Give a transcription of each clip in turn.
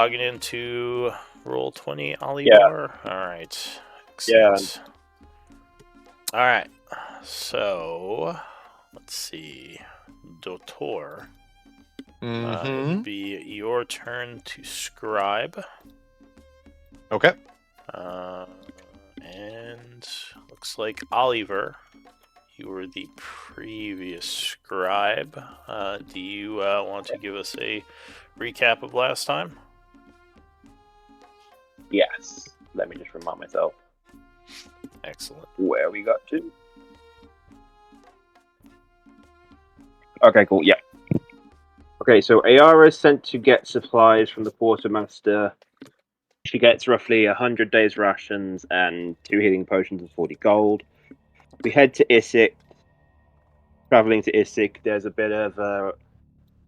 Logging into Roll20 Yeah. Olivar. Alright. Excellent. Alright. So, let's see. Dotor. It'll be your turn to scribe. Okay. And looks like Oliver, you were the previous scribe. Do you want to give us a recap of last time? Yes. Let me just remind myself Excellent. where we got to. Okay, cool. Yeah. Okay, so Ayara is sent to get supplies from the quartermaster. She gets roughly 100 days rations and 2 healing potions and 40 gold. We head to Issyk. Traveling to Issyk, there's a bit of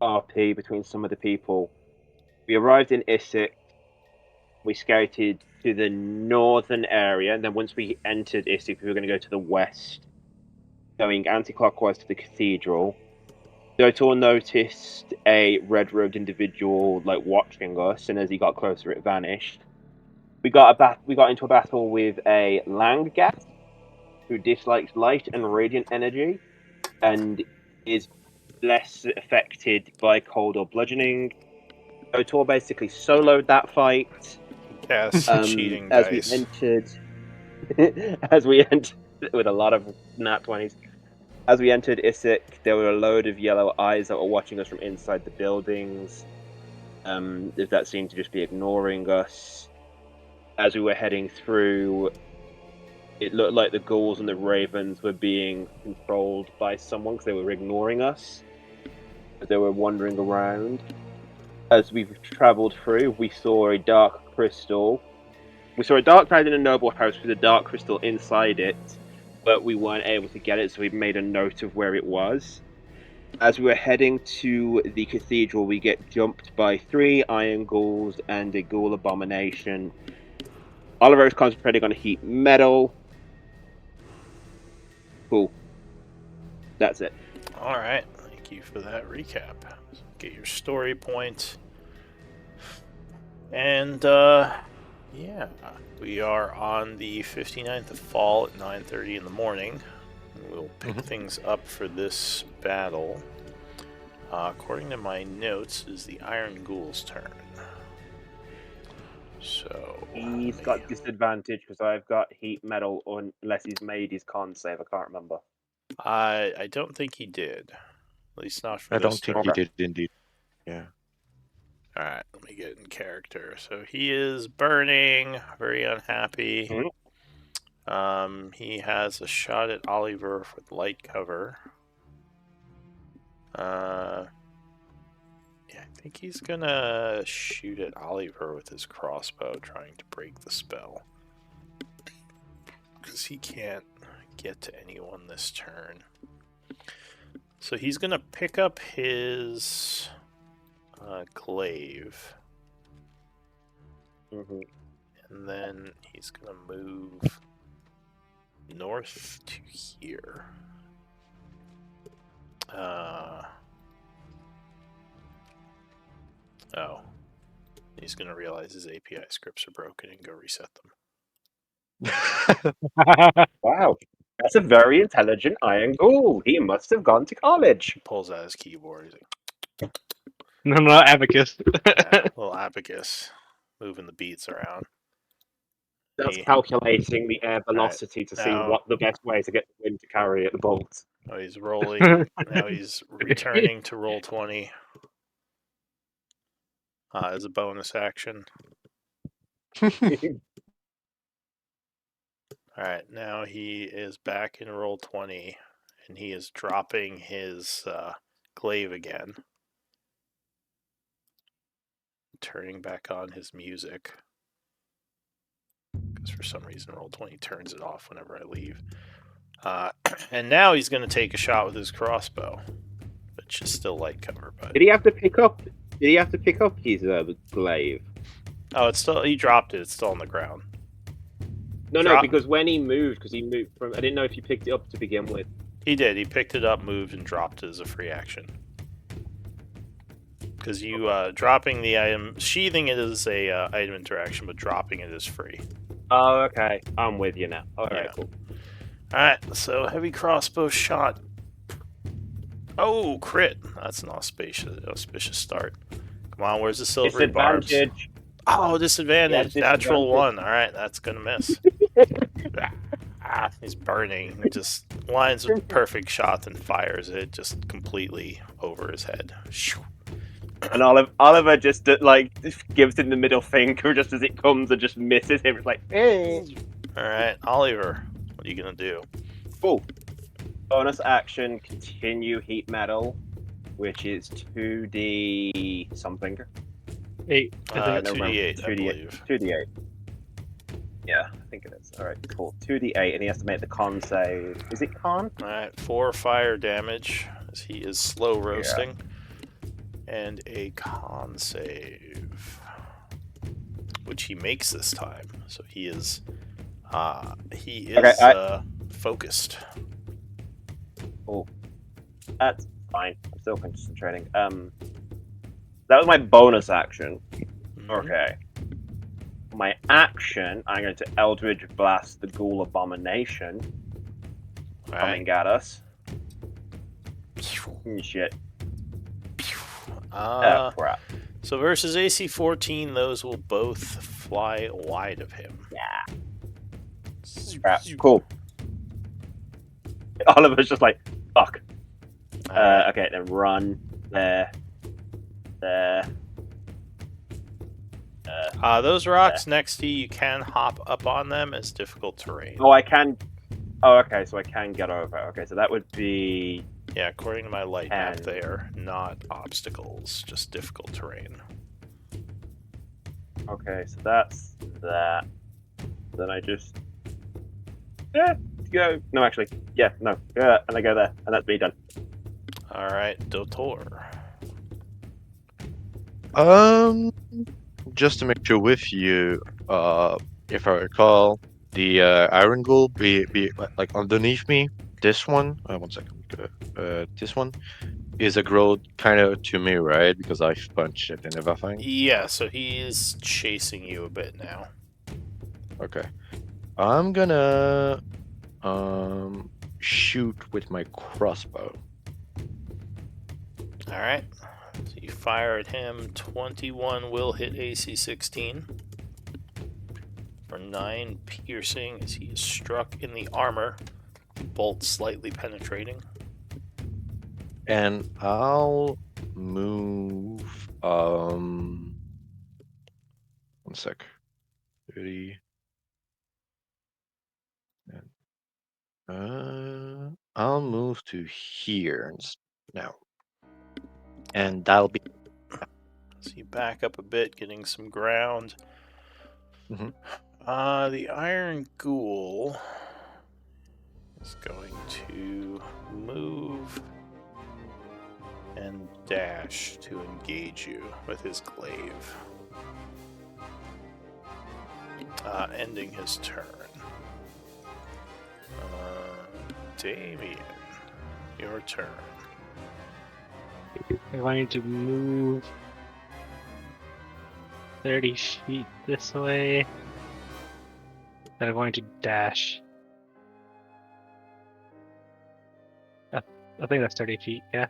RP between some of the people. We arrived in Issyk. We scouted to the northern area, and then once we entered Issyk, we were going to go to the west, going anti-clockwise to the cathedral. Dotor noticed a red-robed individual watching us, and as he got closer, it vanished. We got into a battle with a Langgas, who dislikes light and radiant energy, and is less affected by cold or bludgeoning. Dotor basically soloed that fight. Yes, cheating As dice. we entered, as we entered with a lot of nat 20s. As we entered Issyk, there were a load of yellow eyes that were watching us from inside the buildings. That seemed to just be ignoring us. As we were heading through, it looked like the ghouls and the ravens were being controlled by someone because they were ignoring us. They were wandering around. As we've traveled through, we saw a dark crystal. We saw a dark cloud in a noble house with a dark crystal inside it, but we weren't able to get it, so we made a note of where it was. As we were heading to the cathedral, we get jumped by 3 iron ghouls and a ghoul abomination. Oliver is concentrating on heat metal. Cool. That's it. Alright, thank you for that recap. Get your story point. And, yeah, we are on the 59th of fall at 9:30 in the morning. We'll pick things up for this battle. According to my notes, is the Iron Ghoul's turn. So He's got disadvantage because I've got heat metal, unless he's made his con save. I can't remember. I don't think he did. At least not for I this don't turn. think he did indeed. Yeah. Alright, let me get in character. So he is burning, very unhappy. He has a shot at Oliver with light cover. Yeah, I think he's gonna shoot at Oliver with his crossbow, trying to break the spell. Because he can't get to anyone this turn. So he's gonna pick up his glaive. And then he's gonna move north to here. Oh. He's gonna realize his API scripts are broken and go reset them. Wow. That's a very intelligent iron ghoul. He must have gone to college. Pulls out his keyboard. He's like, No, abacus. yeah, little abacus, moving the beats around. That's calculating the air velocity to see now- what the best way to get the wind to carry at the bolt. Oh, he's rolling. Now he's returning to Roll20 as a bonus action. Alright, now he is back in Roll20, and he is dropping his glaive again. Turning back on his music. Because for some reason Roll20 turns it off whenever I leave. And now he's going to take a shot with his crossbow, which is still light cover. But Did he have to pick up his glaive? oh, it's still, he dropped it. It's still on the ground. No, because when he moved, I didn't know if you picked it up to begin with. He did. He picked it up, moved, and dropped it as a free action. Because you dropping the item, sheathing it is a item interaction, but dropping it is free. Oh, okay. I'm with you now. All right, Yeah. cool. All right, so heavy crossbow shot. Oh, crit! That's an auspicious start. Come on, where's the silvery barbs? Disadvantage. Oh, disadvantage. Yeah, Natural disadvantage. 1. All right, that's gonna miss. He's burning. He just lines with the perfect shot and fires it just completely over his head. And Oliver just gives him the middle finger just as it comes and just misses him. It's like, hey. All right, Oliver, what are you gonna do? Cool. Bonus action, continue heat metal, which is 2d something. 8. I think. 2d8, I believe. 2d8. Yeah, I think it is. All right, cool. 2d8, and he has to make the con save. Is it con? All right, 4 fire damage as he is slow roasting, and a con save, which he makes this time. So he is focused. Cool. That's fine. I'm still concentrating. That was my bonus action. Mhm. Okay. My action, I'm going to Eldritch Blast the Ghoul Abomination All right. coming at us. Shit. Crap. So versus AC 14, those will both fly wide of him. Yeah. Crap. Cool. Oliver's just like, fuck. All right. Okay, then run. There. Those rocks next to you can hop up on them as difficult terrain. Oh, I can. Oh, okay, so I can get over. Okay, so that would be. Yeah, according to my light map, 10. they are not obstacles, just difficult terrain. Okay, so that's that. Then I just. Yeah, go. No, actually. Yeah, no. And I go there, and that's me done. All right, Dotor. Just to make sure with you, if I recall, the iron goal be like underneath me. This one, 1 second. This one is a growth kind of to me, right? Because I've punched it and everything. Yeah, so he is chasing you a bit now. Okay, I'm gonna shoot with my crossbow. All right. So you fire at him. 21 will hit AC 16 for 9 piercing as he is struck in the armor. Bolt slightly penetrating. And I'll move 1 sec. 30. And I'll move to here now. And that'll be So you back up a bit, getting some ground. Mhm. The Iron Ghoul is going to move and dash to engage you with his glaive, ending his turn. Damien, your turn. I'm going to move 30 feet this way. Then I'm going to dash. I think that's 30 feet, yeah.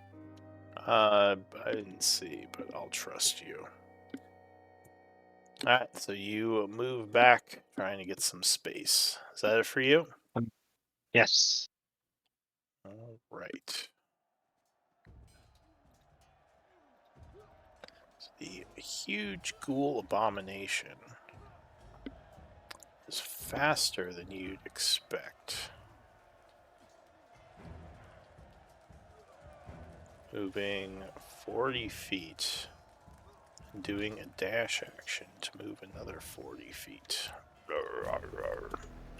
I didn't see, but I'll trust you. Alright, so you move back, trying to get some space. Is that it for you? Yes. Alright. So the huge ghoul abomination is faster than you'd expect. Moving 40 feet. Doing a dash action to move another 40 feet.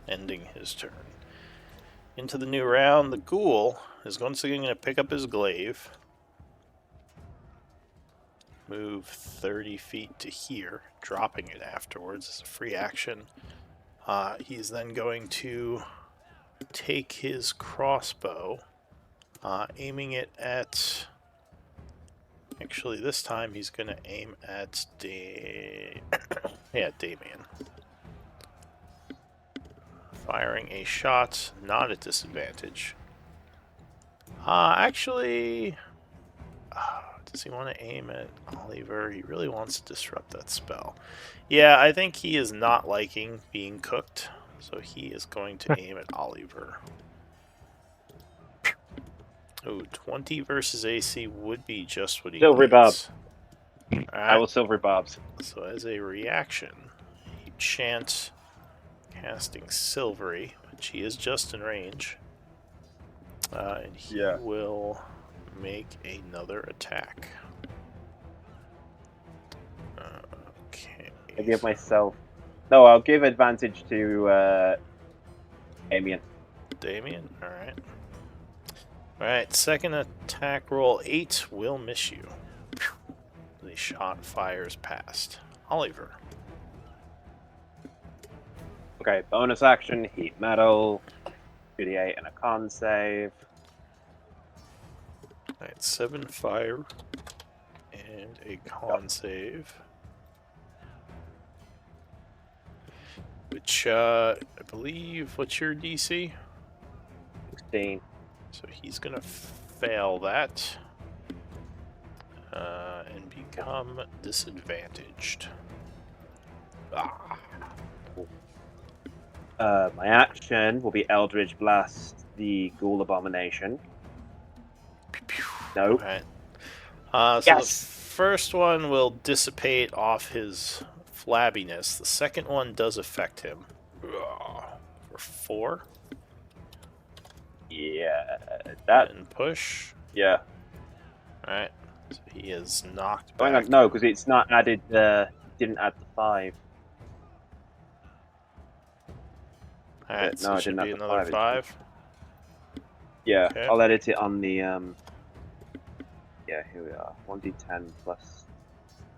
Ending his turn. Into the new round, the ghoul is once again going to pick up his glaive. Move 30 feet to here, dropping it afterwards as a free action. He's then going to take his crossbow, aiming it at Actually, this time he's gonna aim at Damien. Firing a shot, not at disadvantage. Actually, does he want to aim at Oliver? He really wants to disrupt that spell. Yeah, I think he is not liking being cooked, so he is going to aim at Oliver. Ooh, 20 versus AC would be just what he Silvery needs. Barbs. All I right. will Silvery Barbs. So as a reaction, he chants casting Silvery, which he is just in range. And he will make another attack. Okay. I give myself... No, I'll give advantage to Damien. Damien? Alright. Alright, second attack roll 8 will miss you. The shot fires past. Oliver. Okay, bonus action, heat metal, 2d8 and a con save. Alright, 7 fire and a con save. Which, I believe, what's your DC? 16. So he's gonna fail that. And become disadvantaged. My action will be Eldritch Blast the Ghoul Abomination. No. Alright. So Yes! the first one will dissipate off his flabbiness. The second one does affect him. For 4. Yeah, that... And push. Yeah. Alright. So he is knocked Hang back. on, no, because it's not added, didn't add the 5. Alright, No, so I it should didn't be have the another 5. Yeah, Okay. I'll edit it on the, yeah, here we are. 1d10 plus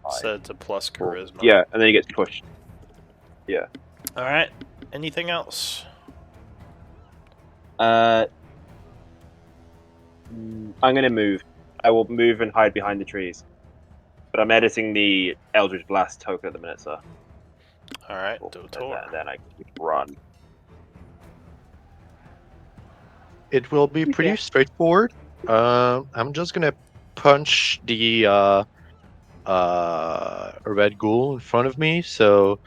5. Set to plus charisma. Yeah, and then he gets pushed. Yeah. Alright. Anything else? I'm gonna move. I will move and hide behind the trees. But I'm editing the Eldritch Blast token at the minute, so. Alright, Cool. Dotor. And then I can run. It will be pretty straightforward. I'm just gonna punch the red ghoul in front of me. So,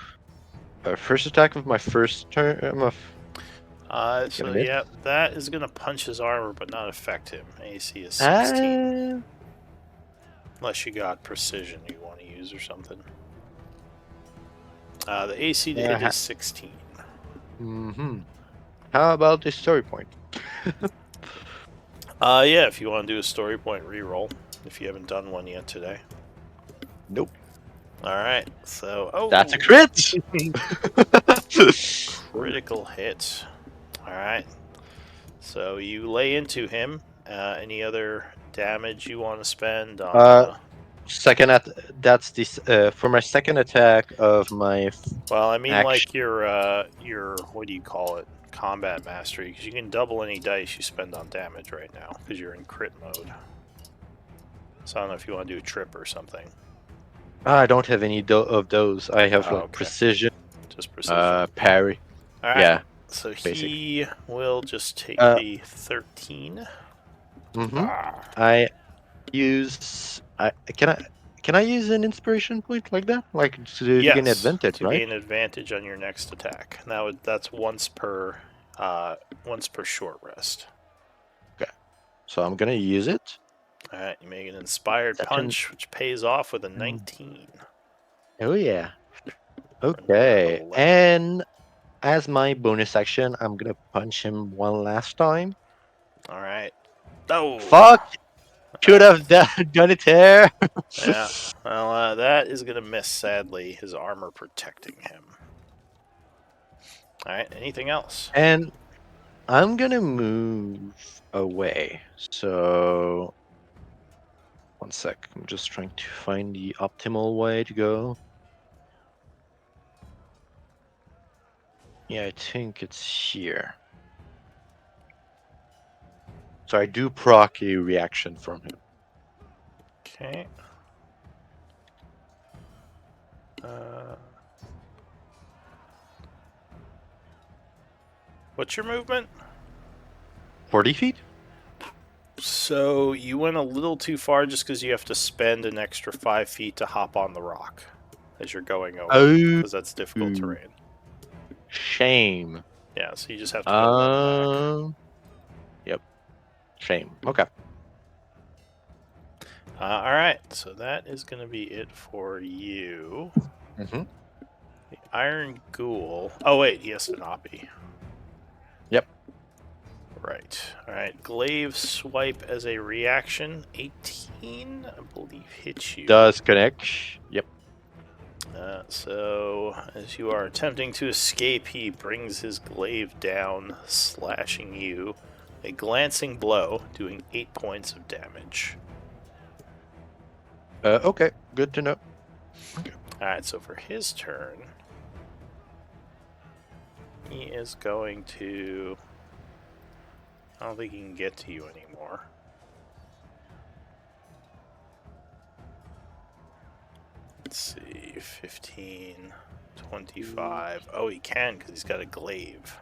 first attack of my first turn. So Gonna miss. yeah, that is gonna punch his armor but not affect him. AC is 16. Unless you got precision you want to use or something. The AC to hit is 16. Mm-hmm. How about the story point? Yeah, if you want to do a story point reroll, if you haven't done one yet today. Nope. Alright, so... That's a crit! Critical hit. Alright. So you lay into him. Any other damage you want to spend on... That's this for my second attack of my... Well, I mean action. like your... What do you call it? Combat mastery, because you can double any dice you spend on damage right now, because you're in crit mode. So I don't know if you want to do a trip or something. I don't have any of those. I have Okay. precision, Just precision. parry. All right. Yeah. So basic. he will just take the 13. I use. Can I use an inspiration point like that? Like to gain advantage, to right? gain advantage on your next attack. Now that's once per short rest. Okay. So I'm gonna use it. All right. You make an inspired punch, which pays off with a 19. Oh yeah. Okay. And as my bonus action, I'm gonna punch him one last time. All right. Oh. Fuck! Should have done it there. Yeah. Well, that is gonna miss. Sadly, his armor protecting him. All right. Anything else? And I'm gonna move away. So 1 sec. I'm just trying to find the optimal way to go. Yeah, I think it's here. So I do proc a reaction from him. Okay. What's your movement? 40 feet? So you went a little too far just because you have to spend an extra 5 feet to hop on the rock as you're going over, Oh, because that's difficult terrain. shame. Yeah, so you just have to go one back. Yep. Shame. Okay. All right, so that is going to be it for you. Mm-hmm. The Iron Ghoul. Oh wait, he has to not be. Yep. Right. All right. Glaive swipe as a reaction. 18, I believe, hits you. Does connect. Yep. So, as you are attempting to escape, he brings his glaive down, slashing you. A glancing blow, doing 8 points of damage. Okay. Good to know. Alright, so for his turn, he is going to... I don't think he can get to you anymore. Let's see, 15, 25. Oh, he can because he's got a glaive.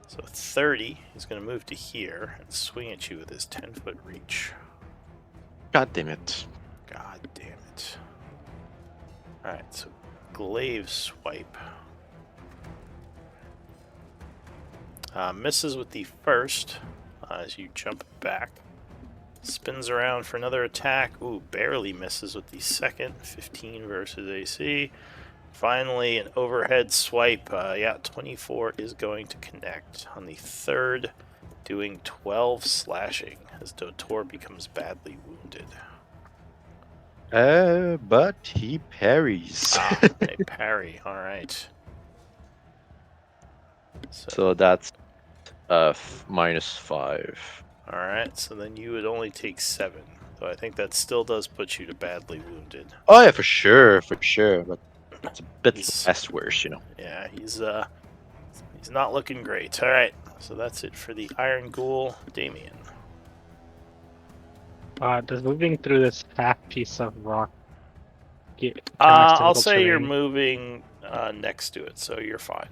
So 30, he's going to move to here and swing at you with his 10-foot reach. God damn it. God damn it. Alright, so glaive swipe. Misses with the first as you jump back. Spins around for another attack. Ooh, barely misses with the second. 15 versus AC. Finally, an overhead swipe. 24 is going to connect. On the third, doing 12 slashing as Dotor becomes badly wounded. But he parries. A parry. All right. So that's -5. All right. So then you would only take 7. So I think that still does put you to badly wounded. Oh yeah, for sure, but it's a bit He's- less worse, you know. Yeah, he's not looking great. All right. So that's it for the Iron Ghoul, Damien. Does moving through this half piece of rock get I'll say you're moving next to it, so you're fine.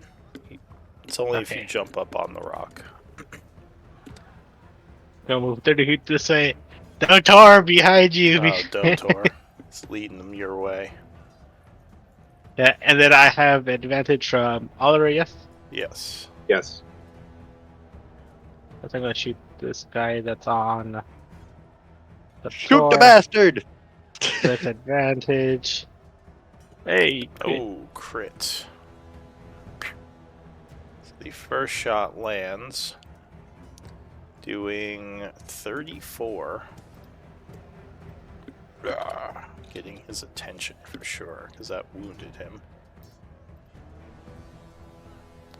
It's only if you Okay. jump up on the rock. Don't move 30 feet this way. Dotor behind you. Oh, Dotor. It's leading them your way. Yeah, and then I have advantage from Oliver, yes? Yes. Yes. I'm gonna shoot this guy that's on the Shoot the floor. bastard! With advantage. Hey, crit. Oh, crit. So the first shot lands, doing 34. Getting his attention for sure, because that wounded him.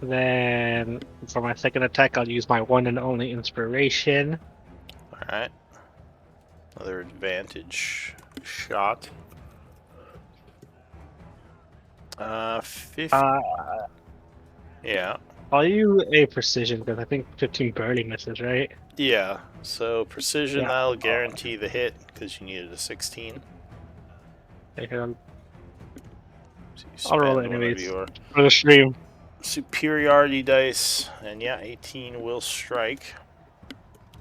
Then for my second attack, I'll use my one and only inspiration. Alright. Another advantage shot. 50. Yeah. I'll use a precision because I think 15 barely misses, right? Yeah. So precision, Yeah. that'll guarantee the hit because you needed a 16. Okay, So you I'll roll spend it one of anyways. your for the stream. superiority dice, and yeah, 18 will strike,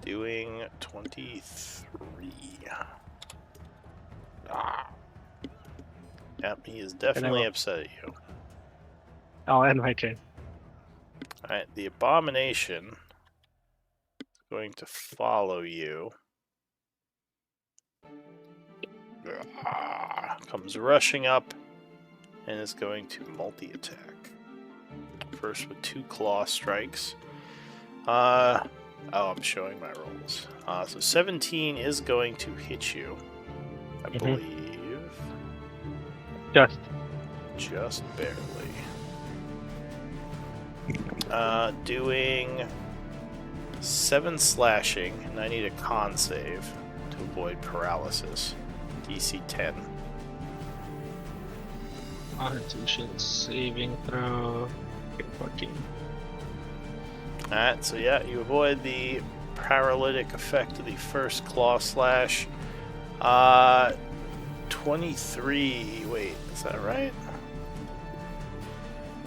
doing 23. Yep, he is definitely will- upset at you. I'll end my turn. Alright, the abomination is going to follow you. Comes rushing up and is going to multi-attack. First with 2 claw strikes. I'm showing my rolls. So 17 is going to hit you, I believe. Just barely. Doing 7 slashing, and I need a con save to avoid paralysis. DC 10. Constitution saving throw. 14. Alright, so yeah, you avoid the paralytic effect of the first claw slash. 23. Wait, is that right?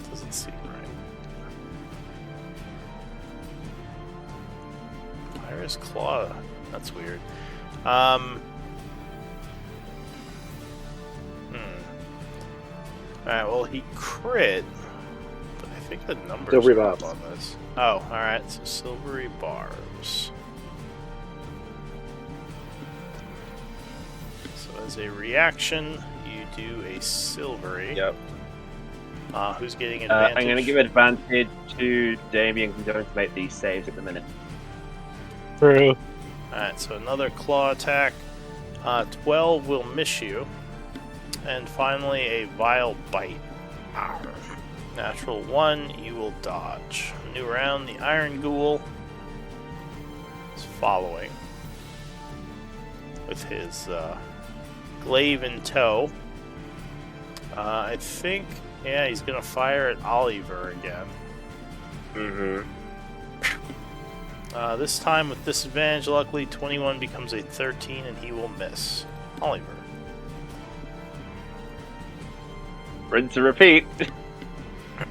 Doesn't seem right. Iris Claw. That's weird. Alright, well, he crit, but I think the numbers Silvery are up barbs. on this. Oh, alright, so silvery barbs. So as a reaction, you do a silvery. Yep. Who's getting advantage? I'm going to give advantage to Damien because he don't make these saves at the minute. True. Alright, so another claw attack. 12 will miss you. And finally, a vile bite. Natural 1, you will dodge. New round, the Iron Ghoul is following with his glaive in tow. I think, yeah, he's gonna fire at Oliver again. Mm-hmm. This time with disadvantage, luckily 21 becomes a 13 and he will miss. Oliver. Rinse and repeat.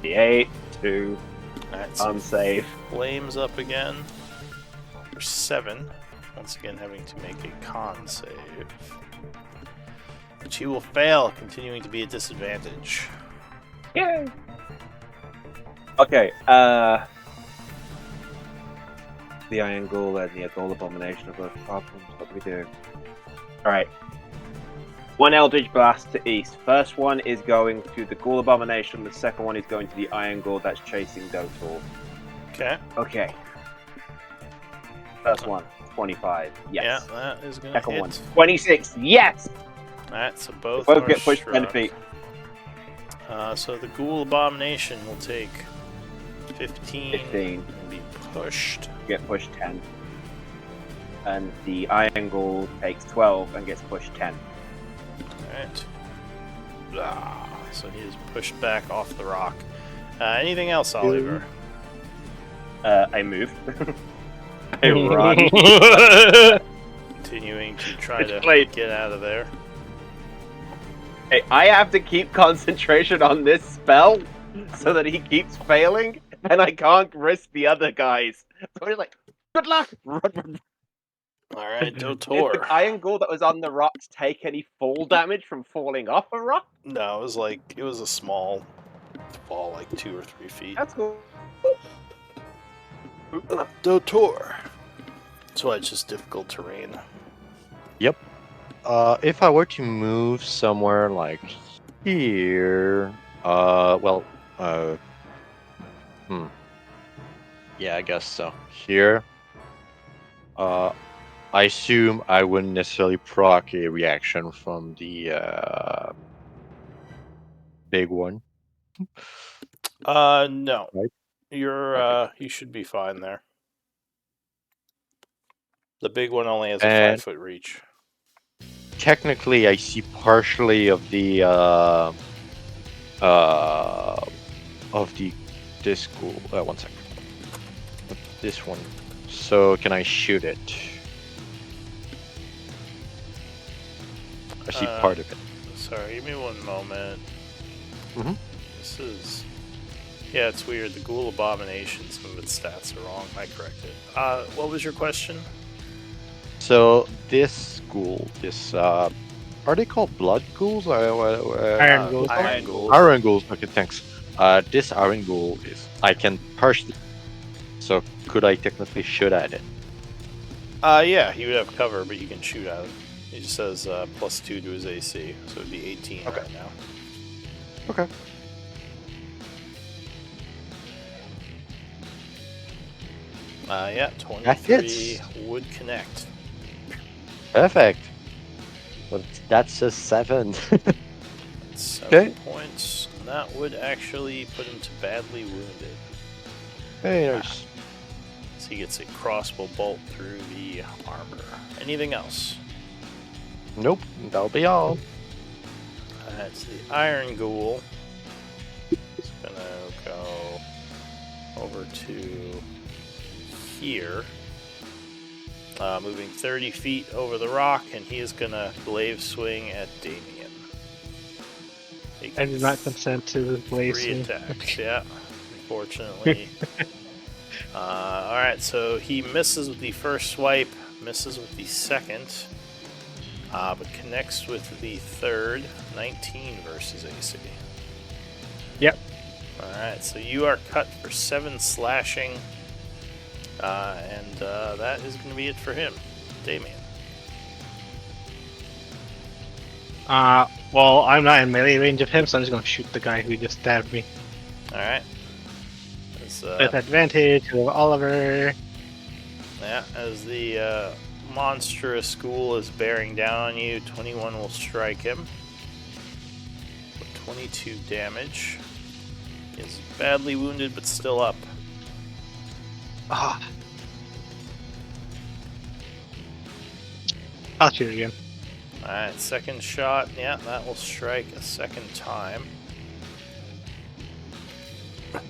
D8, 2, Alright, so unsafe. flames up again for 7. Once again having to make a con save. Which he will fail, continuing to be at disadvantage. Yay! Okay, the Iron Ghoul and the Ghoul Abomination of both problems. What do we do? Alright. One Eldritch Blast to east. First one is going to the Ghoul Abomination, the second one is going to the Iron Ghoul that's chasing Dotor. Okay. Okay. First one, 25. Yes. Yeah, that is gonna Second hit. one, 26. Yes! Alright, so both Both are get pushed 10 struck. feet. So the Ghoul Abomination will take 15 15. and be pushed. Get pushed 10. And the Iron Ghoul takes 12 and gets pushed 10. Alright. So he is pushed back off the rock. Anything else, Oliver? I move. I run. Continuing to try It's to late. get out of there. Hey, I have to keep concentration on this spell so that he keeps failing, and I can't risk the other guys. So he's like, good luck! Run, run. Alright, Did Dotor. the Iron Ghoul that was on the rocks take any fall damage from falling off a rock? No, it was a small fall, like 2 or 3 feet. That's cool. Dotor. That's why it's just difficult terrain. If I were to move somewhere like here, yeah, I guess so. Here, I assume I wouldn't necessarily proc a reaction from the big one. No. Right? You should be fine there. The big one only has a And- 5-foot reach. Technically, I see partially of the this school. One second. This one. So can I shoot it? I see part of it. Sorry, give me one moment. Mhm. This is... Yeah, it's weird. The Ghoul Abomination, some of its stats are wrong. I corrected. What was your question? So this ghoul, this are they called blood ghouls? Iron Ghouls. Iron Ghouls. Iron ghouls. Okay, thanks. This iron ghoul is I can partially. So could I technically shoot at it? Yeah, he would have cover, but you can shoot at him. He just says +2 to his AC, so it'd be 18 Okay. right now. Okay. Yeah, That 23 hits. would connect. Perfect. But that's a 7. 7 points. And that would actually put him to badly wounded. Very nice. So he gets a crossbow bolt through the armor. Anything else? Nope, that'll be all. That's the Iron Ghoul. It's gonna go over to here. moving 30 feet over the rock, and he is going to glaive swing at Damien. I did not consent to the Three blazing. attacks, yeah. Unfortunately. Alright, so he misses with the first swipe, misses with the second, but connects with the third. 19 versus AC. Yep. Alright, so you are cut for 7 slashing, and that is going to be it for him. Damien. Well, I'm not in melee range of him, so I'm just gonna shoot the guy who just stabbed me. Alright. With advantage of Oliver. Yeah, as the monstrous ghoul is bearing down on you, 21 will strike him. 22 damage. He is badly wounded, but still up. Ah. I'll shoot again. Alright, second shot. Yeah, that will strike a second time.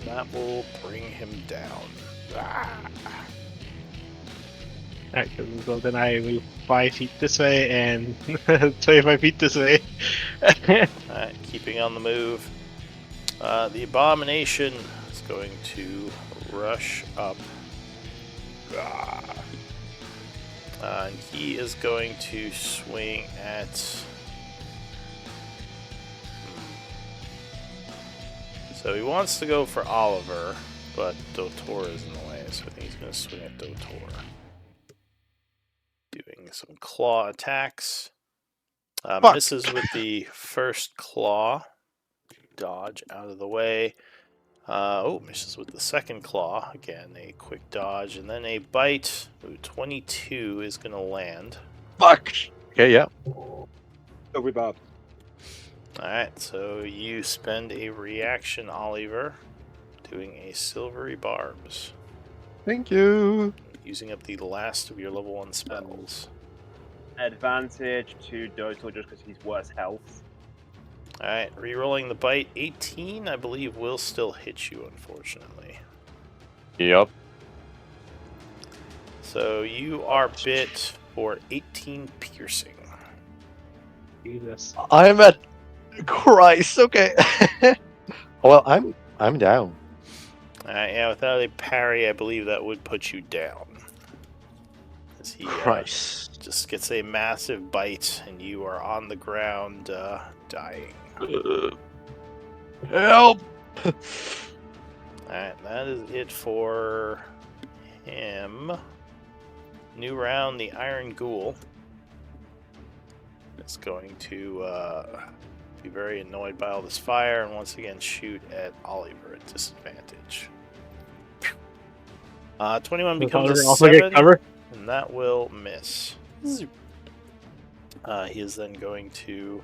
That will bring him down. Ah. Alright, so then I move 5 feet this way and 25 feet this way. Alright, keeping on the move. The abomination is going to rush up. And he is going to swing at... So he wants to go for Oliver, but Dotor is in the way, so I think he's going to swing at Dotor. Doing some claw attacks. Misses with the first claw. Dodge out of the way. Misses with the second claw. Again, a quick dodge, and then a bite. 22 is going to land. Fuck! Okay, yeah. So we Bob. Alright, so you spend a reaction, Oliver, doing a silvery barbs. Thank you. Using up the last of your level 1 spells. Advantage to Dotor just because he's worse health. Alright, rerolling the bite. 18, I believe, will still hit you, unfortunately. Yep. So you are bit for 18 piercing. Jesus. I'm at Christ. Okay. Well, I'm down. Yeah, without a parry, I believe that would put you down. As he Christ. just gets a massive bite, and you are on the ground, dying. Help! Alright, that is it for him. New round, the Iron Ghoul is going to be very annoyed by all this fire and once again shoot at Oliver at disadvantage. 21 becomes a Also get 7, cover. and that will miss. He is then going to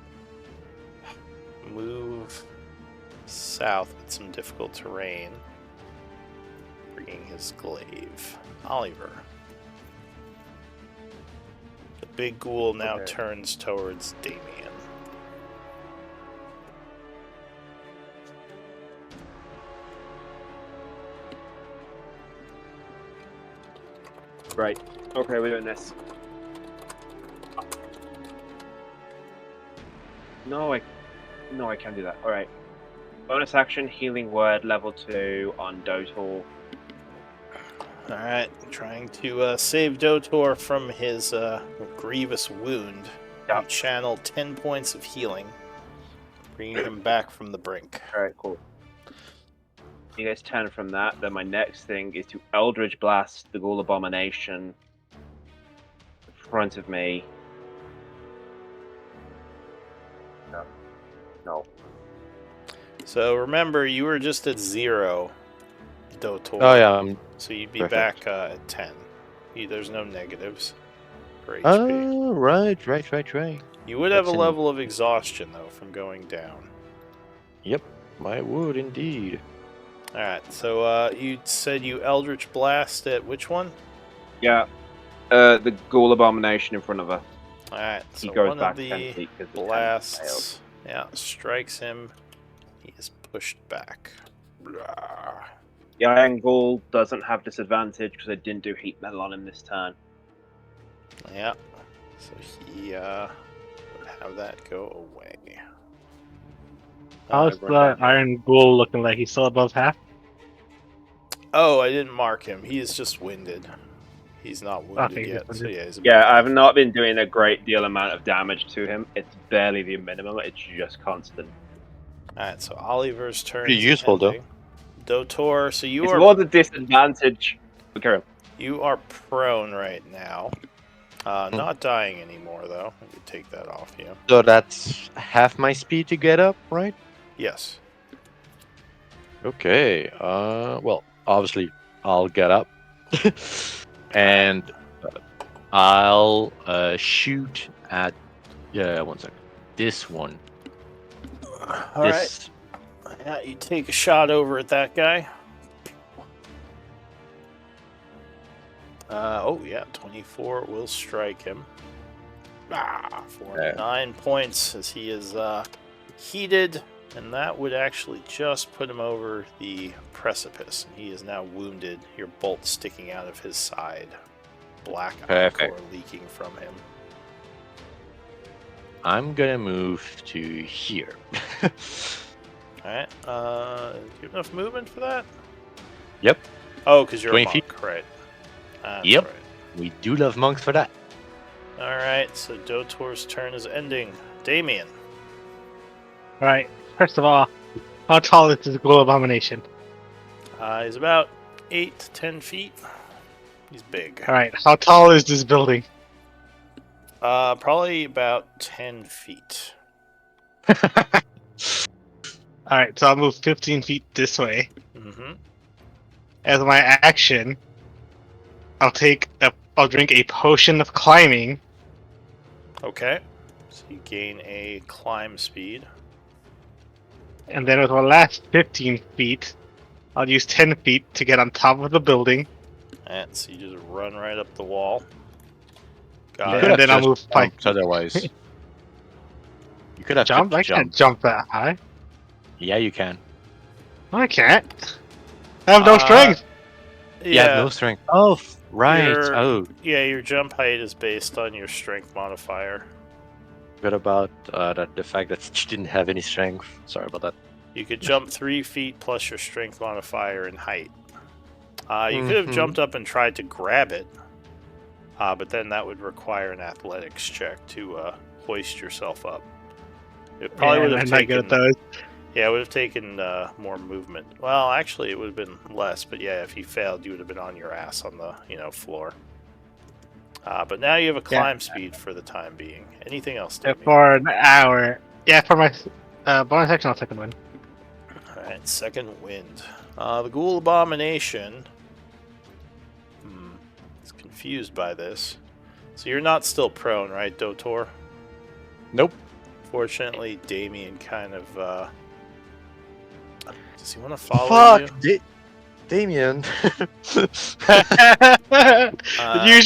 move south with some difficult terrain, bringing his glaive. Oliver. The big ghoul now turns towards Damien. Right. Okay, we're doing this. No, I can't do that. Alright. Bonus action, healing word, level 2 on Dotor. Alright, trying to save Dotor from his grievous wound. Yeah. You channel 10 points of healing, bringing him back from the brink. Alright, cool. You guys turn from that, then my next thing is to Eldritch Blast the Ghoul Abomination in front of me. No. So remember, you were just at 0, Dotor. Oh yeah. So you'd be Perfect. back at 10. There's no negatives for HP. Oh, right. You would have a That's level of exhaustion, though, from going down. Yep, I would indeed. Alright, so you said you Eldritch Blast at which one? Yeah. The Ghoul Abomination in front of her. Alright, He so goes one back of the 10 feet because the 10 failed. blasts strikes him. He is pushed back. Blah. The Iron Ghoul doesn't have disadvantage because I didn't do heat metal on him this turn. Yeah. So he would have that go away. How's everyone the down here. Iron Ghoul looking like? He's still above half? Oh, I didn't mark him. He is just winded. He's not wounded Okay, yet. just So winded. yeah, he's above Yeah, half. I've not been doing a great deal amount of damage to him. It's barely the minimum. It's just constant. Alright, so Oliver's turn Pretty is useful, though. ending. Dotor, so It's more the disadvantage. Okay. you are prone right now. Hmm. Not dying anymore though. I could take that off you. So that's half my speed to get up, right? Yes. Okay. Well, obviously I'll get up, and I'll shoot at. Yeah, one second. This one. Alright. This. Yeah, you take a shot over at that guy. Oh yeah, 24 will strike him. For 9 points as he is heated, and that would actually just put him over the precipice. And he is now wounded. Your bolt sticking out of his side, black Perfect. ichor leaking from him. I'm gonna move to here. All right. Do you have enough movement for that? Yep. Oh, because you're 20 a feet. monk, right? That's Yep. right. We do love monks for that. All right. So Dotor's turn is ending. Damien. Alright, first of all, how tall is this Ghoul Abomination? He's about 8 to 10 feet. He's big. Alright, how tall is this building? Probably about 10 feet. Alright, so I'll move 15 feet this way. Mm-hmm. As my action, I'll drink a potion of climbing. Okay. So you gain a climb speed. And then with my last 15 feet, I'll use 10 feet to get on top of the building. And so you just run right up the wall. You Got could it. have then I'll just move by jumped otherwise. You could have jump. just I can't jump that high. Yeah, you can. No, I can't. I have no Uh, strength. You have no strength. Oh, right. Your- Oh, Yeah, your jump height is based on your strength modifier. forgot about the fact that she didn't have any strength. Sorry about that. You could jump 3 feet plus your strength modifier in height. You could have jumped up and tried to grab it, but then that would require an athletics check to hoist yourself up. It probably would have I'm not good taken. at those. Yeah, it would have taken more movement. Well, actually, it would have been less. But yeah, if you failed, you would have been on your ass on the floor. But now you have a climb speed for the time being. Anything else, Damien? For an hour. Yeah, for my bonus action, I'll second one. Alright, second wind. The Ghoul Abomination is confused by this. So you're not still prone, right, Dotor? Nope. Fortunately, Damien kind of... does he want to follow you? Damien. Use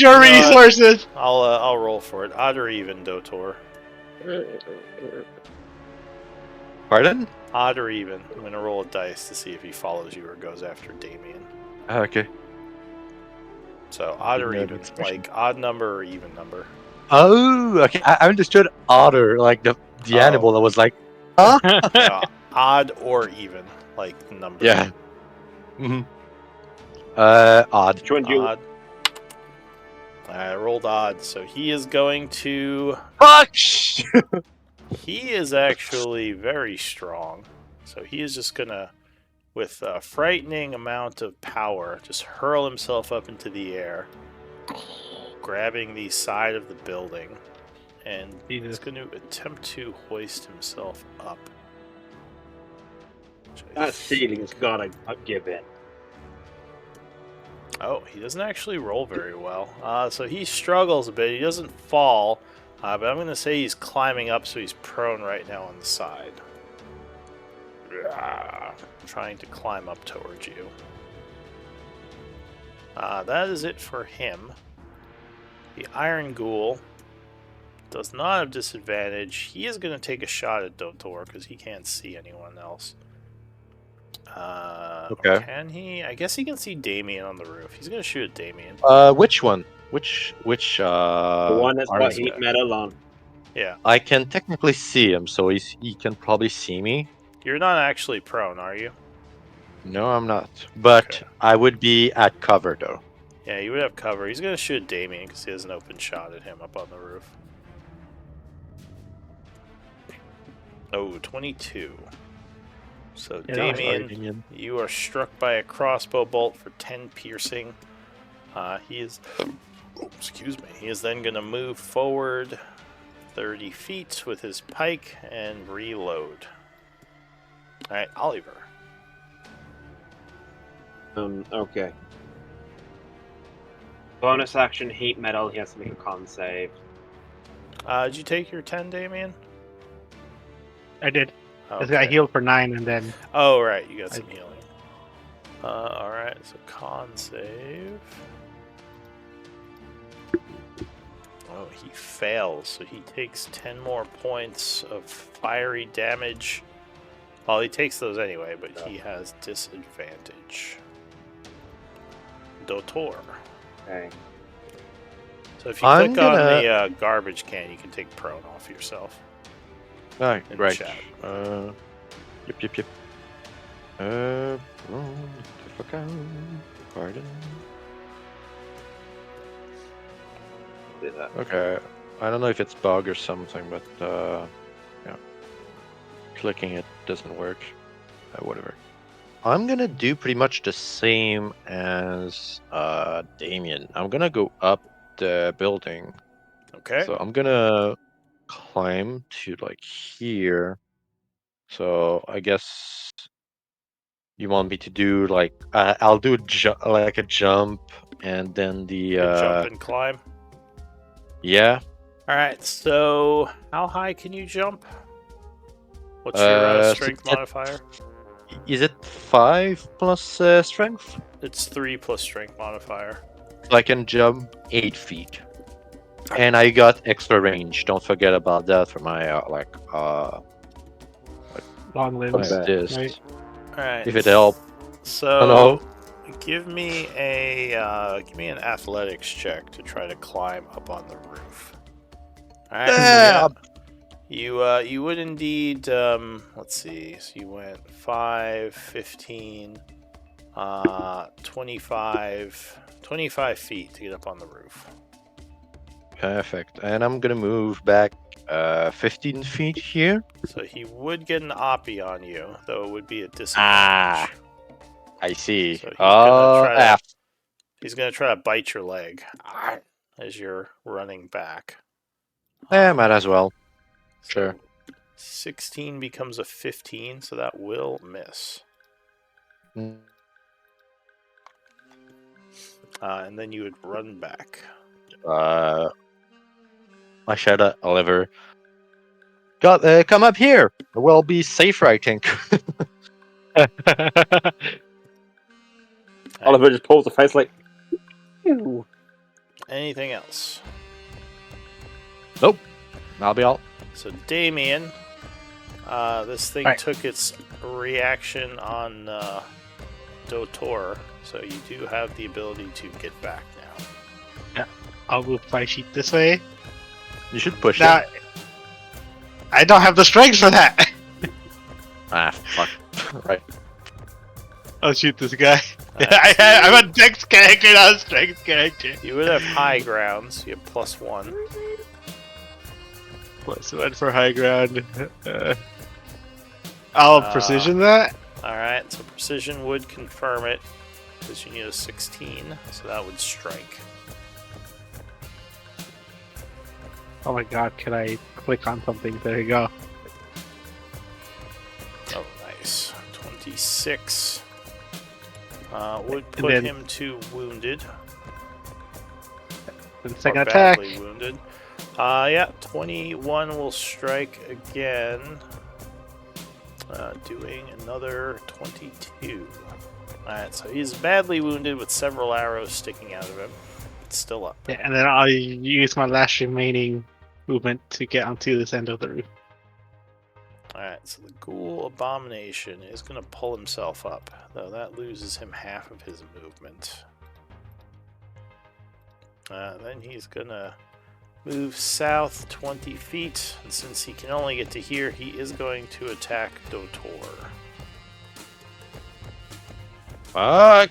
your you know what? resources! I'll roll for it. Odd or even, Dotor. Pardon? Odd or even. I'm going to roll a dice to see if he follows you or goes after Damien. Oh, okay. So, odd or Didn't know the even. expression. Like, odd number or even number. Oh, okay. I understood otter, like the Oh. animal that was like, huh? No, odd or even. Like, number. Yeah. Mm-hmm. Odd. Which one do you? Odd. I rolled odd, so he is going to... Fuck! He is actually very strong. So he is just going to, with a frightening amount of power, just hurl himself up into the air, grabbing the side of the building, and he's going to attempt to hoist himself up. That ceiling's gotta give in. Oh, he doesn't actually roll very well. So he struggles a bit. He doesn't fall, but I'm going to say he's climbing up, so he's prone right now on the side. Trying to climb up towards you. That is it for him. The Iron Ghoul does not have disadvantage. He is going to take a shot at Dotor because he can't see anyone else. Okay. Can he? I guess he can see Damien on the roof. He's going to shoot at Damien. Which one? Which The one that's got arms heat guy? metal on. Yeah. I can technically see him, so he can probably see me. You're not actually prone, are you? No, I'm not. But Okay. I would be at cover though. Yeah, you would have cover. He's going to shoot Damien because he has an open shot at him up on the roof. Oh, 22. So, Yeah, that was Damien, Damien. you are struck by a crossbow bolt for 10 piercing. He is... Oh, excuse me. He is then going to move forward 30 feet with his pike and reload. Alright, Oliver. Okay. Bonus action, heat metal. He has to make a con save. Did you take your 10, Damien? I did. Okay. This guy healed for 9 and then Oh, right, you got some healing. Alright, so con save. Oh, he fails, so he takes 10 more points of fiery damage. Well, he takes those anyway, but he has disadvantage. Dotor. Okay. So if you I'm click on gonna- the garbage can, you can take prone off yourself. Alright, In right. chat. Yep. Pardon. Do that. Okay. I don't know if it's bug or something, but yeah. Clicking it doesn't work. Whatever. I'm gonna do pretty much the same as Damien. I'm gonna go up the building. Okay. So I'm gonna climb to like here. So I guess you want me to do like I'll do like a jump and then the You can jump and climb. yeah. Alright, so how high can you jump? What's your So strength that- modifier? Is it 5 plus strength? It's 3 plus strength modifier. So I can jump 8 feet. And I got extra range. Don't forget about that for my long limbs. what's Okay. this? Right. Alright. If it helps. So Hello? give me an athletics check to try to climb up on the roof. Alright, so yeah. You would indeed let's see. So you went 5, 15, 25 feet to get up on the roof. Perfect. And I'm gonna move back 15 feet here. So he would get an oppie on you, though it would be a disadvantage. I see. So he's gonna try to bite your leg as you're running back. Might as well. Sure. 16 becomes a 15, so that will miss. And then you would run back. I shout at Oliver. Come up here. We'll be safer, I think. Oliver just pulls the face like. Ew. Anything else? Nope. That'll be all. So Damien, this thing Right. took its reaction on Dotor, so you do have the ability to get back now. I'll move my sheet this way. You should push Now, it. I don't have the strength for that. Fuck. Right. I'll shoot this guy. Alright, so I'm a dex character, not a strength character. you would have high grounds. You have +1. +1 for high ground. I'll precision that. Alright, so precision would confirm it, because you need a 16, so that would strike. Oh my god, can I click on something? There you go. Oh, nice. 26. Would And put then- him to wounded. And Or second attack. badly wounded. Yeah, 21 will strike again. Doing another 22. Alright, so he's badly wounded with several arrows sticking out of him. It's still up. Yeah, and then I'll use my last remaining movement to get onto this end of the roof. Alright, so the Ghoul Abomination is going to pull himself up, though that loses him half of his movement. Then he's gonna move south 20 feet, and since he can only get to here, he is going to attack Dotor. Fuck.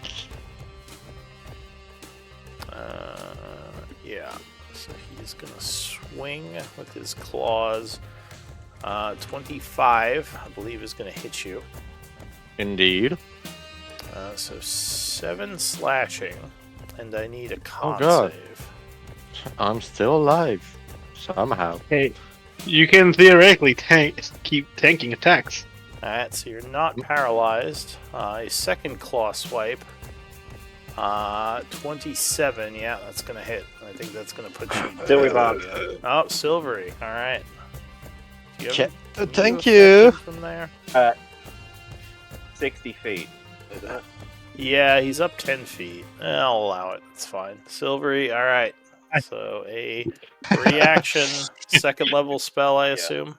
Yeah. So he's gonna swing with his claws. 25, I believe, is gonna hit you. Indeed. So 7 slashing, and I need a con God. save. I'm still alive. Somehow. Hey, you can theoretically keep tanking attacks. Alright, so you're not paralyzed. A second claw swipe. 27, yeah, that's gonna hit. I think that's gonna put you. Silvery bomb. Oh, silvery. Alright. Thank you. From there? 60 feet, isn't it? Yeah, he's up 10 feet. I'll allow it. It's fine. Silvery, alright. So a reaction, second level spell, I assume.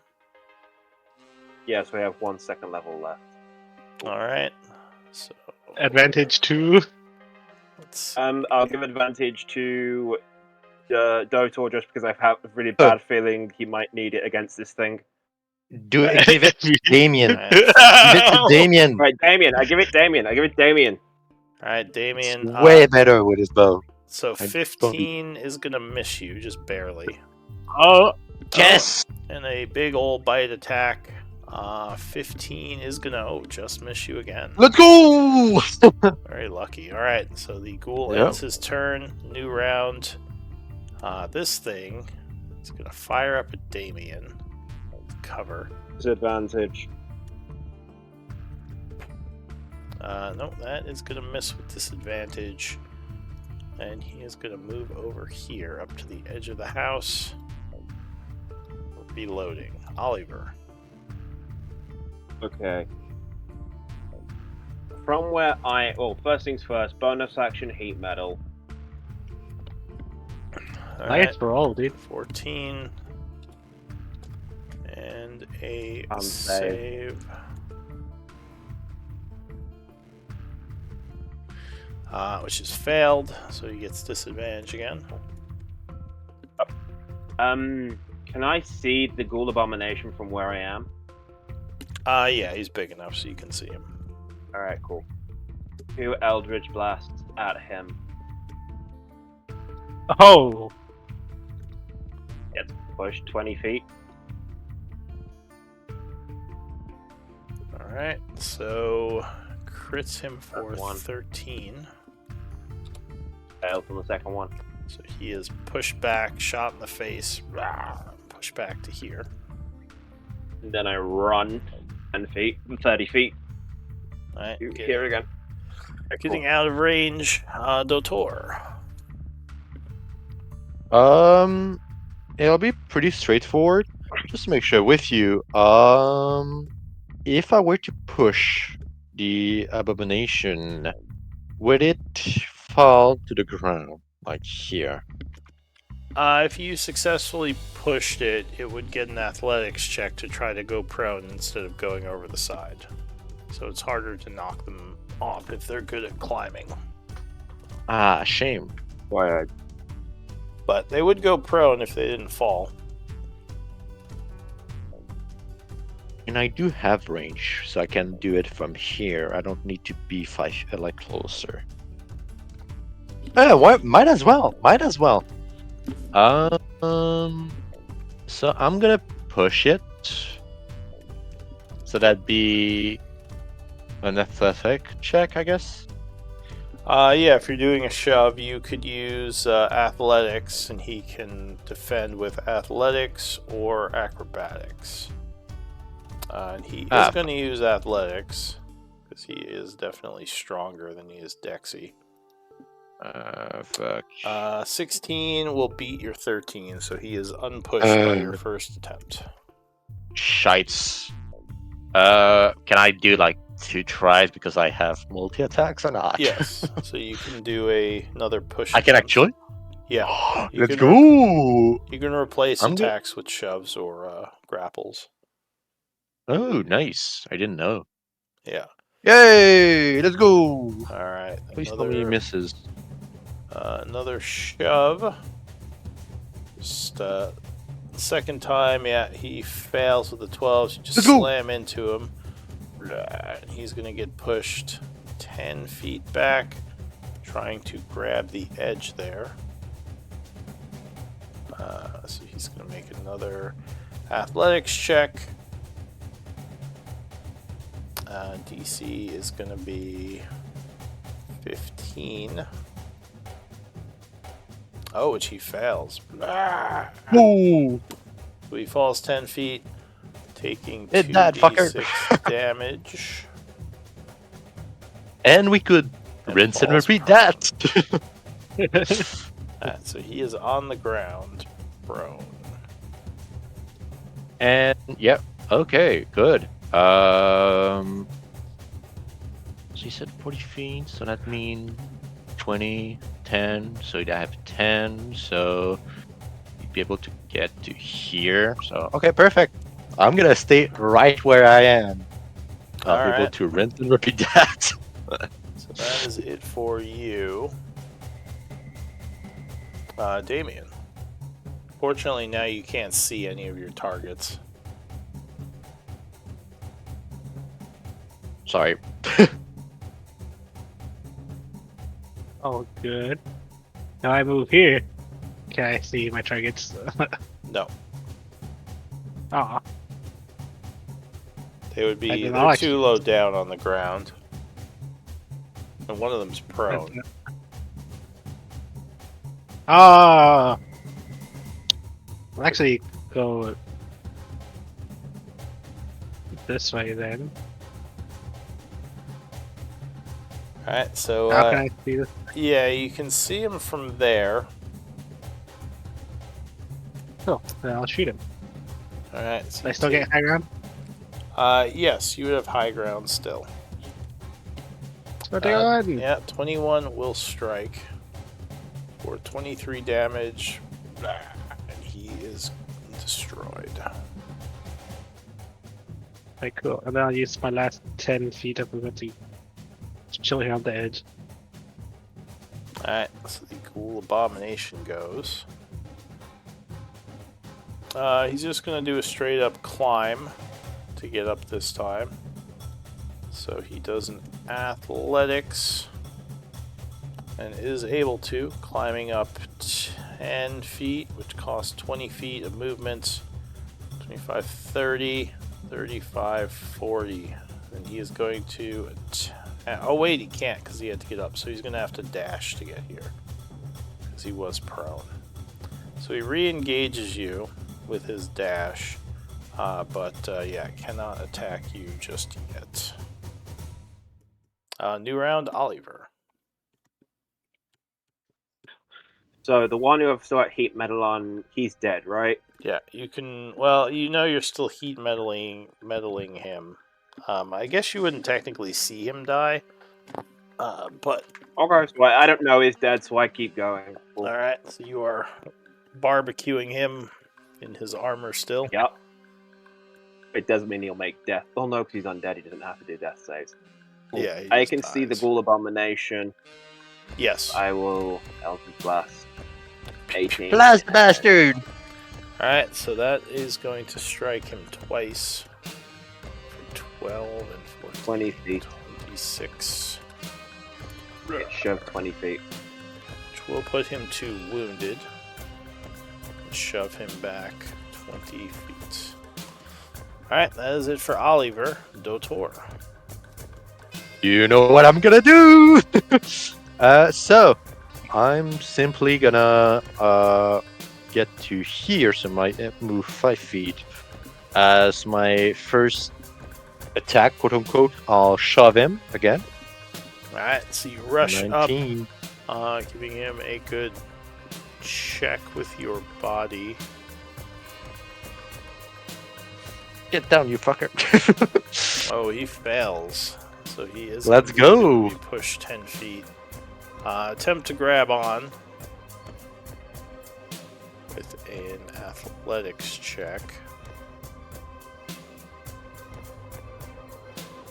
Yes, we have 1 second level left. Alright. So Advantage 2. let's I'll give advantage to Dotor just because I have a really bad feeling he might need it against this thing. Give it to Damien. Alright. Give it to Damien. Right, Damien. I give it Damien. Alright, Damien. Way better with his bow. So 15 is gonna miss you, just barely. Oh, Yes. And a big old bite attack. 15 is gonna just miss you again. Let's go. Very lucky. Alright, so the ghoul Yep. ends his turn. New round. This thing is gonna fire up at Damien. Cover. Disadvantage. No, that is gonna miss with disadvantage. And he is gonna move over here up to the edge of the house. Reloading. Oliver. Okay. From where first things first, bonus action heat metal. nice roll, dude. 14. And a Save. save. Which is failed, so he gets disadvantage again. Can I see the ghoul abomination from where I am? Yeah, he's big enough so you can see him. Alright, cool. 2 Eldritch Blasts at him. Oh, Gets pushed 20 feet. Alright, so crits him for One. 13. Failed on the second one. So he is pushed back, shot in the face, pushed back to here. And then I run 10 feet, 30 feet. Alright, Here again. getting out of range, Dotor. It'll be pretty straightforward. Just to make sure with you. If I were to push the abomination, would it fall to the ground like here? If you successfully pushed it, it would get an athletics check to try to go prone instead of going over the side. So it's harder to knock them off if they're good at climbing. Ah, shame. Why? But they would go prone if they didn't fall. And I do have range, so I can do it from here. I don't need to be closer. Might as well. So I'm gonna push it. So that'd be an athletic check, I guess. Yeah, if you're doing a shove, you could use athletics, and he can defend with athletics or acrobatics. And he is going to use athletics, because he is definitely stronger than he is Dexy. Fuck. 16 will beat your 13, so he is unpushed by your first attempt. Shites. Can I do like 2 tries because I have multi-attacks or not? Yes, so you can do another push. I can attempt. actually? Yeah. Let's go! You can replace I'm good. attacks with shoves or grapples. Oh, nice. I didn't know. Yeah. Yay! Let's go! All right. Please tell me he misses. Another shove. Just second time, yeah, he fails with the 12s. You just slam into him. He's going to get pushed 10 feet back, trying to grab the edge there. So he's going to make another athletics check. DC is going to be 15. Oh, which he fails. Ooh. So he falls 10 feet, taking Hit that, 2d6 damage. And we could rinse and falls repeat prone. that. Alright, so he is on the ground, prone. And yep, okay, good. So you said 40 feet, so that means 20, 10. So you'd have 10, so you'd be able to get to here. So okay, perfect. I'm gonna stay right where I am. I'll be able Alright. to rinse and repeat that. So that is it for you. Damien. Fortunately, now you can't see any of your targets. Sorry. Oh, good. Now I move here. Can I see my targets? No. Aw. They would be did they're not too low down on the ground. And one of them's prone. Ah. I'll actually go this way then. Alright, so How can I see this? yeah, you can see him from there. Oh, then I'll shoot him. Alright, so Do I still get high ground? yes, you would have high ground still. 21. Yeah, 21 will strike for 23 damage, and he is destroyed. Okay, cool. And then I'll use my last 10 feet of movement to chill here on the edge. Alright, so the Ghoul Abomination goes. He's just going to do a straight up climb to get up this time. So he does an athletics and is able to, climbing up 10 feet, which costs 20 feet of movement. 25, 30, 35, 40. And he is going to oh wait, he can't because he had to get up, so he's going to have to dash to get here because he was prone. So he re-engages you with his dash, but yeah, cannot attack you just yet. New round, Oliver. So the one who I've still got heat metal on, he's dead, right? Yeah, you can. Well, you know you're still heat meddling him. I guess you wouldn't technically see him die, but Okay, so I don't know he's dead, so I keep going. Cool. all right. So you are barbecuing him in his armor still. Yep. It doesn't mean he'll make death. Oh no, because he's undead, he doesn't have to do death saves. Cool. Yeah, he I just can see the dies. Ghoul Abomination. Yes. I will Eldritch Blast. 18. Blast the bastard! Alright, so that is going to strike him twice. For 12 and 14. 20 feet. 26. Get shoved 20 feet. Which will put him to wounded. And shove him back 20 feet. Alright, that is it for Oliver. Dotor. You know what I'm gonna do! So, I'm simply gonna get to here, so I move 5 feet. As my first attack, quote unquote, I'll shove him again. Alright, so you rush 19. up, giving him a good check with your body. Get down, you fucker. Oh, he fails. So he is Let's gonna go. be pushed 10 feet. Attempt to grab on with an athletics check.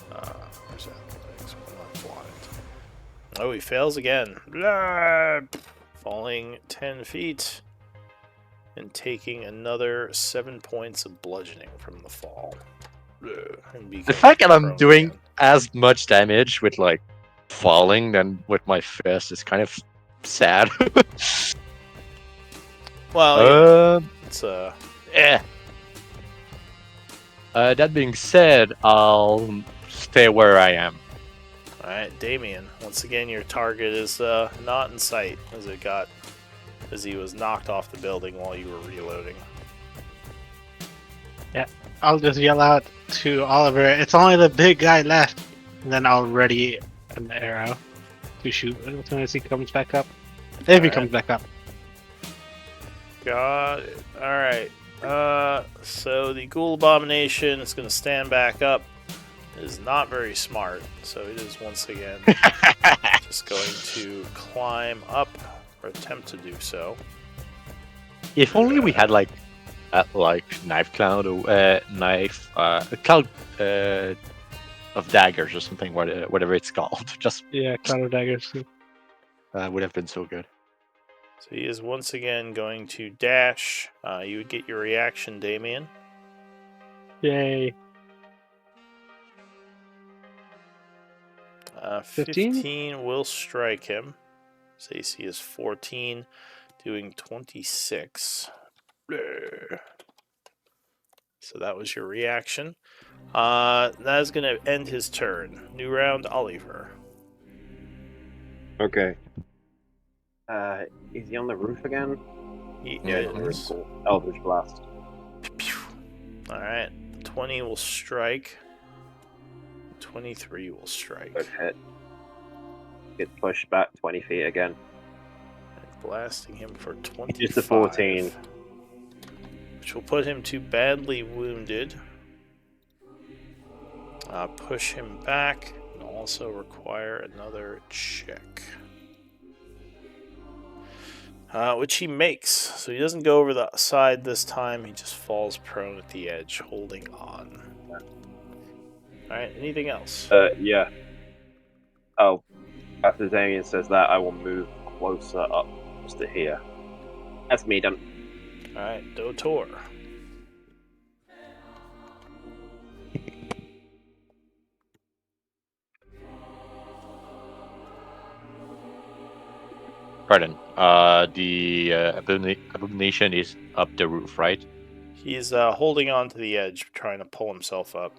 Where's athletics? I'm not blind. Oh, he fails again. Blah! falling 10 feet and taking another 7 points of bludgeoning from the fall. And The fact that I'm prone doing again. as much damage with like falling than with my fist is kind of sad. Well, you know, it's eh. That being said, I'll stay where I am. Alright, Damien. Once again, your target is not in sight as he was knocked off the building while you were reloading. I'll just yell out to Oliver, "It's only the big guy left," and then I'll ready an arrow to shoot as soon as he comes back up. If he Alright. comes back up. Got it. Alright. So the Ghoul Abomination is going to stand back up. It is not very smart, so it is once again just going to climb up, or attempt to do so. If only we had like knife cloud or a cloud of daggers or something, whatever it's called. Just Yeah, cloud of daggers. would have been so good. So he is once again going to dash. You would get your reaction, Damien. Yay. 15 will strike him. His AC is 14, doing 26. So that was your reaction. That is going to end his turn. New round, Oliver. Okay. Is he on the roof again? He Yeah, he's on the roof. is. Cool. Eldritch Blast. Alright, 20 will strike. 23 will strike. Good hit. Get pushed back 20 feet again. And blasting him for 25. It's a 14. Which will put him to badly wounded. Push him back and also require another check. Which he makes. So he doesn't go over the side this time. He just falls prone at the edge, holding on. Alright, anything else? Yeah. Oh, after Damien says that, I will move closer up just to here. That's me done. Alright, Dotor. Pardon. The abomination is up the roof, right? He's holding on to the edge, trying to pull himself up.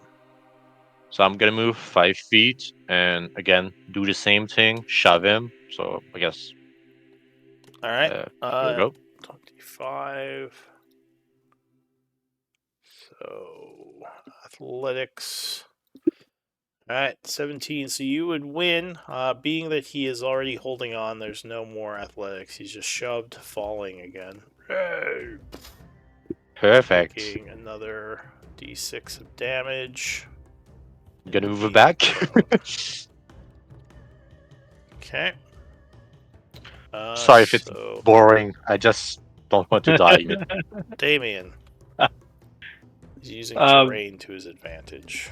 So I'm gonna move 5 feet and again do the same thing, shove him. So I guess. Alright, Here we go. 25. So, athletics. Alright, 17. So you would win. Being that he is already holding on, there's no more athletics. He's just shoved, falling again. Perfect. Taking another d6 of damage. I'm gonna move it back. Okay. Sorry if it's so boring. I just don't want to die yet. Damien. He's using terrain to his advantage.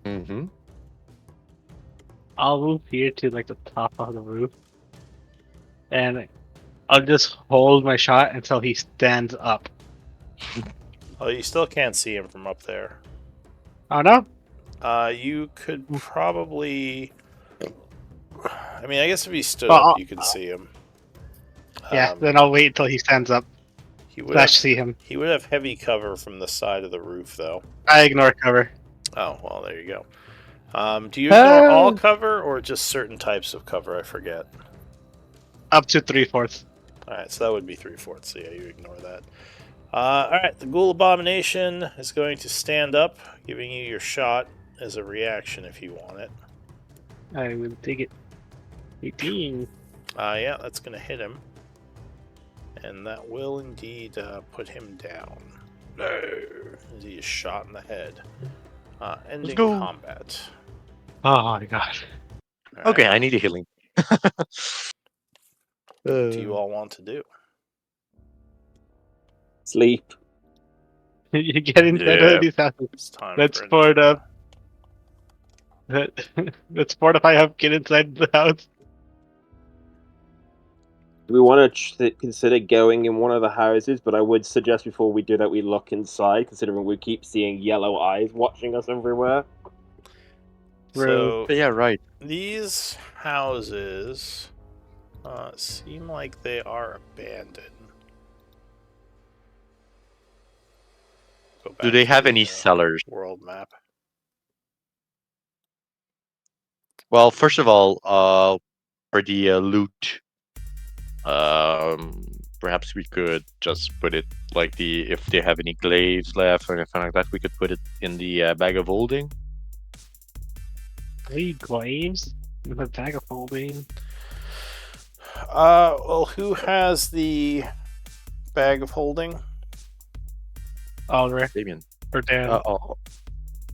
Mm-hmm. I'll move here to like the top of the roof. And I'll just hold my shot until he stands up. Oh, you still can't see him from up there. Oh no? You could probably. I mean, I guess if he stood Well, up, you could see him. Yeah, then I'll wait until he stands up. He would Slash have, see him. He would have heavy cover from the side of the roof, though. I ignore cover. Oh, well, there you go. Do you ignore all cover or just certain types of cover? I forget. Up to 3/4. Alright, so that would be 3/4. So yeah, you ignore that. Alright, the Ghoul Abomination is going to stand up, giving you your shot as a reaction if you want it. I will take it. 18. Yeah, that's going to hit him. And that will indeed put him down. As he is shot in the head. Ending go. combat. Oh my god. All right, Okay, I need a healing. What do you all want to do? Sleep. You get inside Yeah. these houses. It's time Let's for for the. Let's fortify up, get inside the house. Do we want to consider going in one of the houses? But I would suggest before we do that, we look inside, considering we keep seeing yellow eyes watching us everywhere. So But yeah, right. these houses seem like they are abandoned. Go Do back they to have the, any cellars? world map? Well, first of all, for the loot, perhaps we could just put it like if they have any glaives left or anything like that, we could put it in the bag of holding. 3 glaives with a bag of holding. Well, who has the bag of holding? Oliver Damien. or Dan. Oh,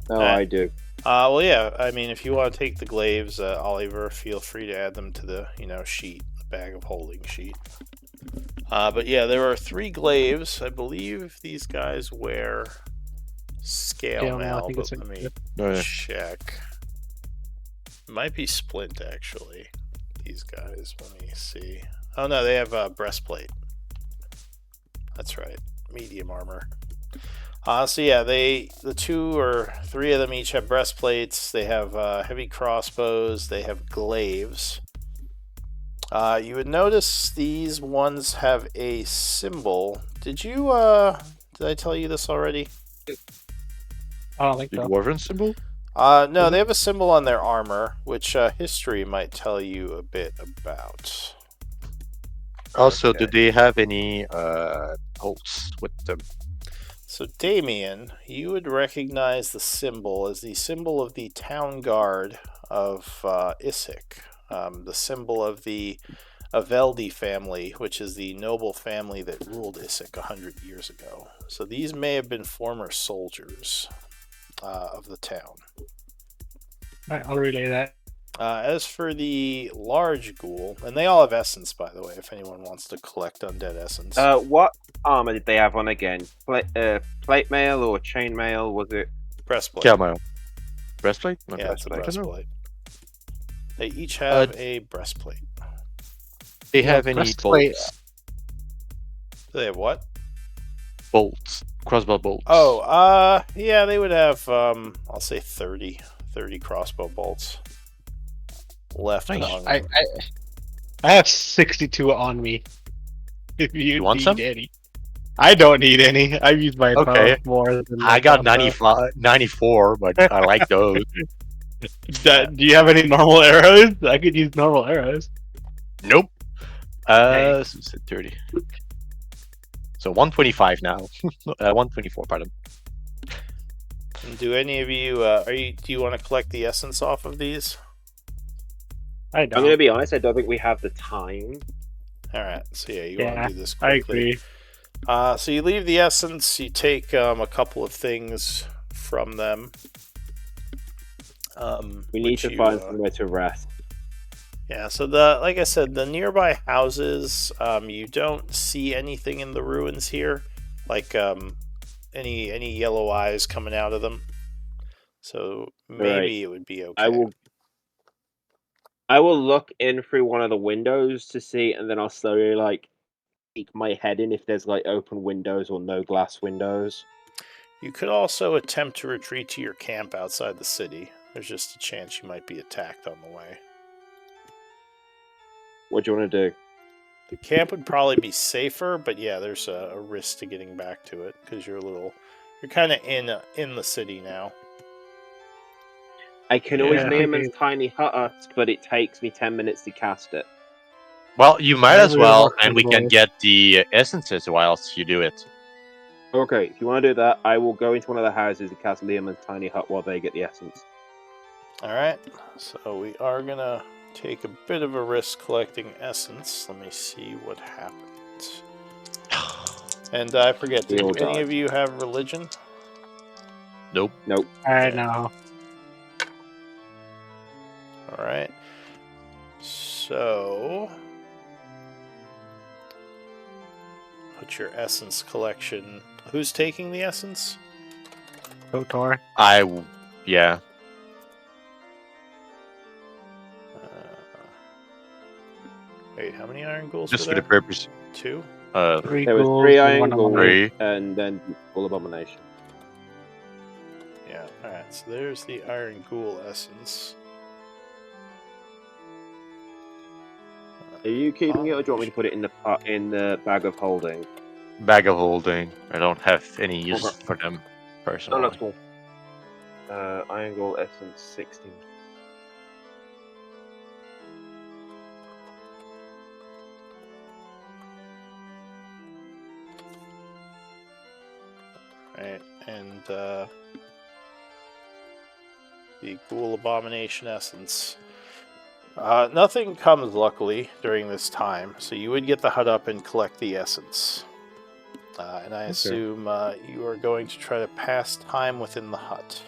No, Alright. I do. Well, yeah. I mean, if you want to take the glaives, Oliver, feel free to add them to the sheet, the bag of holding sheet. But yeah, there are 3 glaives. I believe these guys wear scale mail, I mail, think but it's let me oh yeah. check. Might be splint actually. These guys. Let me see. Oh no, they have breastplate. That's right, medium armor. So yeah, the 2 or 3 of them each have breastplates. They have heavy crossbows. They have glaives. You would notice these ones have a symbol. Did I tell you this already? I don't think The so. dwarven symbol? No, they have a symbol on their armor, which history might tell you a bit about. Also, do Okay. they have any bolts with them? So, Damien, you would recognize the symbol as the symbol of the town guard of Issyk, the symbol of the Aveldi family, which is the noble family that ruled Issyk 100 years ago. So, these may have been former soldiers of the town. Alright, I'll relay that. As for the large ghoul, and they all have essence, by the way, if anyone wants to collect undead essence. What armor did they have on again? Plate mail or chain mail? Was it? Breastplate. Camo. Breastplate? No, Yeah, it's a breastplate. I don't know. breastplate. They each have a breastplate. They Yeah, have any breastplate- bolts? Do they have what? Bolts. Crossbow bolts. Oh, yeah, they would have, I'll say 30 crossbow bolts left Nice. among I, them. I have 62 on me. If you want need some? any. I don't need any. I've used my Okay. bow more than I my got crossbow. 94, but I like those. Do you have any normal arrows? I could use normal arrows. Nope. Hey. So it's at 30. So 125 now. 124, pardon. And do any of you, do you want to collect the essence off of these? I I'm don't. gonna be honest. I don't think we have the time. Alright, so yeah, you want Yeah, to do this I quickly. agree. So you leave the essence, you take a couple of things from them. We need to find somewhere to rest. Yeah, so like I said, the nearby houses, you don't see anything in the ruins here, like any yellow eyes coming out of them. So maybe it would be okay. I will look in through one of the windows to see, and then I'll slowly peek my head in if there's open windows or no glass windows. You could also attempt to retreat to your camp outside the city. There's just a chance you might be attacked on the way. What do you want to do? The camp would probably be safer, but yeah, there's a risk to getting back to it because you're kind of in the city now. I can always Yeah, Naaman's okay. tiny hut, but it takes me 10 minutes to cast it. Well, you might Yeah, as we're well, more and we can comfortable. get the essences whilst you do it. Okay, if you want to do that, I will go into one of the houses and cast Naaman's tiny hut while they get the essence. Alright, so we are going to take a bit of a risk collecting essence. Let me see what happens. And I forget, We do all any died. of you have religion? Nope. Nope. I Okay. know. Alright. So put your essence collection. Who's taking the essence? KOTOR. Yeah. Wait, how many iron ghouls Just were for the there? purpose. 2? 3 There was ghouls 3 and iron 1 ghouls, Three. and then full abomination. Yeah. All right. So there's the iron ghoul essence. Are you keeping it, or do you want me to Abomination. put it in the bag of holding? Bag of holding. I don't have any use Okay. for them No, personally. that's cool. Iron Ghoul Essence 16. Right, and the ghoul abomination essence. Nothing comes luckily during this time, so you would get the hut up and collect the essence. And I assume you are going to try to pass time within the hut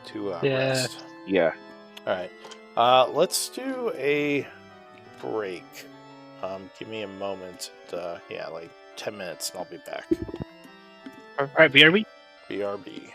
to Yeah. rest. Yeah. All right, let's do a break. Give me a moment. Yeah, like 10 minutes, and I'll be back. Alright, BRB. BRB.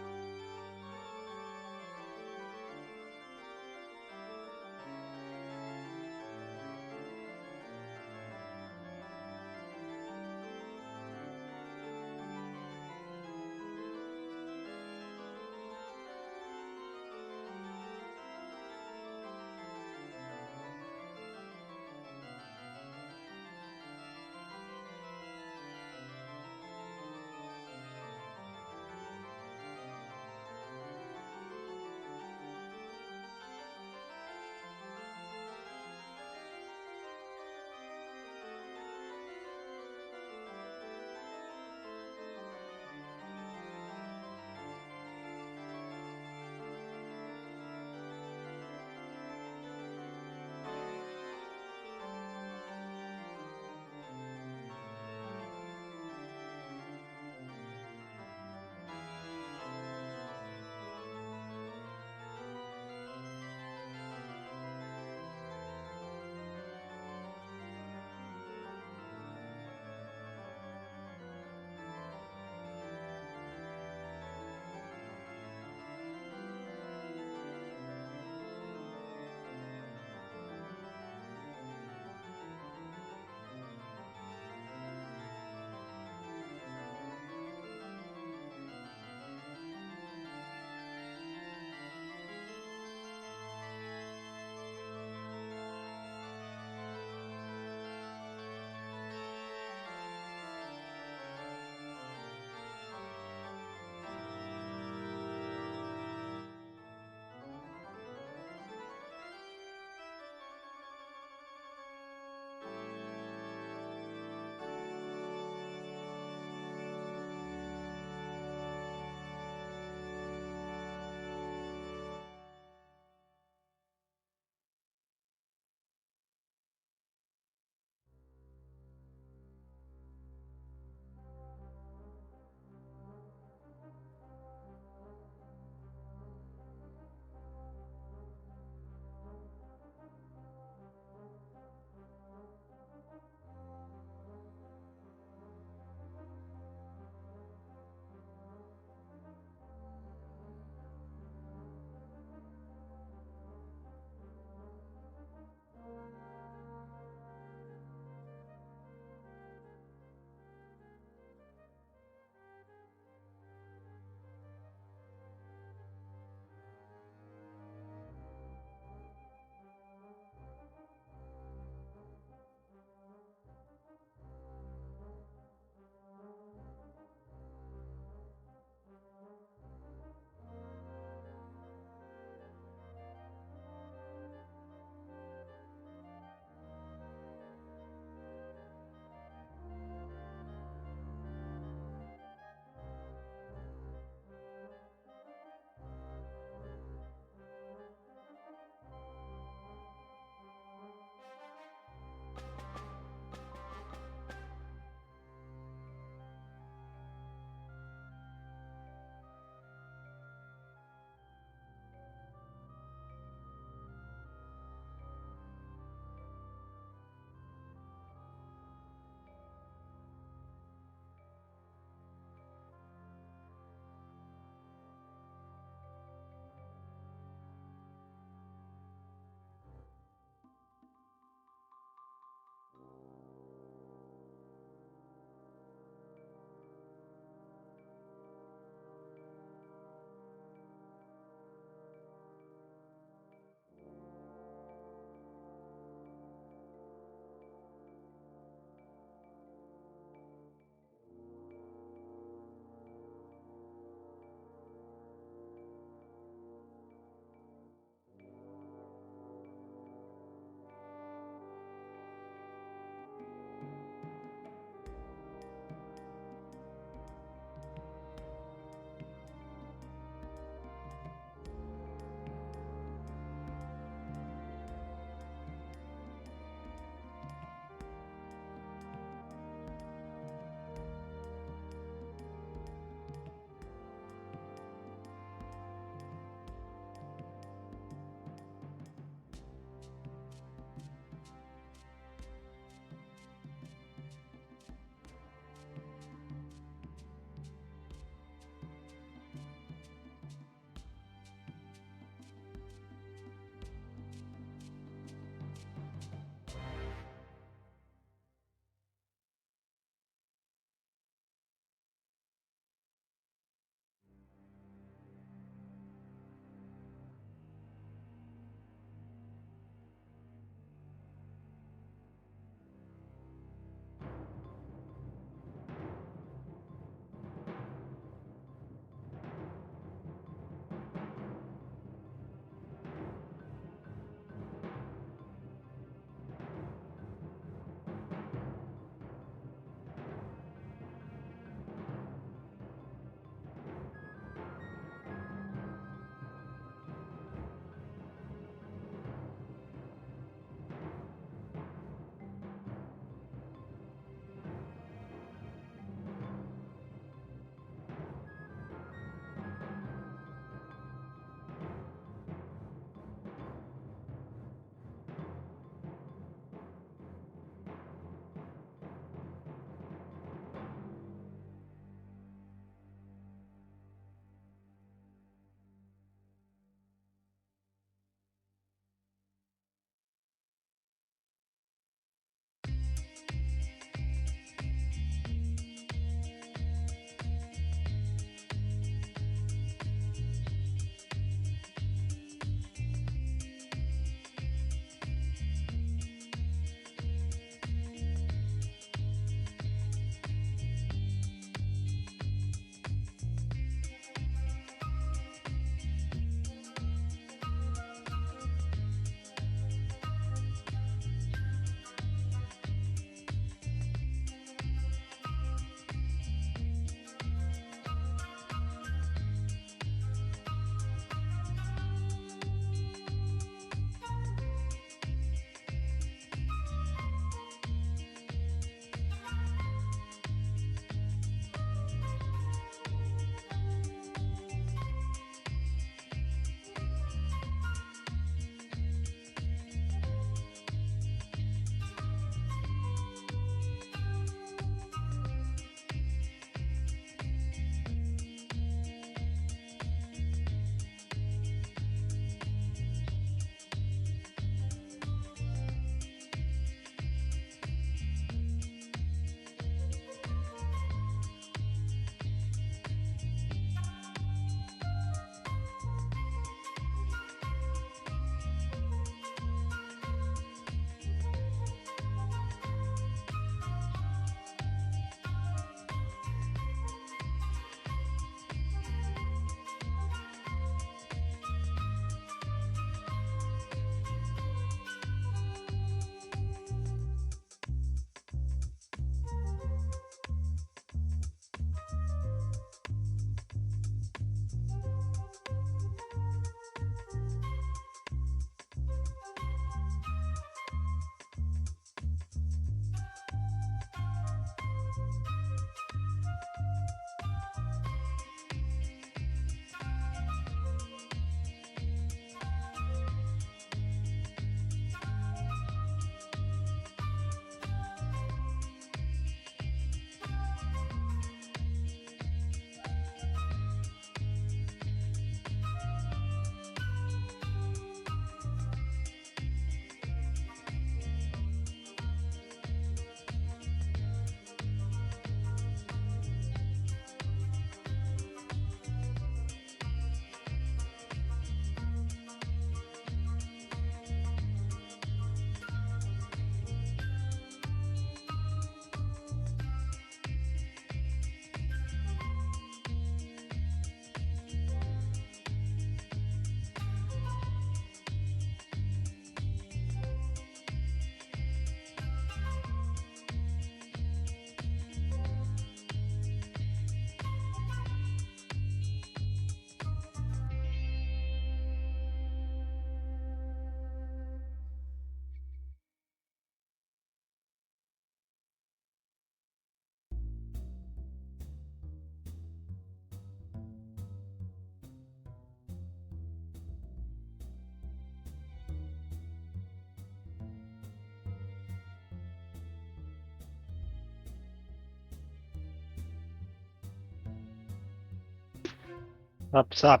Up. How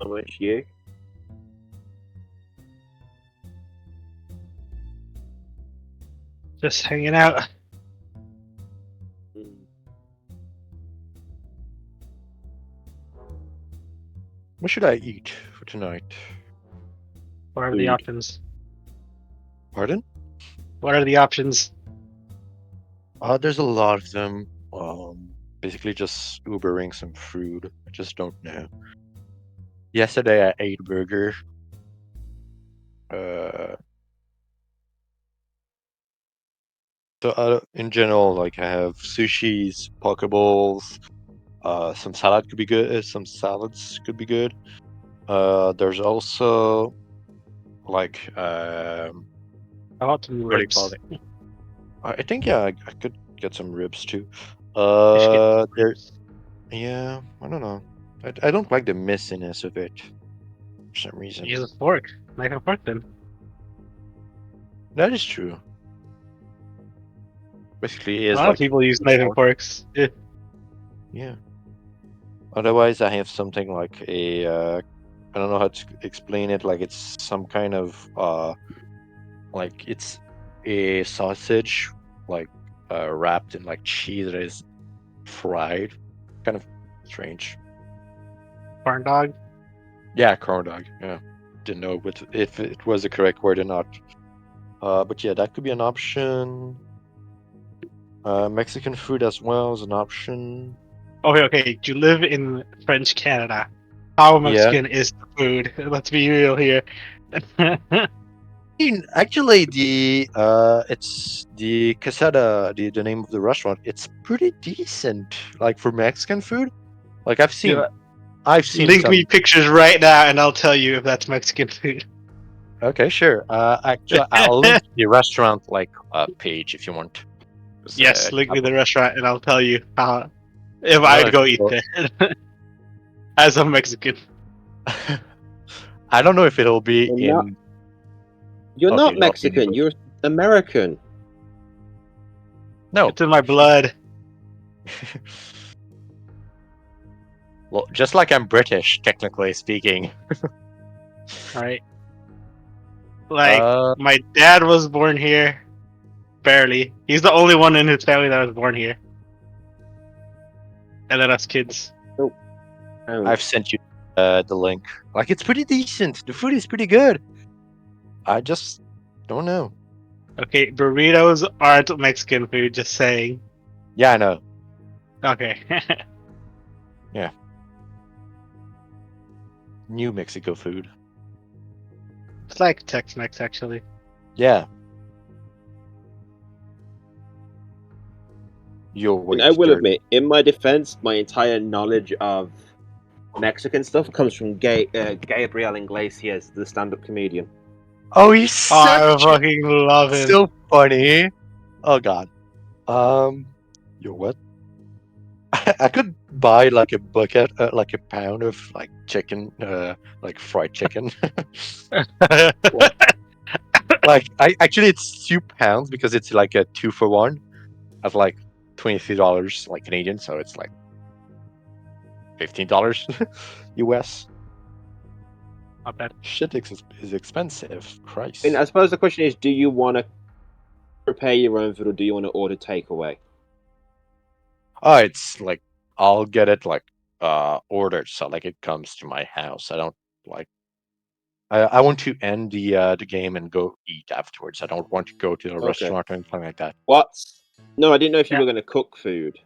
much you? Just hanging out. What should I eat for tonight? What are the Food. options? Pardon? What are the options? There's a lot of them. Basically just Ubering some food. I just don't know. Yesterday I ate a burger. So in general, like I have sushis, poke bowls, some salad could be good. Some salads could be good. There's also like I want some what do you call ribs. it? I think yeah, I could get some ribs too. I should get some There, ribs. yeah, I don't know. I don't like the messiness of it for some reason. Use a fork. Knife and fork then. That is true. Basically, it A is lot of like people use knife and fork. forks. Yeah. Otherwise, I have something like a I don't know how to explain it. Like it's some kind of like it's a sausage like wrapped in like cheese that is fried. Kind of strange. Corn dog. Yeah, corn dog. Yeah, didn't know if it was the correct word or not. But yeah, that could be an option. Mexican food as well is an option. Okay. You live in French Canada. How Yeah. Mexican is the food? Let's be real here. Actually, it's the Casada, the name of the restaurant. It's pretty decent, like for Mexican food. Like I've seen Link me some. pictures right now, and I'll tell you if that's Mexican food. Okay, sure. Actually, I'll link the restaurant like page if you want. 'Cause, Yes, link me I the restaurant, and I'll tell you how if don't know I'd if go it eat will- there as a Mexican. I don't know if it'll be You're not. in. You're Okay, not it'll be in Mexican. English. You're American. No. It's in my blood. Well, just like I'm British, technically speaking. All right. Like Uh, my dad was born here, barely. He's the only one in his family that was born here, and then us kids. Oh, I've sent you the link. Like it's pretty decent. The food is pretty good. I just don't know. Okay, burritos aren't Mexican food. Just saying. Yeah, I know. Okay. New Mexico food. It's like Tex-Mex actually. Yeah. Your and way I is will dirty. admit, in my defense, my entire knowledge of Mexican stuff comes from Gabriel Iglesias, the stand-up comedian. Oh, he's Oh, I such fucking love him. so funny. Oh god. You're what? I could buy like a bucket, like a pound of like chicken, like fried chicken. Like I actually it's 2 pounds because it's like a 2 for 1 of like $23 like Canadian, so it's like $15 US. Not bad. Shit is expensive. Christ. And I suppose the question is, do you want to prepare your own food or do you want to order takeaway? Oh, it's like I'll get it like ordered, so like it comes to my house. I don't like. I want to end the game and go eat afterwards. I don't want to go to a Okay. restaurant or anything like that. What? No, I didn't know if you Yeah. were going to cook food.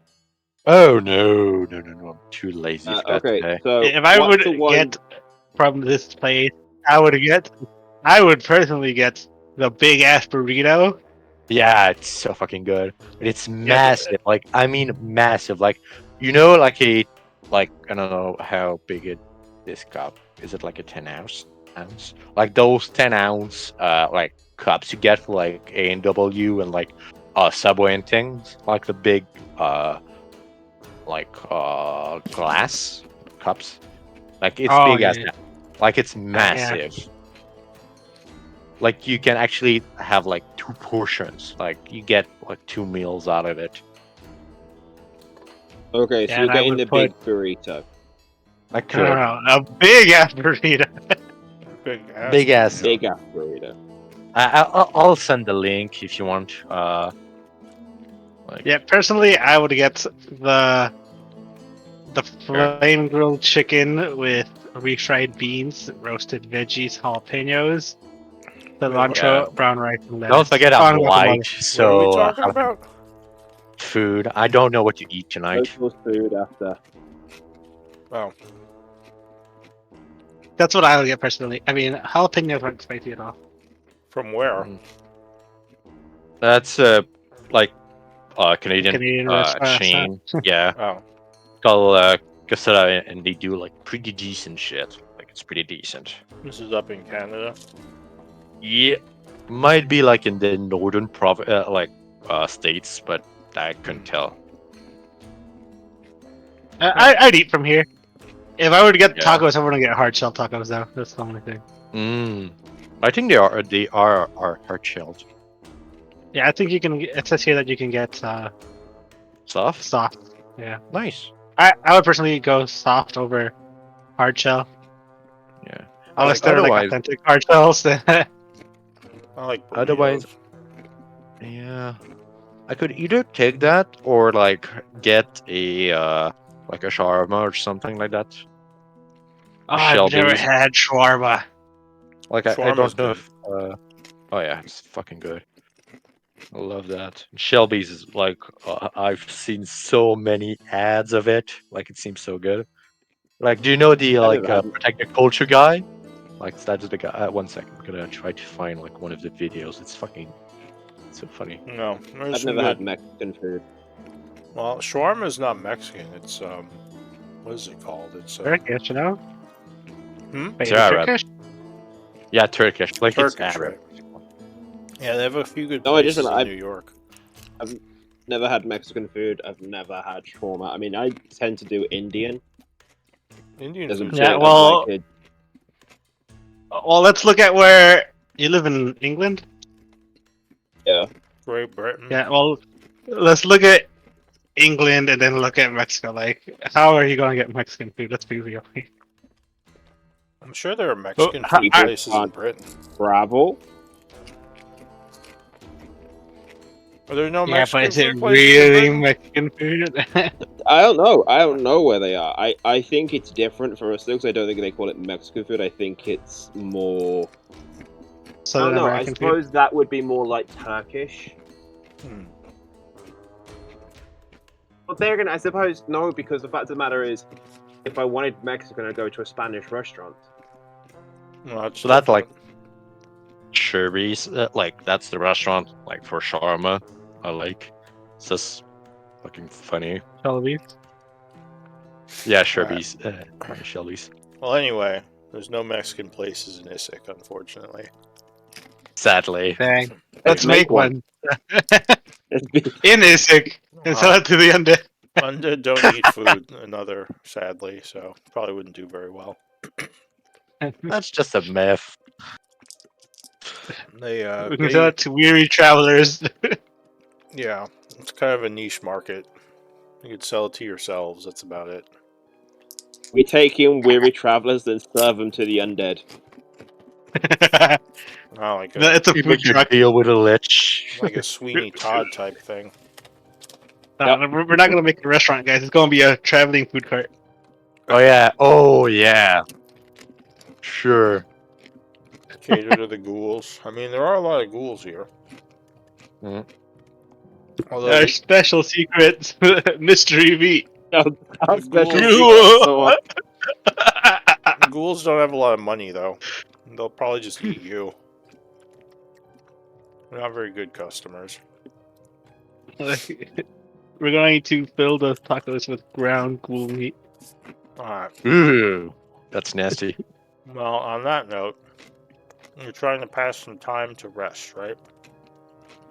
Oh no. I'm too lazy for that Okay, today. so If I what's would the one? get from this place, I would personally get the big ass burrito. Yeah, it's so fucking good. But it's Yeah, massive. Like I mean massive. Like like I don't know how big this cup is. It like a 10 ounce? Like those 10 ounce like cups you get for like A&W and like Subway and things. Like the big glass cups. Like it's Oh, big as yeah. that. Like it's massive. Like you can actually have like 2 portions. Like you get like 2 meals out of it. Okay, so Yeah, you're and I getting would the put big burrito. I I could. don't know, a big ass burrito. Big ass. burrito. Big ass burrito. I'll send the link if you want. Like Yeah, personally, I would get the Sure. flame grilled chicken with refried beans, roasted veggies, jalapenos, Yeah. cilantro, brown rice, and Don't lettuce. forget Oh, I'm and white, guacamole. What are we so talking about? food. I don't know what to eat tonight. Locals food after. Oh, That's what I would get personally. I mean, jalapenos aren't spicy at all. from where? Mm. That's like Canadian Canadian restaurant. chain. Yeah, Oh, called Casera, and they do like pretty decent shit. Like it's pretty decent. this is up in Canada. Yeah, might be like in the northern states, but I couldn't tell. I'd eat from here. If I were to get Yeah. tacos, I wouldn't get hard shell tacos though. That's the only thing. I think they are hard shelled. Yeah, I think you can. It says here that you can get Soft. soft. Yeah, Nice. I would personally go soft over hard shell. Yeah. Unless they're like Otherwise, authentic hard shells. I like burritos. Otherwise- yeah, I could either take that or like get a like a shawarma or something like that. Oh, Shell I've never bees. had shawarma. Like I Shawarma's don't know good. if oh yeah, it's fucking good. I love that. Shelby's is like I've seen so many ads of it. Like it seems so good. Like, do you know the I've never had it. protect the culture guy? Like that's the guy. One second, I'm gonna try to find like one of the videos. It's fucking so funny. No, there's I've some never had good- Mexican food. Well, shawarma is not Mexican. It's what is it called? It's Turkish, you know? Hmm? Wait, It's is it Arab. Turkish? Yeah, Turkish. Like it's Turkish, Arab. Yeah, they have a few good No, I places just- in I- New York. Never had Mexican food. I've never had shawarma. I mean, I tend to do Indian. Indian Doesn't food. Yeah, feel well- like it. Well, let's look at where you live in England. Yeah. Great Britain. Yeah, well, let's look at England and then look at Mexico. Like, how are you going to get Mexican food? Let's be real. I'm sure there are Mexican ha- food I- places in Britain. Bravo. Are there no Yeah, Mexican but is it food places in really Britain? Mexican food? I don't know. I don't know where they are. I think it's different for us because I don't think they call it Mexican food. I think it's more. I Southern don't know. I American food. suppose that would be more like Turkish. Hmm. But they're gonna. I suppose no, because the fact of the matter is, if I wanted Mexican, I'd go to a Spanish restaurant. Well, that's So that's like different. Sherby's. Like that's the restaurant like for shawarma. I like. It's just fucking funny. Shelby's. Yeah, Sherby's. Shelby's. Well, anyway, there's no Mexican places in Issyk, unfortunately. Sadly. Dang. Let's make make one. Let's be- In Issyk and sell it to the undead. Undead don't eat food, another, sadly, so probably wouldn't do very well. That's just a myth. They, We can sell it to weary travelers. yeah, it's kind of a niche market. You could sell it to yourselves, that's about it. We take in weary travelers and serve them to the undead. Oh, like a, It's a You food make a truck. deal with a lich. like a Sweeney Todd type thing. We're not gonna make a restaurant, guys. It's gonna be a traveling food cart. Oh yeah. Oh yeah. Sure. Cater to the ghouls. I mean, there are a lot of ghouls here. Mhm. Although Our special secret mystery meat. Our The special ghouls- secret sauce. the ghouls don't have a lot of money, though. They'll probably just eat you. They're not very good customers. We're going to fill those tacos with ground ghoul meat. Alright. Ooh, that's nasty. Well, on that note, you're trying to pass some time to rest, right?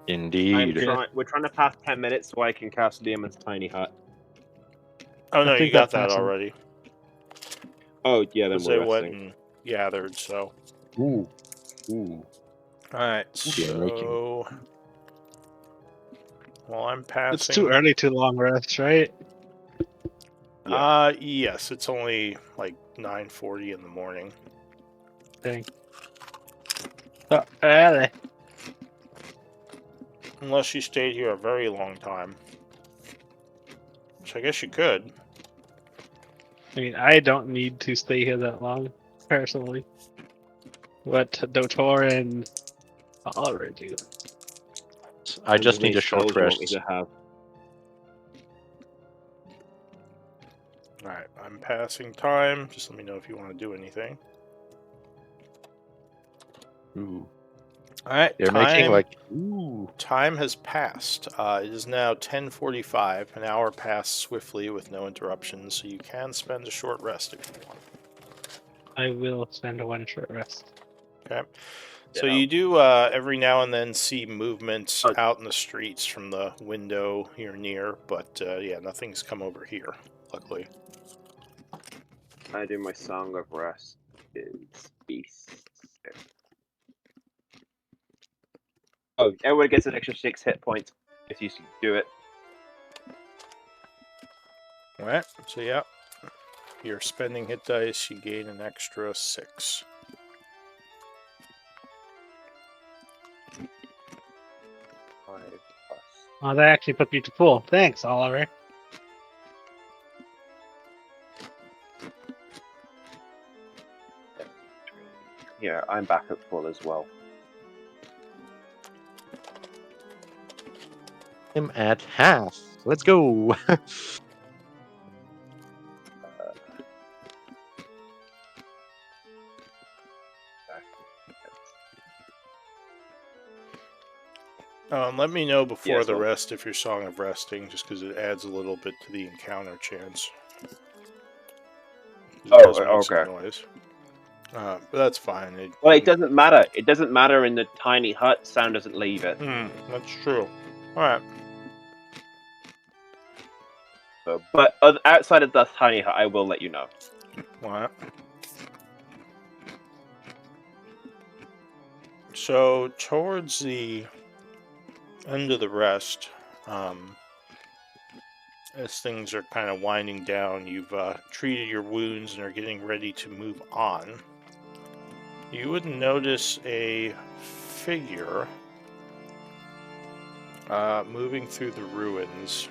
Indeed. We're trying to pass 10 minutes so I can cast Demon's Tiny Hut. Oh, no, I you think got that's that awesome. already. Oh, yeah, then Because they we're went resting. and gathered, so. Ooh. Ooh. Alright, Yeah, making- so. Well, I'm passing. It's too early to long rest, right? Yeah. Yes, it's only like 9:40 in the morning. Dang. So early. Unless you stayed here a very long time. Which I guess you could. I mean, I don't need to stay here that long, personally. What Dotor and Oliver do. I How just many need a spells short do you want me rest. to have? Alright, I'm passing time. Just let me know if you want to do anything. Ooh. Alright, They're making like time has passed. It is now 10:45. An hour passed swiftly with no interruptions, so you can spend a short rest if you want. I will spend a one short rest. Okay. So Yeah. you do every now and then see movement Oh. out in the streets from the window here near, but yeah, nothing's come over here, luckily. I do my Song of Rest is Beast. Oh, everyone gets an extra 6 hit points if you do it. Alright, so yeah, you're spending hit dice, you gain an extra 6. Oh, that actually put me to full. Thanks, Oliver. Yeah, I'm back at full as well. I'm at half. Let's go. And let me know before Yes, the well. rest if you're Song of Resting, just because it adds a little bit to the encounter chance. It does make some okay. noise. But that's fine. Well, it doesn't matter. It doesn't matter in the tiny hut. Sound doesn't leave it. That's true. Alright. So, but outside of the tiny hut, I will let you know. Alright. So, towards the end of the rest, as things are kind of winding down, you've treated your wounds and are getting ready to move on. You would notice a figure moving through the ruins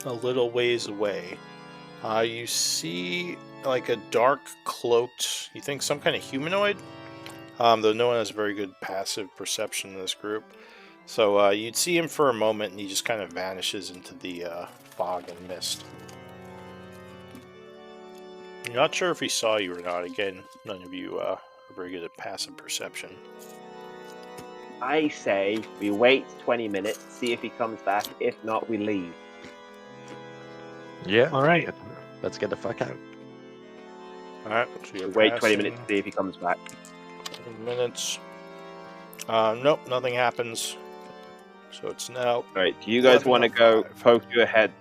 a little ways away. You see like a dark cloaked, you think some kind of humanoid? Though no one has very good passive perception in this group. So you'd see him for a moment and he just kind of vanishes into the fog and mist. You're not sure if he saw you or not. Again, none of you are very good at passive perception. I say we wait 20 minutes, see if he comes back. If not, we leave. Yeah. All right. Let's get the fuck out. Alright, so you're Wait 20 passing minutes to see if he comes back. 10 minutes. Nope, nothing happens. So it's now. Alright, do you guys want to go 11:05. poke your head?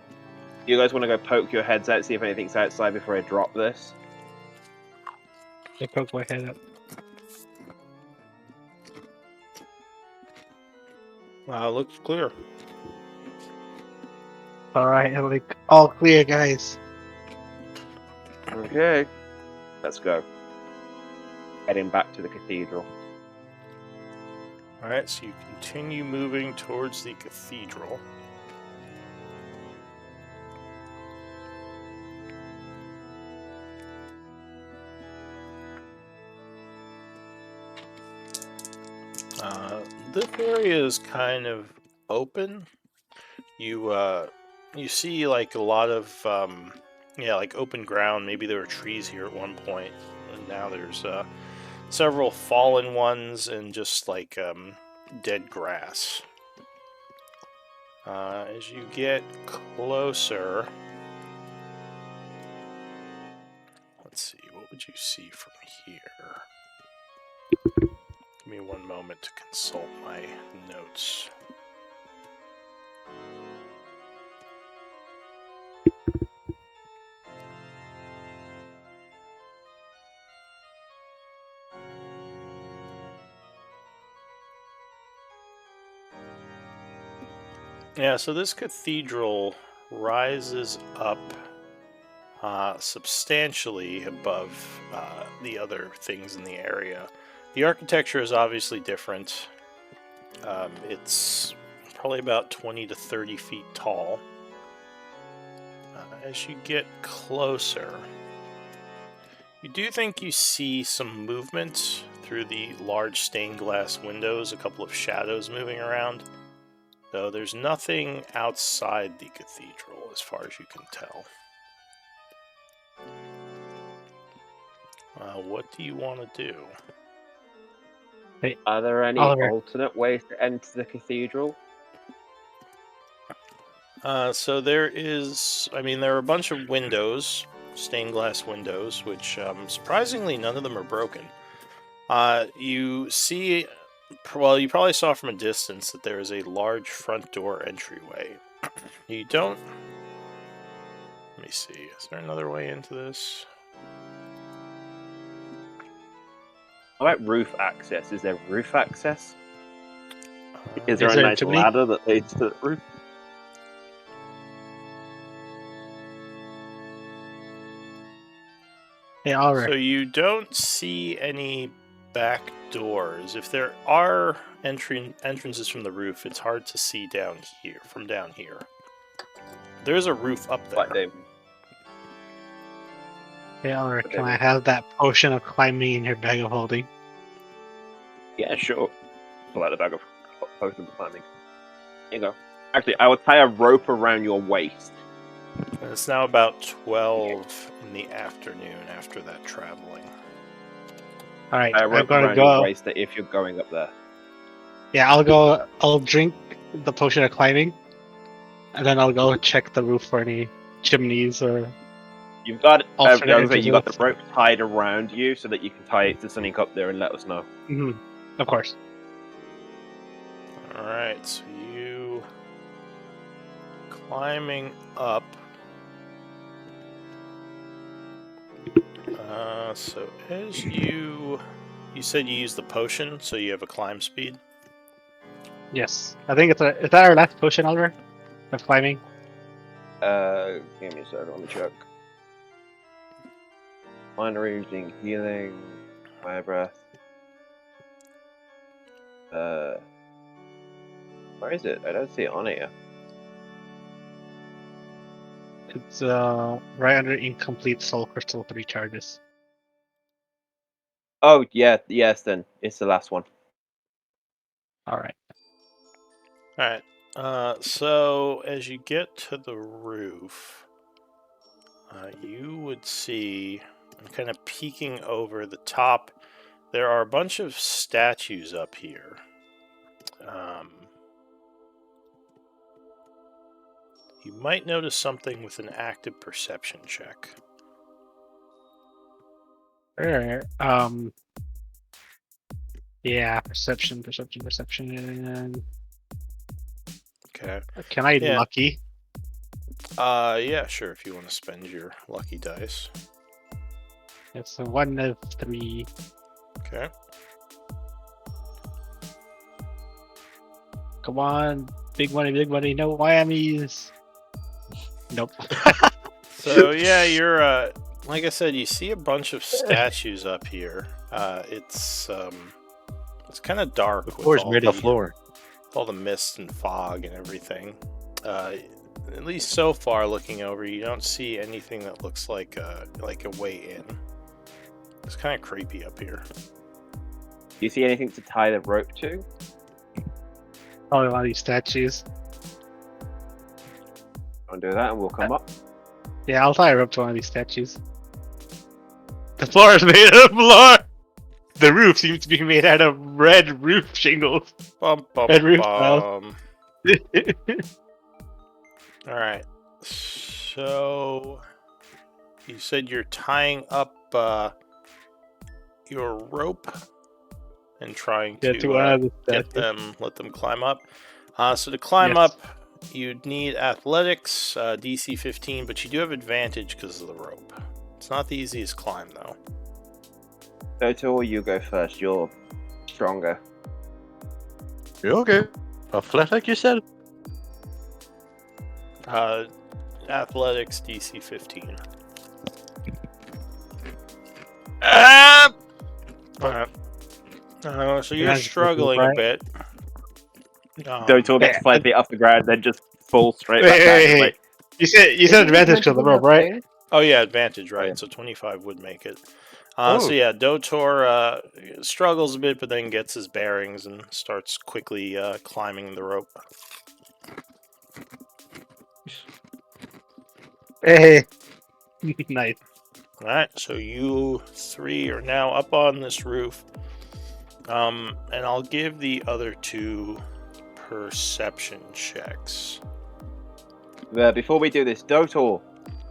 Do you guys want to go poke your heads out, see if anything's outside before I drop this? I poke my head up. Looks clear. All right, I'm like all clear, guys. Okay, let's go. Heading back to the cathedral. Alright, so you continue moving towards the cathedral. This area is kind of open. You see like a lot of like open ground. Maybe there were trees here at one point, and now there's several fallen ones and just like dead grass. As you get closer, let's see, what would you see from here? Give me one moment to consult my notes. Yeah, so this cathedral rises up substantially above the other things in the area. The architecture is obviously different. It's probably about 20 to 30 feet tall. As you get closer, you do think you see some movement through the large stained glass windows, a couple of shadows moving around, though there's nothing outside the cathedral as far as you can tell. What do you want to do? Are there any Oliver. alternate ways to enter the cathedral? So there is, there are a bunch of windows, stained glass windows, which surprisingly none of them are broken. You see, well, you probably saw from a distance that there is a large front door entryway. You don't. Let me see. Is there another way into this? How about roof access? Is there roof access? Is there Is a there a nice chimney? ladder that leads to the roof? Hey, Oliver. So you don't see any back doors. If there are entrances from the roof, it's hard to see down here. From down here, there's a roof up there. Like they, Hey, Oliver, But can they I will. have that potion of climbing in your bag of holding? yeah, sure. Pull out the bag of potion of climbing. Here you go. Actually, I will tie a rope around your waist. And it's now about 12 in the afternoon after that traveling. All right, Tie a I'm rope gonna around your go. waist that if you're going up there. Yeah, I'll go. I'll drink the potion of climbing, and then I'll go check the roof for any chimneys or. You've got Alternate I was gonna say, you got the entrances. rope tied around you so that you can tie it to something up there and let us know. Mhm. Of course. Alright, so you climbing up. So as you said you used the potion, so you have a climb speed. Yes, I think is that our last potion, Oliver? Of climbing. Give me a second, let me check. Minor using healing, fire breath. Where is it? I don't see it on here. It's right under incomplete soul crystal 3 charges. Oh, yeah, yes, then. It's the last one. All right. Alright, so as you get to the roof, you would see, kind of peeking over the top, there are a bunch of statues up here. You might notice something with an active perception check. Alright. Yeah, perception. Okay. Can I Yeah. lucky? Yeah, sure, if you want to spend your lucky dice. It's a 1 of 3. Okay. Come on, big money, no whammies. Nope. So, yeah, you're, like I said, you see a bunch of statues up here. It's kind of dark The with floor is all made of floor. all the mist and fog and everything. At least so far, looking over, you don't see anything that looks like a way in. It's kind of creepy up here. Do you see anything to tie the rope to? Probably one of these statues. I'll do that and we'll come up. Yeah, I'll tie her up to one of these statues. The floor is made of floor! The roof seems to be made out of red roof shingles. Bum, bum, Red roof bum. Alright. So, you said you're tying up your rope and trying Yeah, to to one of the let statues. them climb up. So to climb Yes. up, you'd need athletics, DC 15, but you do have advantage because of the rope. It's not the easiest climb, though. Toto, you go first. You're stronger. You're okay. A flat like you said. Athletics, DC 15. Alright. So you're Yeah, struggling a right. bit. Dotor gets 5 feet off the ground, then just falls straight Wait, back down. wait, Just wait. like, You said isn't advantage to the advantage on rope, that right? thing? Oh yeah, advantage, right? Oh, yeah. So 25 would make it. Oh. So yeah, Dotor struggles a bit, but then gets his bearings and starts quickly climbing the rope. Hey. Nice. All right, so you three are now up on this roof, and I'll give the other two perception checks. Before we do this, Dotor,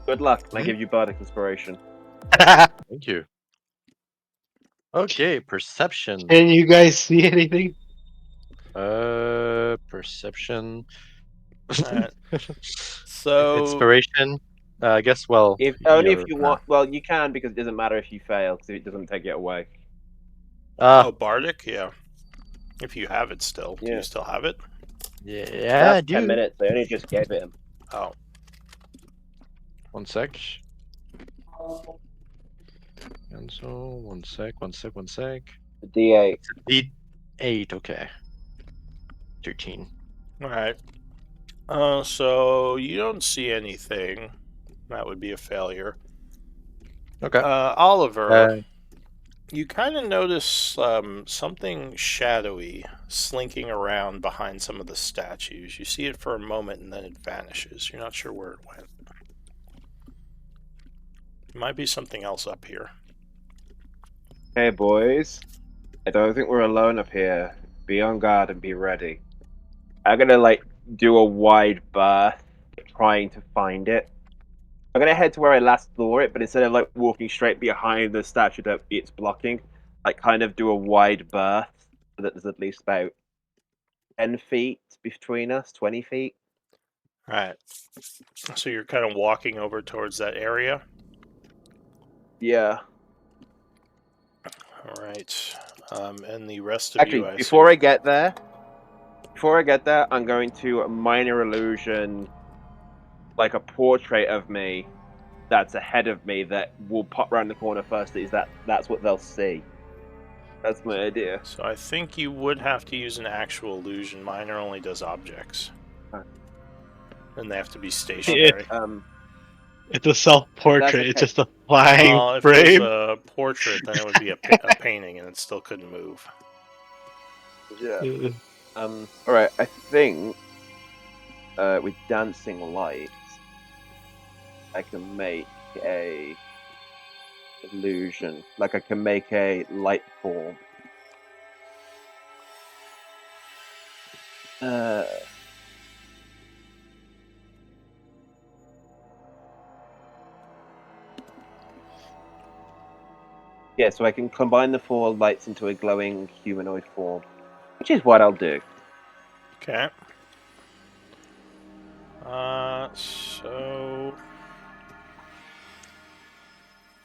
good luck, and I Hmm? give you Bardic Inspiration. Thank you. Okay, perception. Can you guys see anything? Perception. Alright. So Inspiration. I guess. Well, If only if you're. you want. Well, you can because it doesn't matter if you fail because it doesn't take it away. oh, Bardic, yeah. If you have it still, do Yeah. you still have it? Yeah, I That's 10 do. minutes. I only just gave it him. Oh, 1 sec. Cancel. 1 sec. 1 sec. 1 sec. The D8. D8. Okay. 13. all right. So you don't see anything. That would be a failure. Okay. Oliver, you kind of notice something shadowy slinking around behind some of the statues. You see it for a moment and then it vanishes. You're not sure where it went. Might be something else up here. Hey, boys. I don't think we're alone up here. Be on guard and be ready. I'm gonna, like, do a wide berth trying to find it. I'm gonna head to where I last saw it, but instead of, like, walking straight behind the statue that it's blocking, like, kind of do a wide berth so that there's at least about 10 feet between us, 20 feet. All right. So you're kind of walking over towards that area. Yeah. All right. And the rest of Actually, you, I before assume. I get there, I'm going to a minor illusion, like a portrait of me that's ahead of me that will pop around the corner first. That's what they'll see. That's my idea. So I think you would have to use an actual illusion. Minor only does objects. Alright. And they have to be stationary. It's a self-portrait. It's okay. just a flying Well, if it was frame. a portrait, then it would be a painting, and it still couldn't move. Yeah. Alright, I think with dancing lights, I can make a illusion. Like I can make a light form. Yeah, so I can combine the 4 lights into a glowing humanoid form, which is what I'll do. Okay. So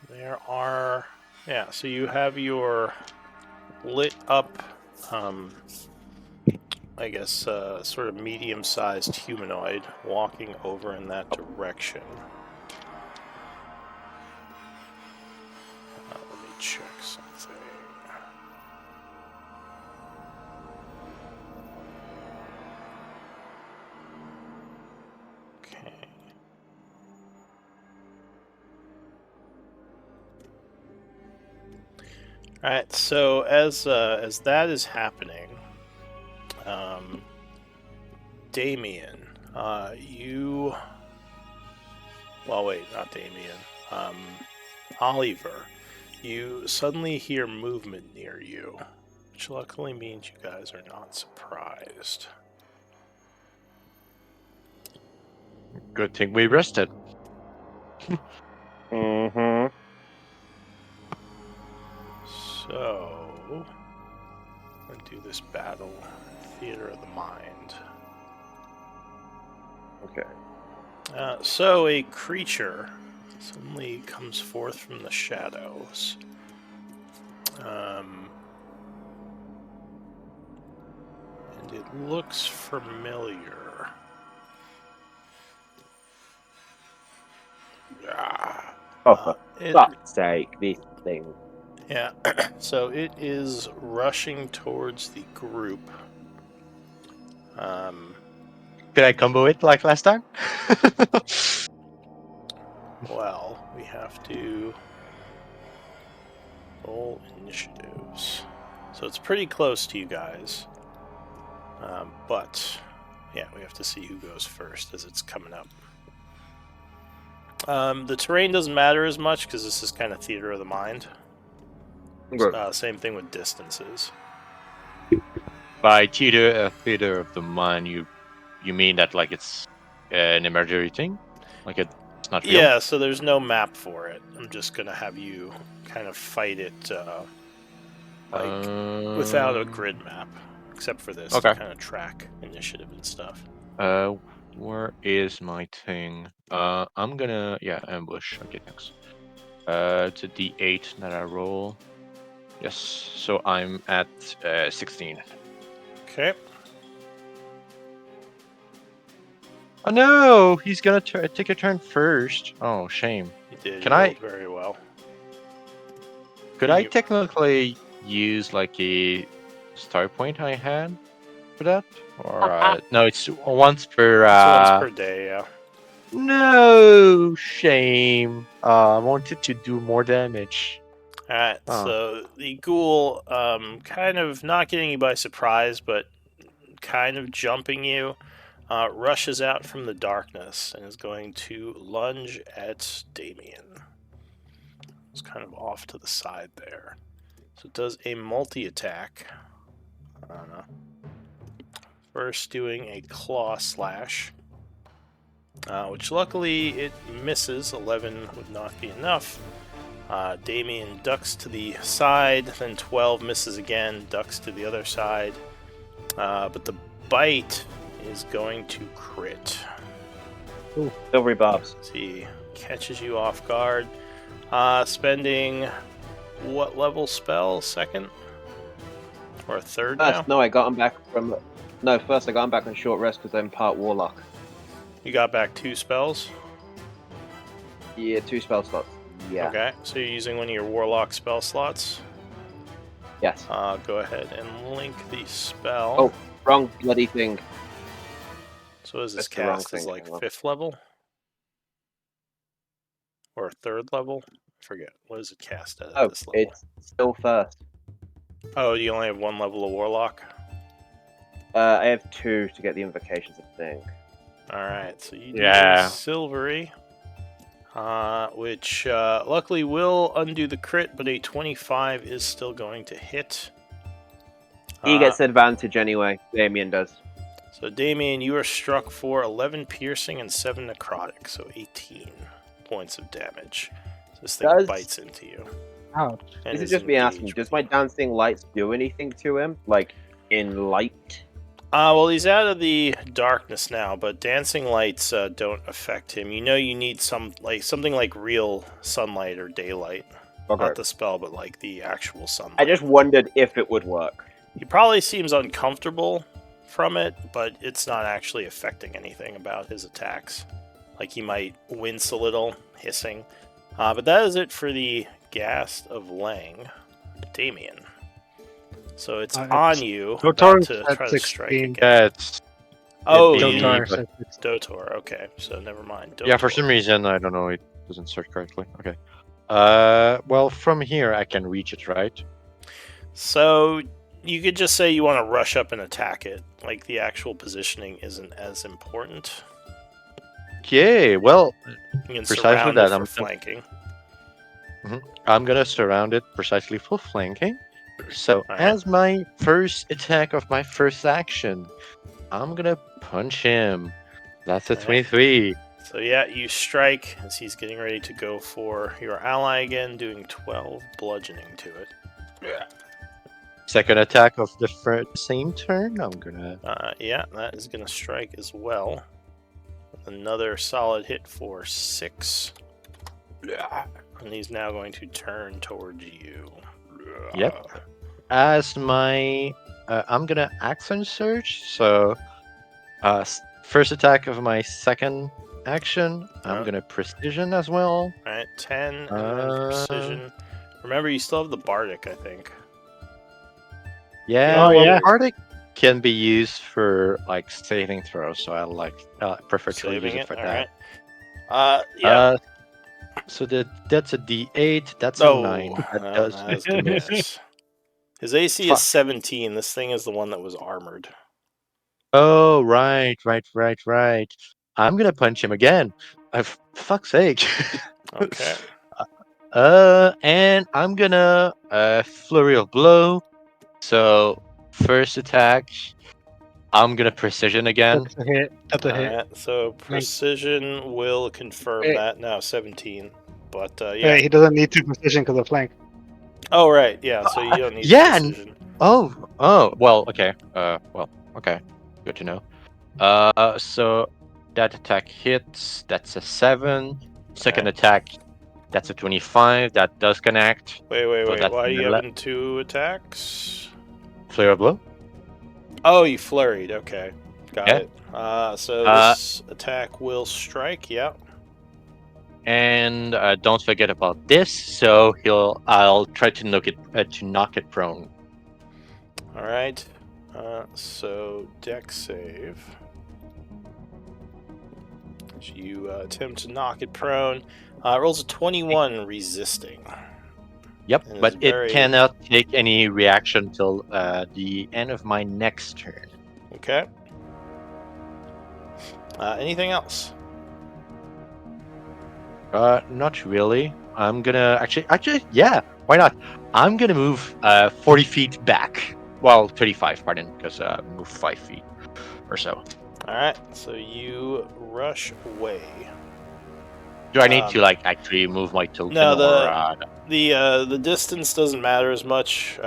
there are, yeah. So you have your lit up, I guess, sort of medium-sized humanoid walking over in that direction. Let me check something. Okay. All right. So as that is happening, Damien, you. Well, wait, not Damien. Oliver, you suddenly hear movement near you, which luckily means you guys are not surprised. Good thing we rested. Mm-hmm. So, I'm going to do this battle, Theater of the Mind. Okay. So a creature suddenly comes forth from the shadows. And it looks familiar. Oh, for fuck's sake, this thing. Yeah, so it is rushing towards the group. Could I combo it like last time? Well, we have to roll initiatives. So it's pretty close to you guys. But, yeah, we have to see who goes first as it's coming up. The terrain doesn't matter as much because this is kind of theater of the mind. Same thing with distances. By theater of the mind, you mean that like it's an imaginary thing, like it's not real? Yeah, so there's no map for it. I'm just gonna have you kind of fight it without a grid map, except for this Okay. to kind of track initiative and stuff. Where is my thing? I'm gonna ambush. Okay, thanks. It's a D8 that I roll. Yes, so I'm at 16. Okay. Oh no, he's gonna take a turn first. Oh, shame. You did. Can You I- rolled very well. Could I You- technically use like a star point I had for that? Or no, it's once per. It's once per day, yeah. No, shame. I wanted to do more damage. Alright, Oh. so the ghoul, kind of not getting you by surprise, but kind of jumping you, rushes out from the darkness and is going to lunge at Damien. It's kind of off to the side there. So it does a multi-attack. I don't know. First doing a claw slash, which luckily it misses. 11 would not be enough. Damien ducks to the side, then 12 misses again, ducks to the other side. But the bite is going to crit. Ooh, silvery barbs. So he catches you off guard. Spending what level spell? Second? Or a third now? First, no, I got him back from. No, first I got him back on short rest because I'm part warlock. You got back 2 spells? Yeah, 2 spell slots. Yeah. Okay, so you're using one of your warlock spell slots. Yes. Go ahead and link the spell. Oh, wrong bloody thing. So is this that's the wrong cast is thing, like hang on. 5th level? Or 3rd level? I forget. What is it cast at Oh, this level? it's still first. Oh, you only have 1 level of warlock? I have 2 to get the invocations, I think. Alright, so you do Yeah. a silvery, which luckily will undo the crit, but a 25 is still going to hit. He gets advantage anyway. Damien does. So Damien, you are struck for 11 piercing and 7 necrotic, so 18 points of damage. So this thing bites into you. Ouch. and This is is just me asking, engaged does with my you. dancing lights do anything to him? Like, in light? Well, he's out of the darkness now, but dancing lights don't affect him. You know, you need something like real sunlight or daylight. Okay. Not the spell, but like the actual sunlight. I just wondered if it would work. He probably seems uncomfortable from it, but it's not actually affecting anything about his attacks. Like he might wince a little, hissing. But that is it for the Ghast of Lang. Damien. So it's on you. Dotor's to at try to strike 16. again. That's Oh, It'd be- Dotor. Dotor said 16. Dotor. Okay, so never mind. Dotor. yeah. For some reason, I don't know. It doesn't search correctly. Okay. Well, from here I can reach it, right? So you could just say you want to rush up and attack it. Like the actual positioning isn't as important. Okay. Well, You can Precisely surround that, it for I'm- flanking. I'm gonna surround it precisely for flanking. So Alright. as my first attack of my first action, I'm gonna punch him. That's a Alright. 23. So yeah, you strike as he's getting ready to go for your ally again, doing 12 bludgeoning to it. Second attack of the same turn. I'm gonna. Yeah, that is going to strike as well. Another solid hit for 6. And he's now going to turn towards you. Yep. As my, I'm gonna action surge. So, first attack of my second action. I'm Uh. gonna precision as well. Alright, 10 and then Uh. precision. Remember, you still have the Bardic, I think. Yeah, Oh, well, yeah. Bardic can be used for like saving throws, so I prefer to use Saving it it. for All that. right. Yeah. So that's a D8. That's a No, 9. That no, does that's gonna miss. His AC is fuck. 17. This thing is the one that was armored. Oh, right. I'm gonna punch him again. Fuck's sake. Okay. And I'm gonna flurry of blow. So first attack, I'm gonna precision again. That's a hit. That's a All hit. right. So precision will confirm Wait, that. Now 17. But yeah. wait, he doesn't need to precision because of flank. Oh right. Yeah. So you don't need the Yeah. precision. Oh. Well. Okay. Well. Okay. Good to know. So that attack hits. That's a 7. Second Alright. attack. That's a 25. That does connect. Wait. So Why that's are an you having 2 attacks? flare of blow. Oh, you flurried. Okay. Got Yeah. it. So Uh, this attack will strike. Yeah. And don't forget about this. So I'll try to knock it prone. All right. So deck save. So you attempt to knock it prone. Rolls a 21 resisting. Yep, And but is it very cannot take any reaction till the end of my next turn. okay. Anything else? Not really. I'm gonna actually, yeah. Why not? I'm gonna move 40 feet back. Well, 35, pardon, because move 5 feet or so. All right. So you rush away. Do I need to like actually move my token No, or? the distance doesn't matter as much.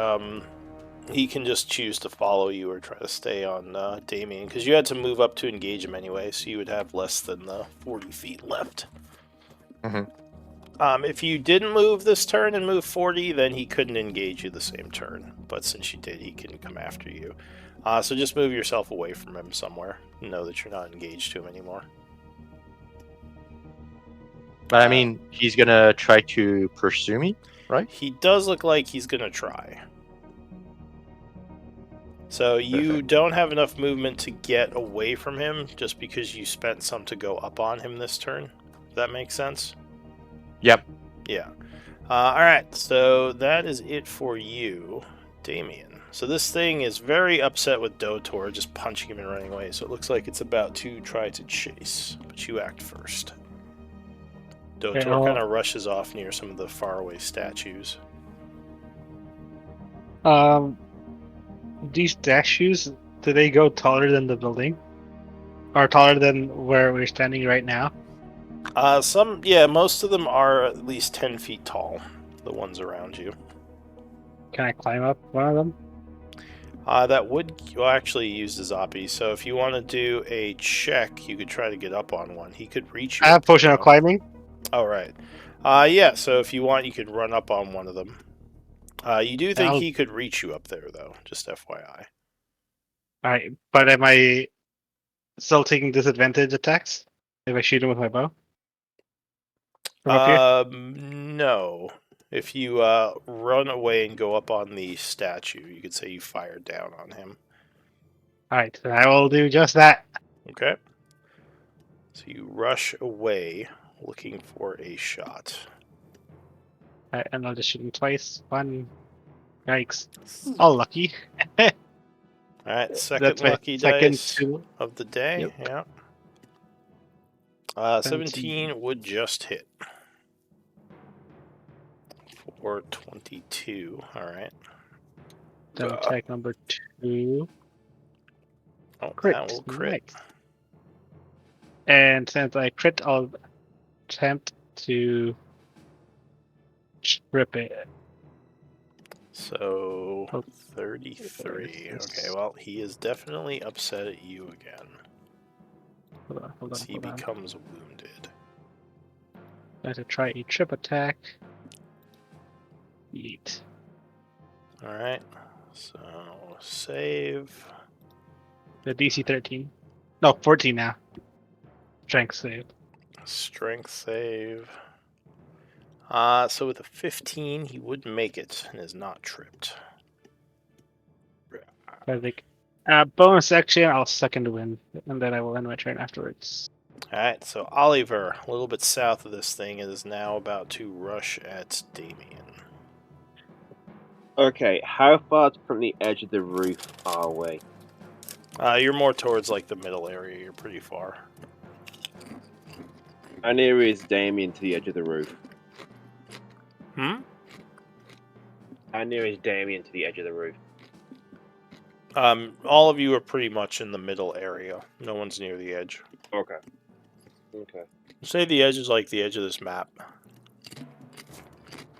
He can just choose to follow you or try to stay on Damien, because you had to move up to engage him anyway, so you would have less than 40 feet left. Mhm. If you didn't move this turn and move 40, then he couldn't engage you the same turn. But since you did, he can come after you. So just move yourself away from him somewhere. Know that you're not engaged to him anymore. But I mean, he's gonna try to pursue me, right? He does look like he's going to try. So you Perfect. don't have enough movement to get away from him just because you spent some to go up on him this turn. Does that make sense? Yep. Yeah. Alright, so that is it for you, Damien. So this thing is very upset with Dotor, just punching him and running away. So it looks like it's about to try to chase, but you act first. Dotor kind of rushes off near some of the faraway statues. These statues, do they go taller than the building? Or taller than where we're standing right now? Most of them are at least 10 feet tall, the ones around you. Can I climb up one of them? That would actually use the Zombie, so if you want to do a check, you could try to get up on one. He could reach you. I have potion of though. climbing. Oh, right. Yeah, so if you want, you could run up on one of them. You do think he could reach you up there, though, just FYI. Alright, but am I still taking disadvantage attacks if I shoot him with my bow? From up here? No. If you run away and go up on the statue, you could say you fired down on him. Alright, then I will do just that. Okay. So you rush away, looking for a shot. Alright, and I'll just shoot him twice. One. Yikes. All lucky. Alright, second That's my lucky second dice two. of the day. Yep. Yeah. 17 would just hit. For 22. Alright. Then attack number 2. Oh, Crit. that will crit. Nice. And since I crit, I'll attempt to strip it. So, Oh, 33. Okay, well, he is definitely upset at you again. Hold on. He becomes wounded. I have to try a trip attack. Yeet. Alright, so save. The DC 13. No, 14 now. Strength save. Strength save. So with a 15, he would make it and is not tripped. I think. Bonus action, I'll second win, and then I will end my turn afterwards. Alright, so Oliver, a little bit south of this thing, is now about to rush at Damien. Okay, how far from the edge of the roof are we? You're more towards like the middle area, you're pretty far. How near is Damien to the edge of the roof? Hmm? How near is Damien to the edge of the roof? All of you are pretty much in the middle area. No one's near the edge. Okay. Okay. Say the edge is like the edge of this map.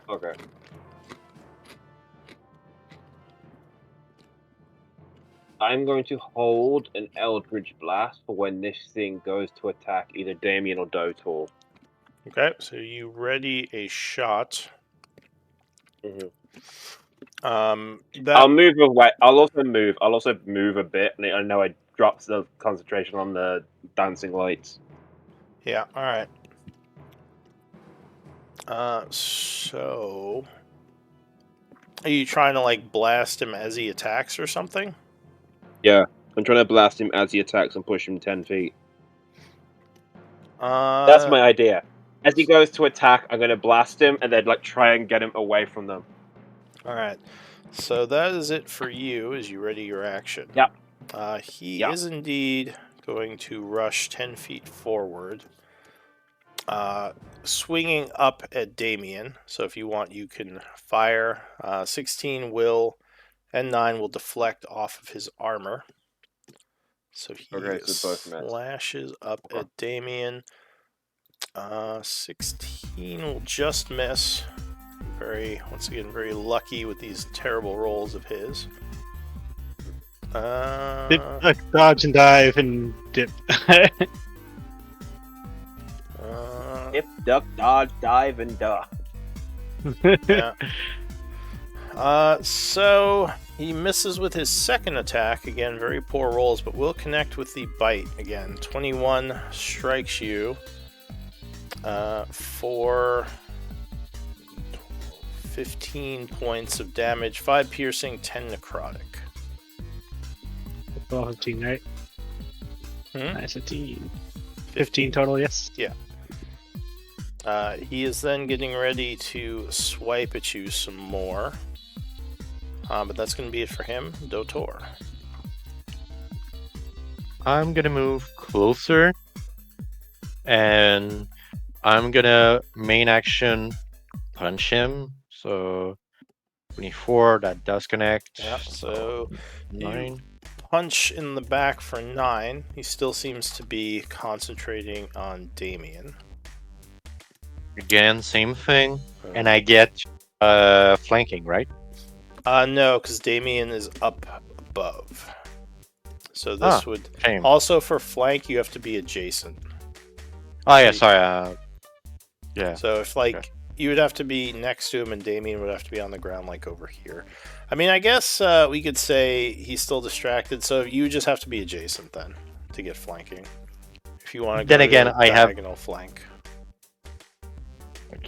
Okay. I'm going to hold an Eldritch Blast for when this thing goes to attack either Damien or Dotor. Okay, so you ready a shot. Mm-hmm. That I'll move away. I'll also move a bit. And I know I dropped the concentration on the dancing lights. Yeah, alright. So... Are you trying to, like, blast him as he attacks or something? Yeah, I'm trying to blast him as he attacks and push him 10 feet. Uh, That's my idea. As he goes to attack, I'm going to blast him and then, like, try and get him away from them. Alright. So that is it for you, as you ready your action. Yep. He is indeed going to rush 10 feet forward. Swinging up at Damien. So if you want, you can fire. 16 will, and 9 will deflect off of his armor. So he Okay, so both miss. slashes up at Damien. 16 will just miss. Once again, very lucky with these terrible rolls of his. Dodge and dive and dip. Dip, duck, dodge, dive, and duck. Yeah. So he misses with his second attack. Again, very poor rolls, but will connect with the bite again. 21 strikes you for 15 points of damage, 5 piercing, 10 necrotic. 15, right? Hmm? Nice, 15 total, yes. Yeah. He is then getting ready to swipe at you some more. But that's going to be it for him. Dotor. I'm gonna move closer, and I'm gonna main action punch him. So 24, that does connect. Yeah, so 9. punch in the back for 9. He still seems to be concentrating on Damien. Again, same thing, and I get flanking, right? No, because Damien is up above. So this would Shame. also for flank you have to be adjacent. Oh yeah, sorry. Yeah. So if you would have to be next to him and Damien would have to be on the ground like over here. I mean, I guess we could say he's still distracted, so you just have to be adjacent then to get flanking. If you want to go Then again, to I have diagonal flank.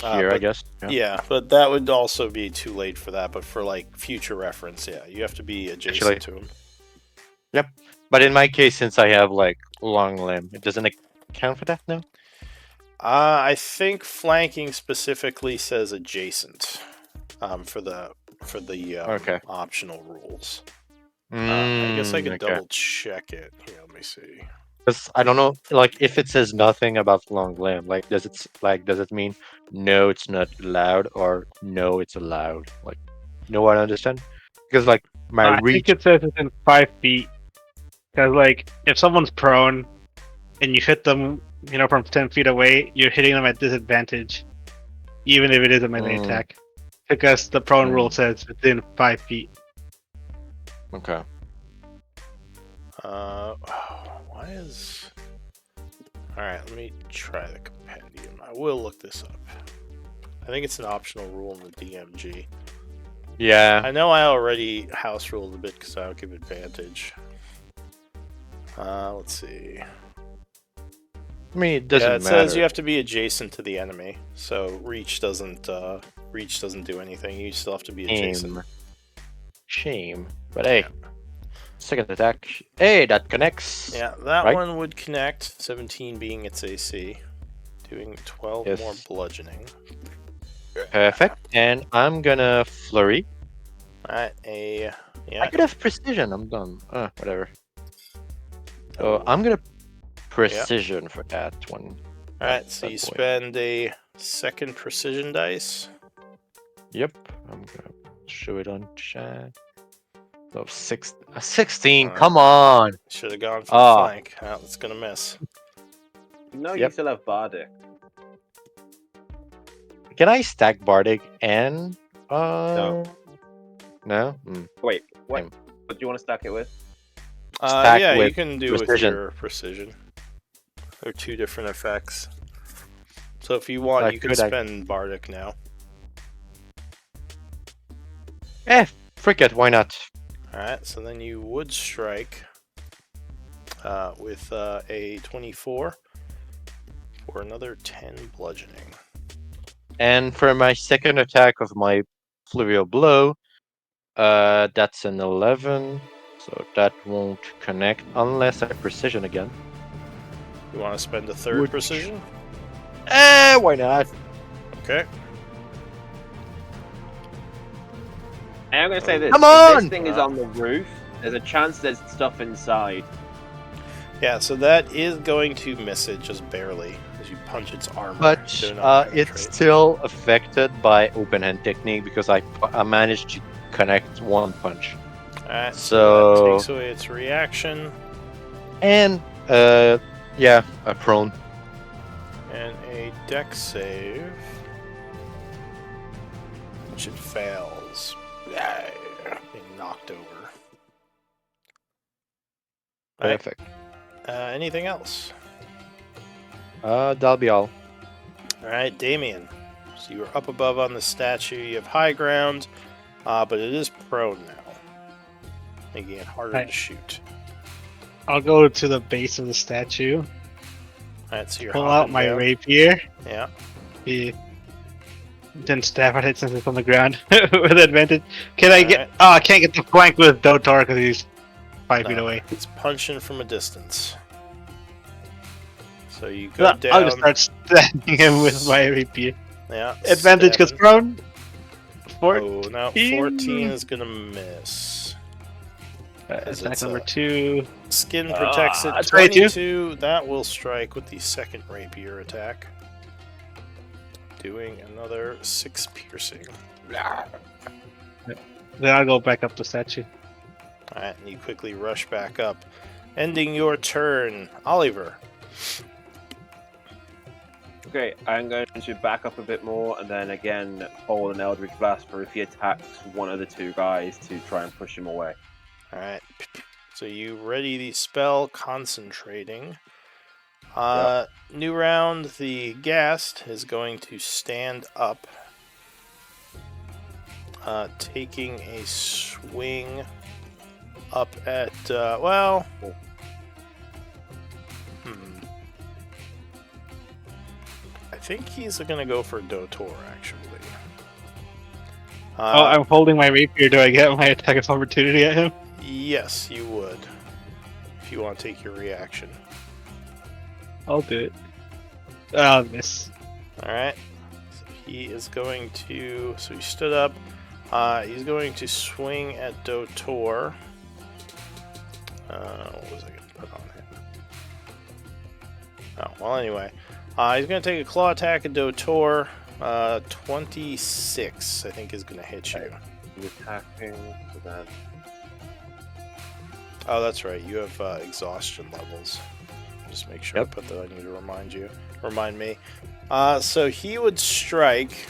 here, I guess. Yeah, but that would also be too late for that. But for like future reference, yeah, you have to be adjacent to him. Yep. But in my case, since I have like long limb, it doesn't account for that now. I think flanking specifically says adjacent for the Okay. optional rules. I guess I could Okay. double check it. Here, let me see. Because I don't know, like if it says nothing about long limb, like does it mean no, it's not allowed, or no, it's allowed? Like, no one understand? Because like my I reach. think it says within 5 feet. Because like, if someone's prone and you hit them, from 10 feet away, you're hitting them at disadvantage, even if it is a melee attack. Because the prone rule says within 5 feet. Okay. Why is... Alright, let me try the compendium. I will look this up. I think it's an optional rule in the DMG. Yeah. I know I already house ruled a bit because I'll give advantage. Let's see. I mean, it doesn't Yeah, it matter. says you have to be adjacent to the enemy, so reach doesn't do anything. You still have to be adjacent. Shame. But hey, second attack. Hey, that connects. Yeah, that Right? one would connect. 17 being its AC, doing 12 Yes. more bludgeoning. Perfect. And I'm gonna flurry. Alright, I yeah. could have precision. I'm done. Whatever. So Oh. I'm gonna precision for that one. Alright, so that you boy. spend a second precision dice. Yep. I'm gonna show it on chat. So 16. Come on. Should have gone for the Ah. flank. Oh, it's gonna miss. No, you Yep. still have Bardic. Can I stack Bardic and No. No? Wait, what? Same. What do you want to stack it with? Stack Yeah, you with can do with precision. your precision. They're two different effects. So if you want, I you can could, spend Bardic now. Frick it, why not? Alright, so then you would strike with a 24 for another 10 bludgeoning. And for my second attack of my Fluvial Blow, that's an 11. So that won't connect unless I precision again. You want to spend a third Would- precision? Why not? Okay. And I'm going to say this. Come if on! this thing is on the roof, there's a chance there's stuff inside. Yeah, so that is going to miss it just barely as you punch its armor. But Do not it's penetrate. still affected by open hand technique because I managed to connect one punch. Alright, So- that takes away its reaction. And yeah, a prone. And a dex save. Which it fails. Being knocked over. Alright, Perfect. anything else? That'll be all. Alright, Damien. So you are up above on the statue. You have high ground, but it is prone now, making it harder Right. to shoot. I'll go to the base of the statue, Alright, so you're pull out hopping my down. rapier, Yeah. then stab at it since it's on the ground with advantage. Can I get? Alright. Oh, I can't get the flank with Dotor because he's 5 feet No, away. It's punching from a distance. So you go No, down. I'll just start stabbing him with my rapier. Yeah. Advantage because stabbing. prone. 4. Oh, no, 14 is gonna miss. Is Attack it's number a- 2. Skin protects it. that's right, too. 22. That will strike with the second rapier attack. Doing another 6 piercing. Then I'll go back up the statue. Alright, and you quickly rush back up. Ending your turn. Oliver. Okay, I'm going to back up a bit more and then again hold an Eldritch Blast for if he attacks one of the two guys to try and push him away. Alright. So you ready the spell, concentrating. New round, the Ghast is going to stand up. Taking a swing up at, I think he's going to go for Dotor, actually. I'm holding my rapier. Do I get my attack of opportunity at him? Yes, you would. If you want to take your reaction. I'll do it. I'll miss. Alright. So he is going to... So he stood up. He's going to swing at Dotor. What was I going to put on him? Oh, well, anyway. He's going to take a claw attack at Dotor. 26, I think, is going to hit you. He's attacking, so then... Oh, that's right. You have exhaustion levels. Just make sure Yep. I put that on you to remind me. So he would strike,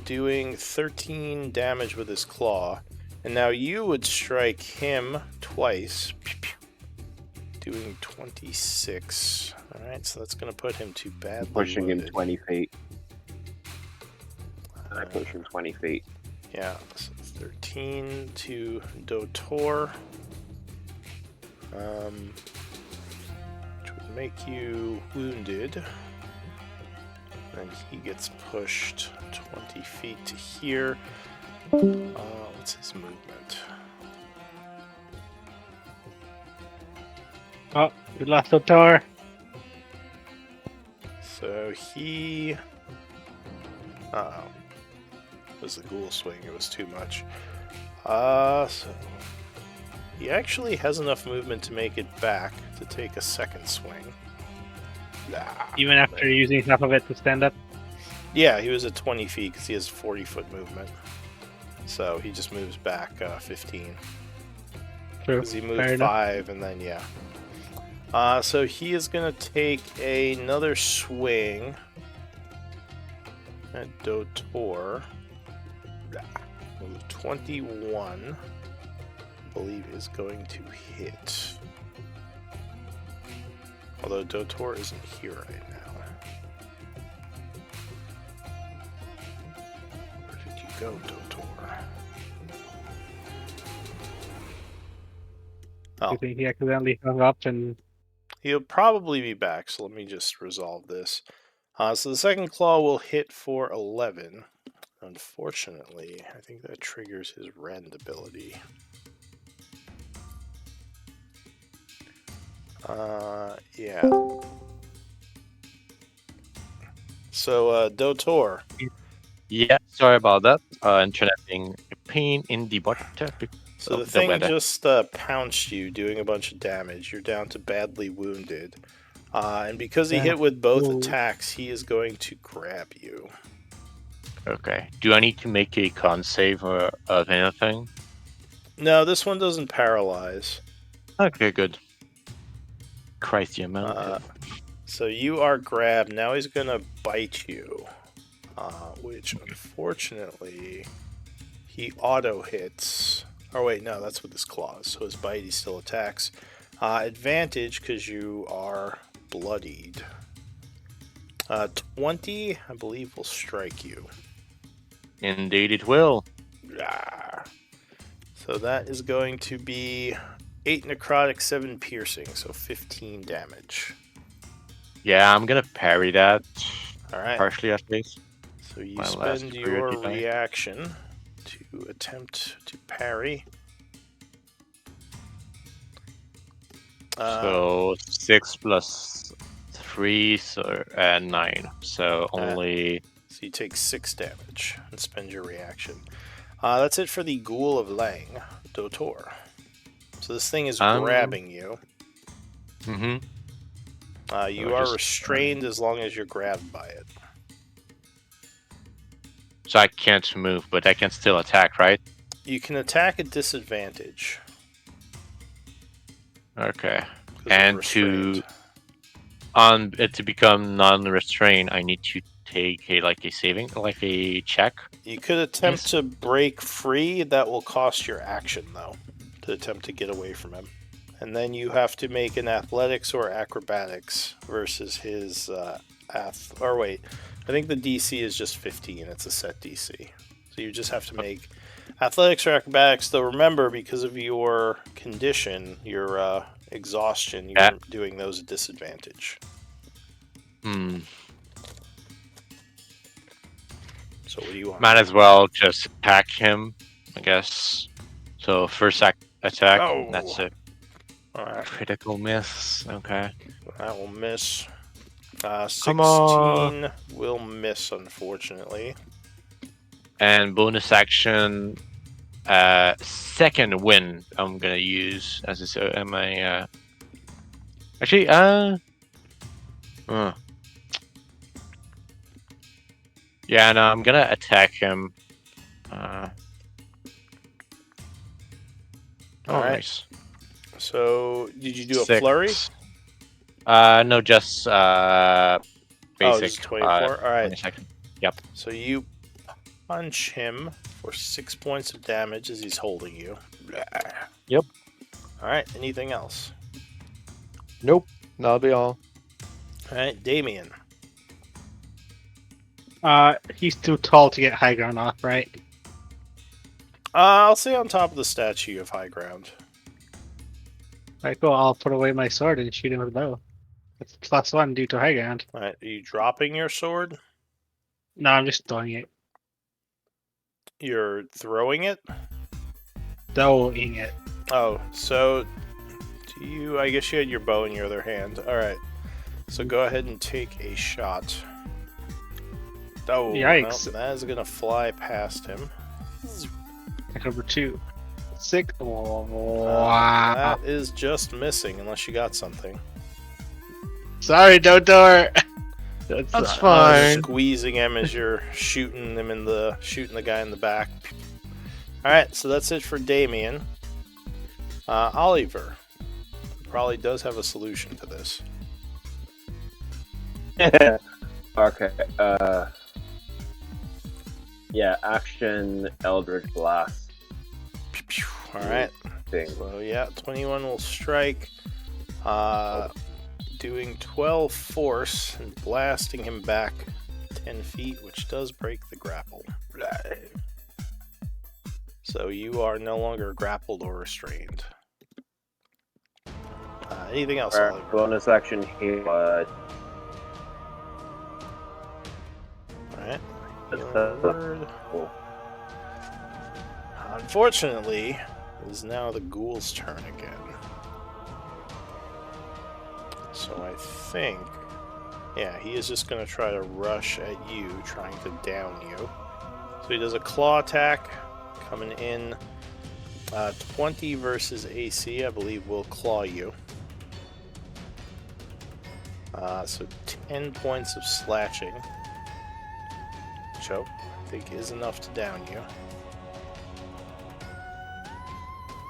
doing 13 damage with his claw, and now you would strike him twice, doing 26. All right, so that's going to put him to badly pushing him wounded. 20 feet. And I push him 20 feet. Yeah, so 13 to Dotor. Which would make you wounded. And he gets pushed 20 feet to here. What's his movement? Oh, we lost the tower. So he... Uh-oh. It was the ghoul swing, it was too much. So... He actually has enough movement to make it back to take a second swing. Even after using half of it to stand up? Yeah, he was at 20 feet because he has 40-foot movement. So he just moves back 15. True. Because he moved 5 and then, yeah. So he is going to take another swing at Dotor. 21, I believe, is going to hit. Although Dotor isn't here right now. Where did you go, Dotor? You think he accidentally hung up and... He'll probably be back, so let me just resolve this. So the second claw will hit for 11. Unfortunately, I think that triggers his rend ability. Yeah. So, Dotor. Yeah, sorry about that. Internet being a pain in the butt. So the thing just pounced you, doing a bunch of damage. You're down to badly wounded. And because he hit with both attacks, he is going to grab you. Okay. Do I need to make a con save of anything? No, this one doesn't paralyze. Okay, good. Christ, the amount. So you are grabbed. Now he's going to bite you. Which, unfortunately, he auto-hits. Oh, wait, no, that's with his claws. So his bite, he still attacks. Advantage, because you are bloodied. 20, I believe, will strike you. Indeed it will. So that is going to be 8 necrotic, 7 piercing, so 15 damage. Yeah, I'm gonna parry that. Alright. Partially at least. So you spend your reaction to attempt to parry. So 6 plus 3, so 9. So only. So you take 6 damage and spend your reaction. That's it for the Ghoul of Lang, Dotor. So this thing is grabbing you. Mm-hmm. You are restrained as long as you're grabbed by it. So I can't move, but I can still attack, right? You can attack at disadvantage. Okay. And to become non-restrained, I need to take a check. You could attempt to break free. That will cost your action, though, to attempt to get away from him. And then you have to make an athletics or acrobatics versus his or wait, I think the DC is just 15. It's a set DC. So you just have to make athletics or acrobatics. Though remember, because of your condition, your exhaustion, you're doing those at disadvantage. So what do you want? Might as well just attack him, I guess. So first attack, that's it. Alright. Critical miss, okay. That will miss. 16 will miss, unfortunately. And bonus action, second wind I'm gonna use as a actually yeah, no, I'm gonna attack him. Nice. So did you do a flurry? No, just basic. Just 24. All right. Yep. So you punch him for 6 points of damage as he's holding you. Yep. All right. Anything else? Nope. That'll be all. All right, Damien. He's too tall to get high ground off, right? I'll say on top of the statue of high ground. Right, cool. I'll put away my sword and shoot him with a bow. It's +1 due to high ground. All right, are you dropping your sword? No, I'm just throwing it. You're throwing it? Throwing it. Oh, so do you? I guess you had your bow in your other hand. All right. So go ahead and take a shot. Oh, Yikes. no, that is gonna fly past him. Attack number 2. 6. Wow. That is just missing, unless you got something. Sorry, Dodor. That's fine. Squeezing him as you're shooting the guy in the back. All right, so that's it for Damien. Oliver probably does have a solution to this. Okay. Yeah, action Eldritch Blast All right. thing. So yeah, 21 will strike. Doing 12 force and blasting him back 10 feet, which does break the grapple. So you are no longer grappled or restrained. Anything else, Oliver? Bonus action here. Alright. That's Healing word. cool. Unfortunately, it is now the ghoul's turn again. So I think, yeah, he is just going to try to rush at you, trying to down you. So he does a claw attack, coming in 20 versus AC, I believe will claw you. So 10 points of slashing, which I think is enough to down you.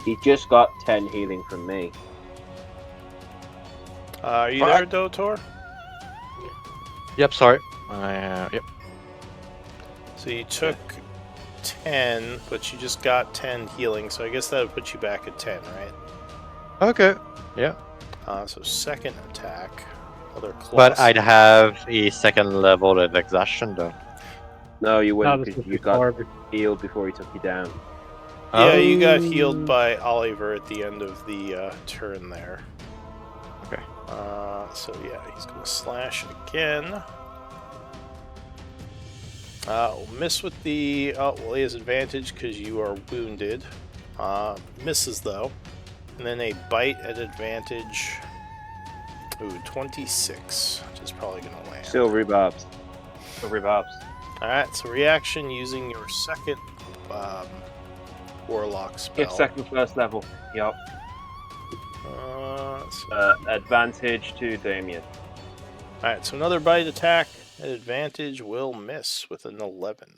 He just got 10 healing from me. Are you What? there, Dotor? Yep, sorry. Yep. So you took 10, but you just got 10 healing, so I guess that would put you back at 10, right? Okay. Yeah. So second attack, another claw. But I'd have a second level of exhaustion though. No, you No, wouldn't, this because was you got before. healed before he took you down. Yeah, you got Oh. healed by Oliver at the end of the turn there. Okay. So yeah, he's gonna slash again. Miss with the. Oh, well, he has advantage because you are wounded. Misses though. And then a bite at advantage. Ooh, 26, which is probably gonna land. Still rebobs. Still rebobs. Alright, so reaction using your second warlock spell. Give second first level. Yup. Advantage to Damien. Alright, so another bite attack at advantage will miss with an 11.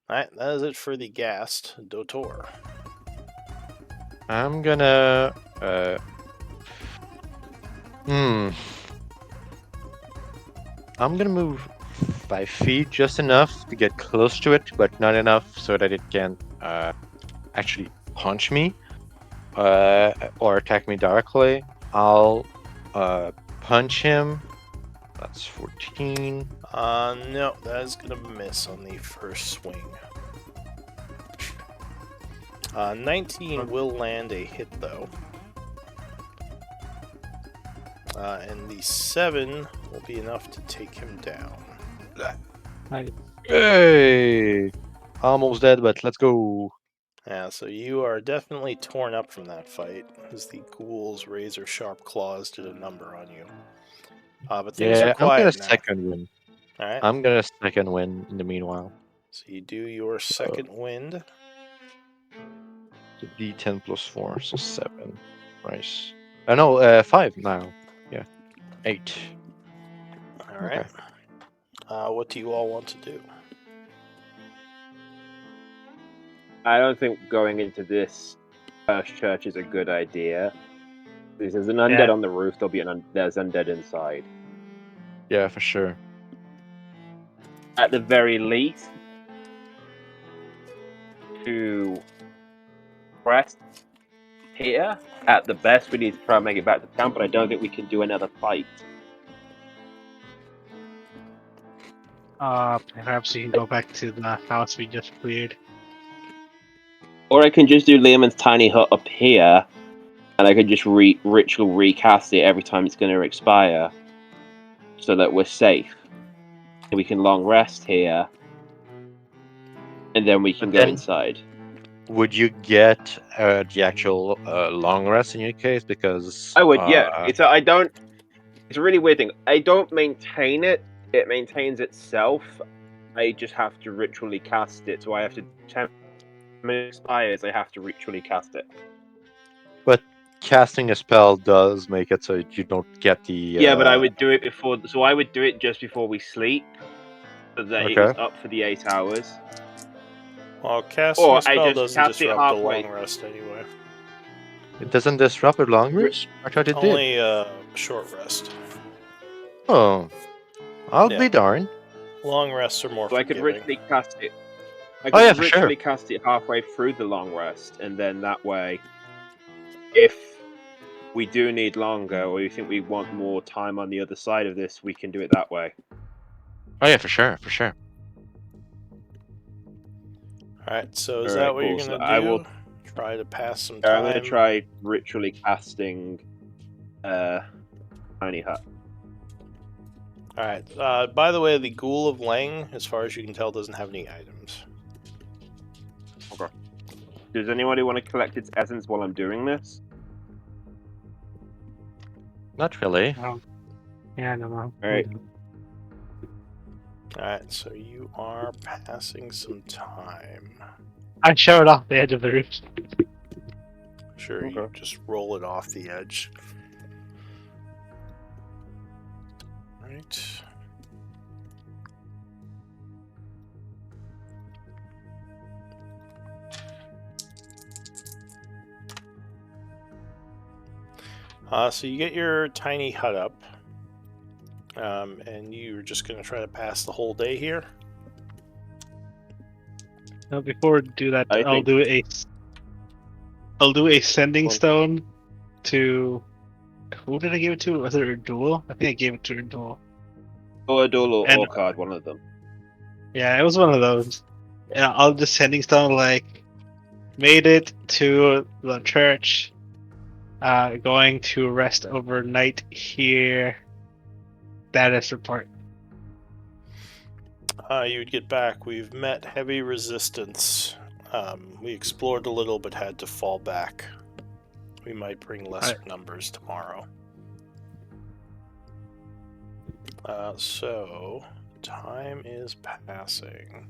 Alright, that is it for the Ghast. Dotor. I'm gonna I'm gonna move 5 feet, just enough to get close to it, but not enough so that it can actually punch me or attack me directly. I'll punch him. That's 14. No, that is gonna miss on the first swing. 19 will land a hit though. And the 7 will be enough to take him down. Hey! Almost dead, but let's go. Yeah, so you are definitely torn up from that fight, as the ghoul's razor-sharp claws did a number on you. But things Yeah, are I'm gonna quiet now. second win. Alright, I'm gonna second win in the meanwhile. so you do your second wind. So D10 plus 4, so 7. Nice. No, 5 now. Yeah. 8. Alright. What do you all want to do? I don't think going into this first church is a good idea. If there's an undead on the roof, there's undead inside. Yeah, for sure. At the very least, to rest here. At the best, we need to try and make it back to town, but I don't think we can do another fight. Perhaps you can go back to the house we just cleared. Or I can just do Lehman's tiny hut up here, and I could just ritual recast it every time it's going to expire, so that we're safe. And we can long rest here, and then we can But go then- inside. Would you get the actual long rest in your case? Because I would, yeah. It's a really weird thing. I don't maintain it. It maintains itself. I just have to ritually cast it. So I have to 10 minutes expires. I have to ritually cast it. but casting a spell does make it so you don't get the. Yeah, but I would do it before. So I would do it just before we sleep, so that it was Okay. up for the 8 hours. Well, casting Or a I spell just doesn't cast it disrupt a halfway. long rest anyway. It doesn't disrupt a long rest. I thought it did. Only a short rest. Oh, I'll Yeah. be darned. Long rests are more So I could forgiving. ritually cast it. I Oh, could yeah, for sure. ritually cast it halfway through the long rest, and then that way, if we do need longer, or you think we want more time on the other side of this, we can do it that way. Oh yeah, for sure, for sure. Alright, so is Alright, that what you're cool. going So to I do? will- Try to pass some I'm time? going to try ritually casting Tiny Hut. Alright, by the way, the Ghoul of Lang, as far as you can tell, doesn't have any items. Does anybody want to collect its essence while I'm doing this? Not really. Yeah, no. Alright. Alright, so you are passing some time. I showed off the edge of the roof. Sure, you Okay. just roll it off the edge. Right. So you get your tiny hut up, and you're just going to try to pass the whole day here. No, before we do that, I I'll think- do a sending Well- stone to. Who did I give it to? Was it Erdul? I think I gave it to Erdul. Or a duel or And- card, one of them. Yeah, it was one of those. And I'll just sending stone like made it to the church. Going to rest overnight here. Status report. You would get back. We've met heavy resistance. We explored a little, but had to fall back. We might bring lesser numbers tomorrow. So, time is passing.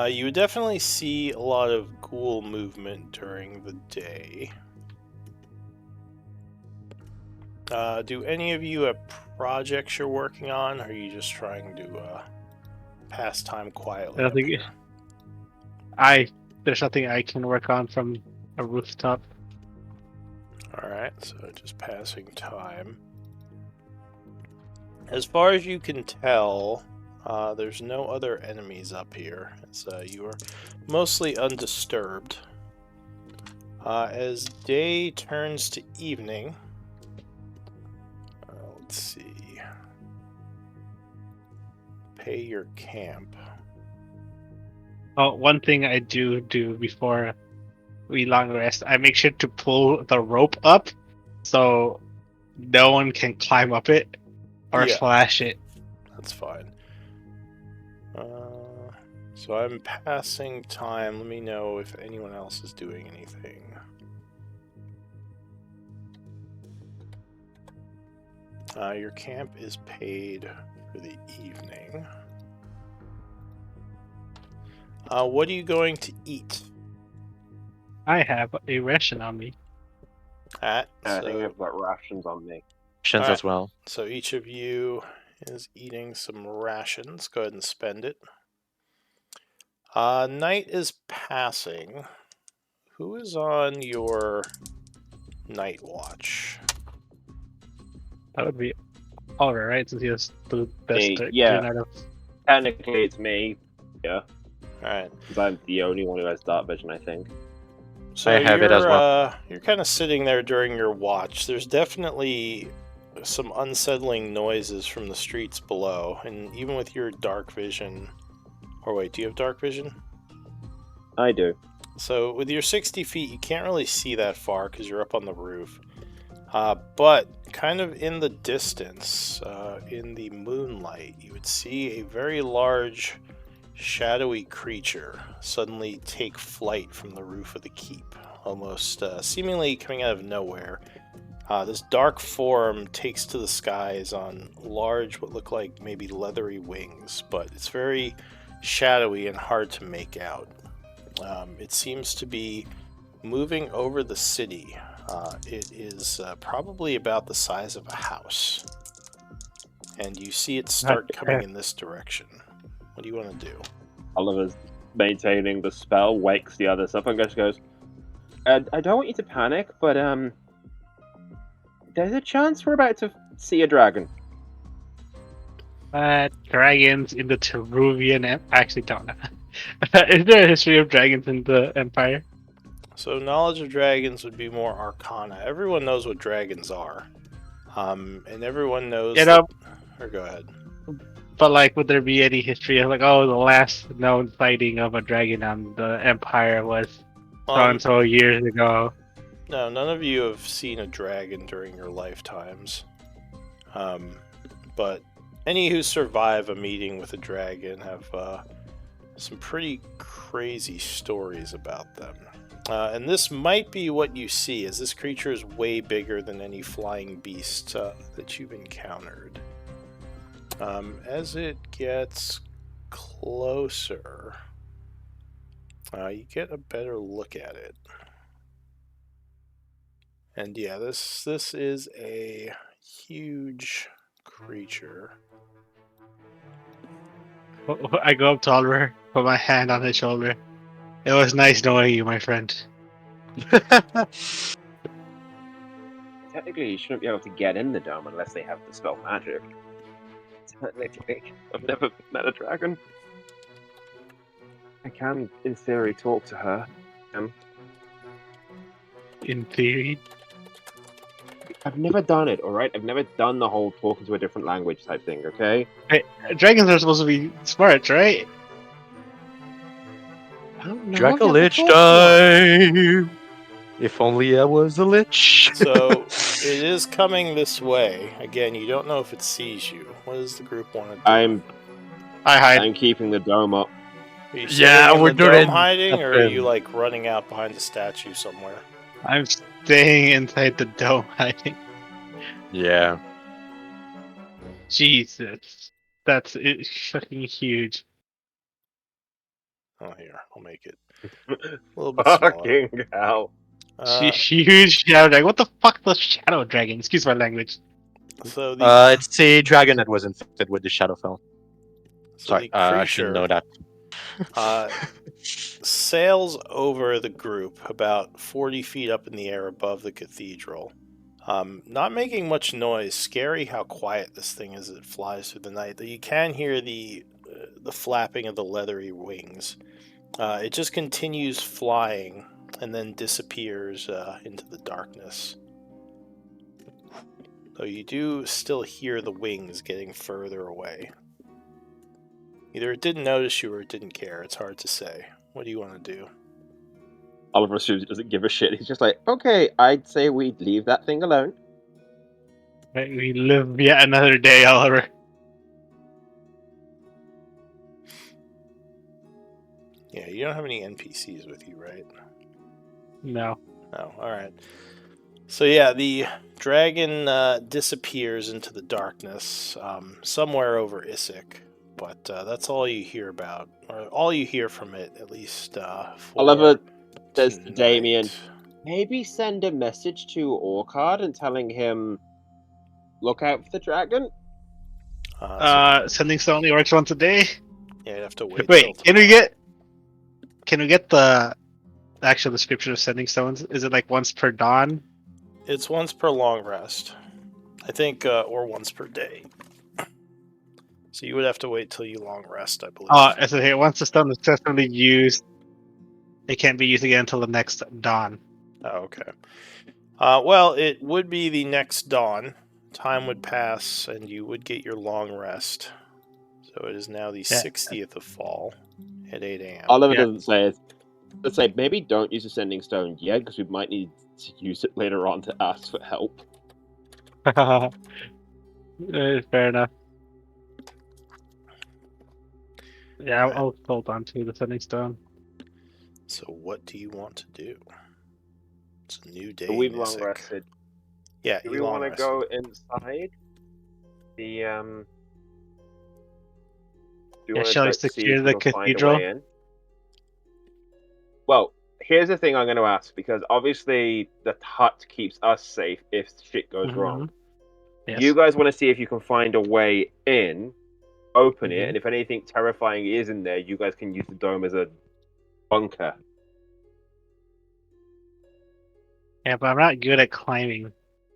You would definitely see a lot of ghoul movement during the day. Do any of you have projects you're working on, or are you just trying to pass time quietly? I don't up think- here? There's nothing I can work on from a rooftop. Alright, so just passing time. As far as you can tell, there's no other enemies up here, as you are mostly undisturbed. As day turns to evening, let's see. Pay your camp. Oh, one thing I do before we long rest, I make sure to pull the rope up so no one can climb up it or Yeah. slash it. That's fine. So I'm passing time. Let me know if anyone else is doing anything. Your camp is paid for the evening. What are you going to eat? I have a ration on me. I think So, I've got rations on me. Options Alright. as well. so each of you is eating some rations. Go ahead and spend it. Night is passing. Who is on your night watch? That would be Oliver, right? Since he has the best Me, green yeah. items. Technically, it's me, Alright. because I'm the only one who has dark vision, I think. So I have it as well. You're kind of sitting there during your watch. There's definitely some unsettling noises from the streets below, and even with your dark vision. Or wait, do you have dark vision? I do. So with your 60 feet, you can't really see that far because you're up on the roof. But kind of in the distance, in the moonlight, you would see a very large, shadowy creature suddenly take flight from the roof of the keep, almost seemingly coming out of nowhere. This dark form takes to the skies on large, what look like maybe leathery wings, but it's very shadowy and hard to make out. It seems to be moving over the city. It is probably about the size of a house. And you see it start coming in this direction. What do you want to do? Oliver's maintaining the spell, wakes the others up, and just goes, I don't want you to panic, but there's a chance we're about to see a dragon. Dragons in the Teruvian actually don't know. Is there a history of dragons in the Empire? So knowledge of dragons would be more arcana. Everyone knows what dragons are. And everyone knows or go ahead. But like, would there be any history of like, oh, the last known sighting of a dragon on the Empire was so and so years ago? No, none of you have seen a dragon during your lifetimes. But any who survive a meeting with a dragon have some pretty crazy stories about them. And this might be what you see, as this creature is way bigger than any flying beast that you've encountered. As it gets closer, you get a better look at it. And yeah, this is a huge creature. I go up to Oliver, put my hand on his shoulder. It was nice knowing you, my friend. Technically, you shouldn't be able to get in the dome unless they have the spell magic. Technically, I've never met a dragon. I can, in theory, talk to her. In theory. I've never done it, alright? I've never done the whole talking to a different language type thing, okay? Hey, dragons are supposed to be smart, right? I don't know. Draco I've never Lich talked to one. time! If only I was a Lich. So it is coming this way. Again, you don't know if it sees you. What does the group want to do? I'm I hide. I'm keeping the dome up. Are you Yeah, staying in we're the dome doing hiding, or are you nothing. like running out behind the statue somewhere? I'm staying inside the dome hiding. Yeah. Jesus. That's fucking huge. Oh, here, I'll make it a little bit smaller. Fucking hell. Huge shadow dragon. What the fuck is a shadow dragon? Excuse my language. So the It's a dragon that was infected with the Shadowfell. Sorry, the I should know creature that. sails over the group about 40 feet up in the air above the cathedral. Not making much noise. Scary how quiet this thing is as it flies through the night. Though you can hear the flapping of the leathery wings. It just continues flying and then disappears into the darkness. Though you do still hear the wings getting further away. Either it didn't notice you or it didn't care. It's hard to say. What do you want to do? Oliver assumes he doesn't give a shit. He's just like, okay, I'd say we'd leave that thing alone. We live yet another day, Oliver. Yeah, you don't have any NPCs with you, right? No. Oh, alright. So yeah, the dragon disappears into the darkness somewhere over Issyk. But that's all you hear about, or all you hear from it, at least for Oliver says to tonight. Damien, maybe send a message to Orcard and telling him, look out for the dragon? Sending stuff only works once a day. Yeah, you have to wait. Wait, till can we get the actual description of sending stones? Is it like once per dawn? It's once per long rest, I think, or once per day. So you would have to wait till you long rest, I believe. So here, once the stone is successfully used, it can't be used again until the next dawn. Oh, okay. Well, it would be the next dawn. Time would pass, and you would get your long rest. So it is now the 60th of fall at 8 a.m. Oliver doesn't say it. Let's say maybe don't use a sending stone yet, because we might need to use it later on to ask for help. Fair enough. Yeah, I'll hold on to the sending stone. So what do you want to do? It's a new day, So we've long Nisik. rested. Yeah, Do you we long want to rested. go inside? The Do you want shall we to see secure if we the can find a cathedral? way in? Well, here's the thing I'm going to ask, because obviously the hut keeps us safe if shit goes wrong. Yes. You guys want to see if you can find a way in, open it, Mhm. and if anything terrifying is in there, you guys can use the dome as a bunker. Yeah, but I'm not good at climbing.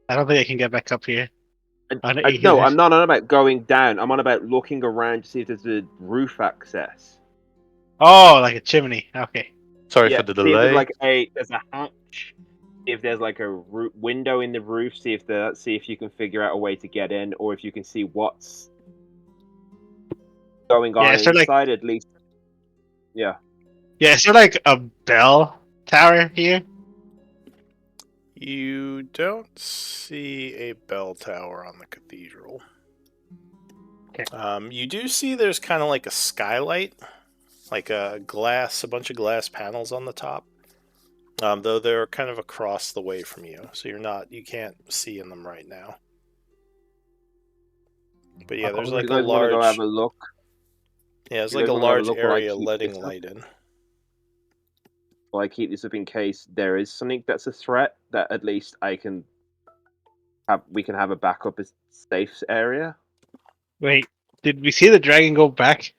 I don't think I can get back up here. No, I'm not on about going down. I'm on about looking around to see if there's a roof access. Oh, like a chimney. Okay. Sorry Yeah, for the see if there's delay. like there's a hatch. If there's like a window in the roof, see if you can figure out a way to get in, or if you can see what's going Yeah, on is there like inside. At least, yeah. is there like a bell tower here? You don't see a bell tower on the cathedral. Okay. You do see there's kind of like a skylight, like a bunch of glass panels on the top. Though they're kind of across the way from you, so you can't see in them right now. But yeah, there's Do you like a guys want to go have large, a look? yeah, it's You like guys a want to have a large look while I area keep letting this up? light in. While I keep this up in case there is something that's a threat, that at least I can have. We can have a backup as safe area. Wait, did we see the dragon go back?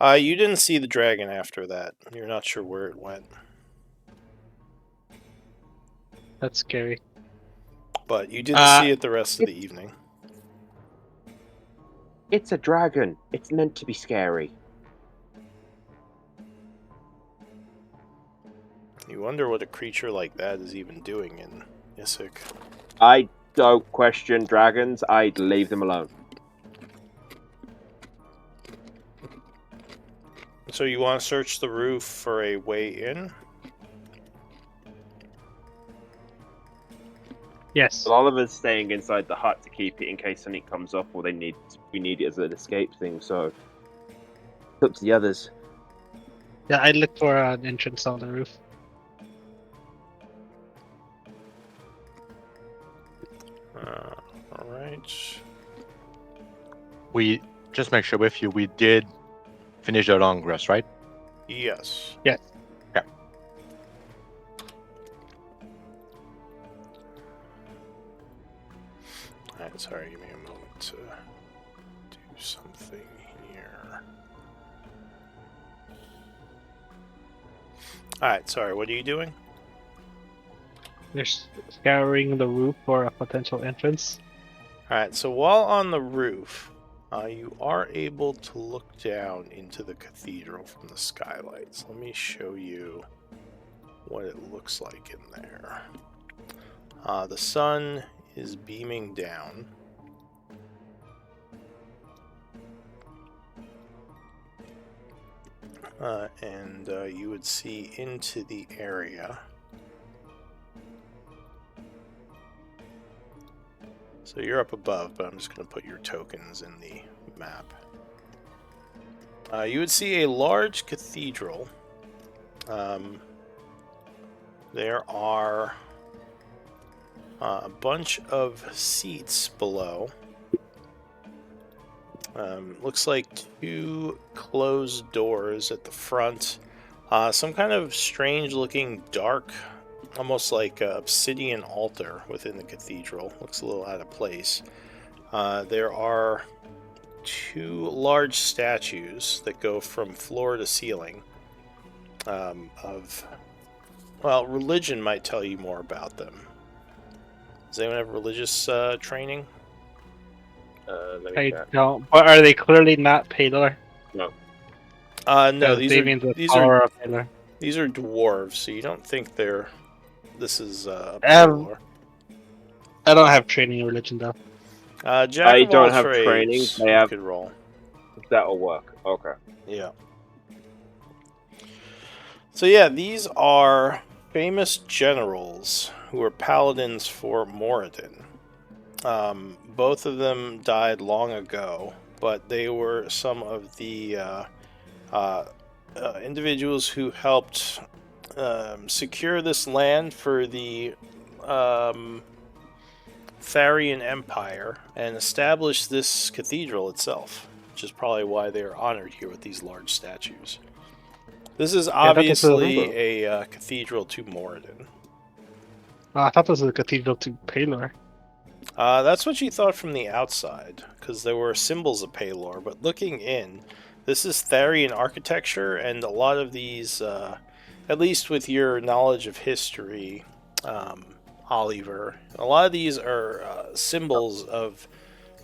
You didn't see the dragon after that. You're not sure where it went. That's scary. But you didn't see it the rest of the It's- evening. It's a dragon. It's meant to be scary. You wonder what a creature like that is even doing in Isik. I don't question dragons. I'd leave them alone. So you want to search the roof for a way in? Yes. But all of us staying inside the hut to keep it in case something comes up, or we need it as an escape thing. So it's up to the others. Yeah, I look for an entrance on the roof. All right. We just make sure with you. We did finish the long rest, right? Yes. Yes. Yeah. All right. Sorry, give me a moment to do something here. All right. Sorry. What are you doing? They're scouring the roof for a potential entrance. All right. So while on the roof, you are able to look down into the cathedral from the skylights. Let me show you what it looks like in there. The sun is beaming down. And you would see into the area. So you're up above, but I'm just going to put your tokens in the map. You would see a large cathedral. There are a bunch of seats below. Looks like two closed doors at the front. Some kind of strange looking dark, almost like a obsidian altar within the cathedral. Looks a little out of place. There are two large statues that go from floor to ceiling well, religion might tell you more about them. Does anyone have religious training? Let me I check. don't. But are they clearly not Paler? No. No, these are These are dwarves, so you don't think they're. This is I don't have training in religion though. Jack I of all don't have training. trades. I You have. could roll. That'll work. Okay. Yeah. So yeah, these are famous generals who were paladins for Moradin. Both of them died long ago, but they were some of the uh, individuals who helped secure this land for the Tharian Empire and establish this cathedral itself, which is probably why they are honored here with these large statues. This is I thought this was obviously a cathedral to Moradin. I thought this was a cathedral to Palor. That's what you thought from the outside, because there were symbols of Palor, but looking in, this is Tharian architecture, and a lot of these, at least with your knowledge of history, Oliver, a lot of these are symbols of,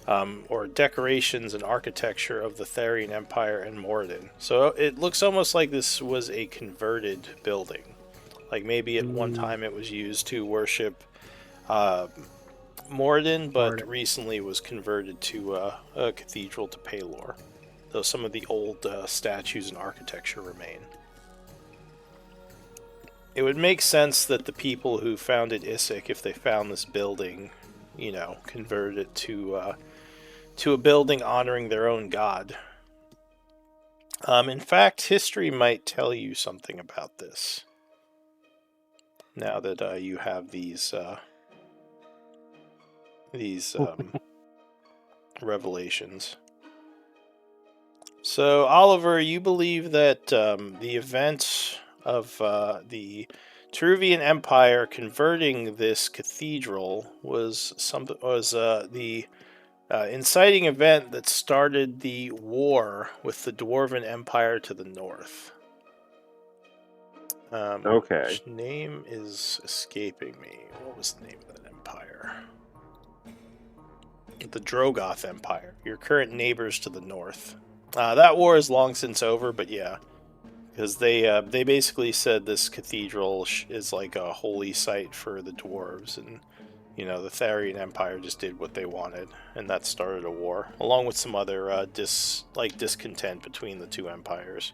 or decorations and architecture of the Tharian Empire and Moradin. So it looks almost like this was a converted building. Like maybe at one time it was used to worship Moradin, but recently was converted to a cathedral to Palor, though some of the old statues and architecture remain. It would make sense that the people who founded Issyk, if they found this building, converted it to a building honoring their own god. In fact, history might tell you something about this. Now that you have these revelations. So, Oliver, you believe that the event of the Teruvian Empire converting this cathedral was the inciting event that started the war with the Dwarven Empire to the north. Okay. Which name is escaping me? What was the name of that empire? The Drogoth Empire, your current neighbors to the north. That war is long since over, but yeah, because they basically said this cathedral is like a holy site for the dwarves, and the Tharian Empire just did what they wanted, and that started a war, along with some other discontent between the two empires.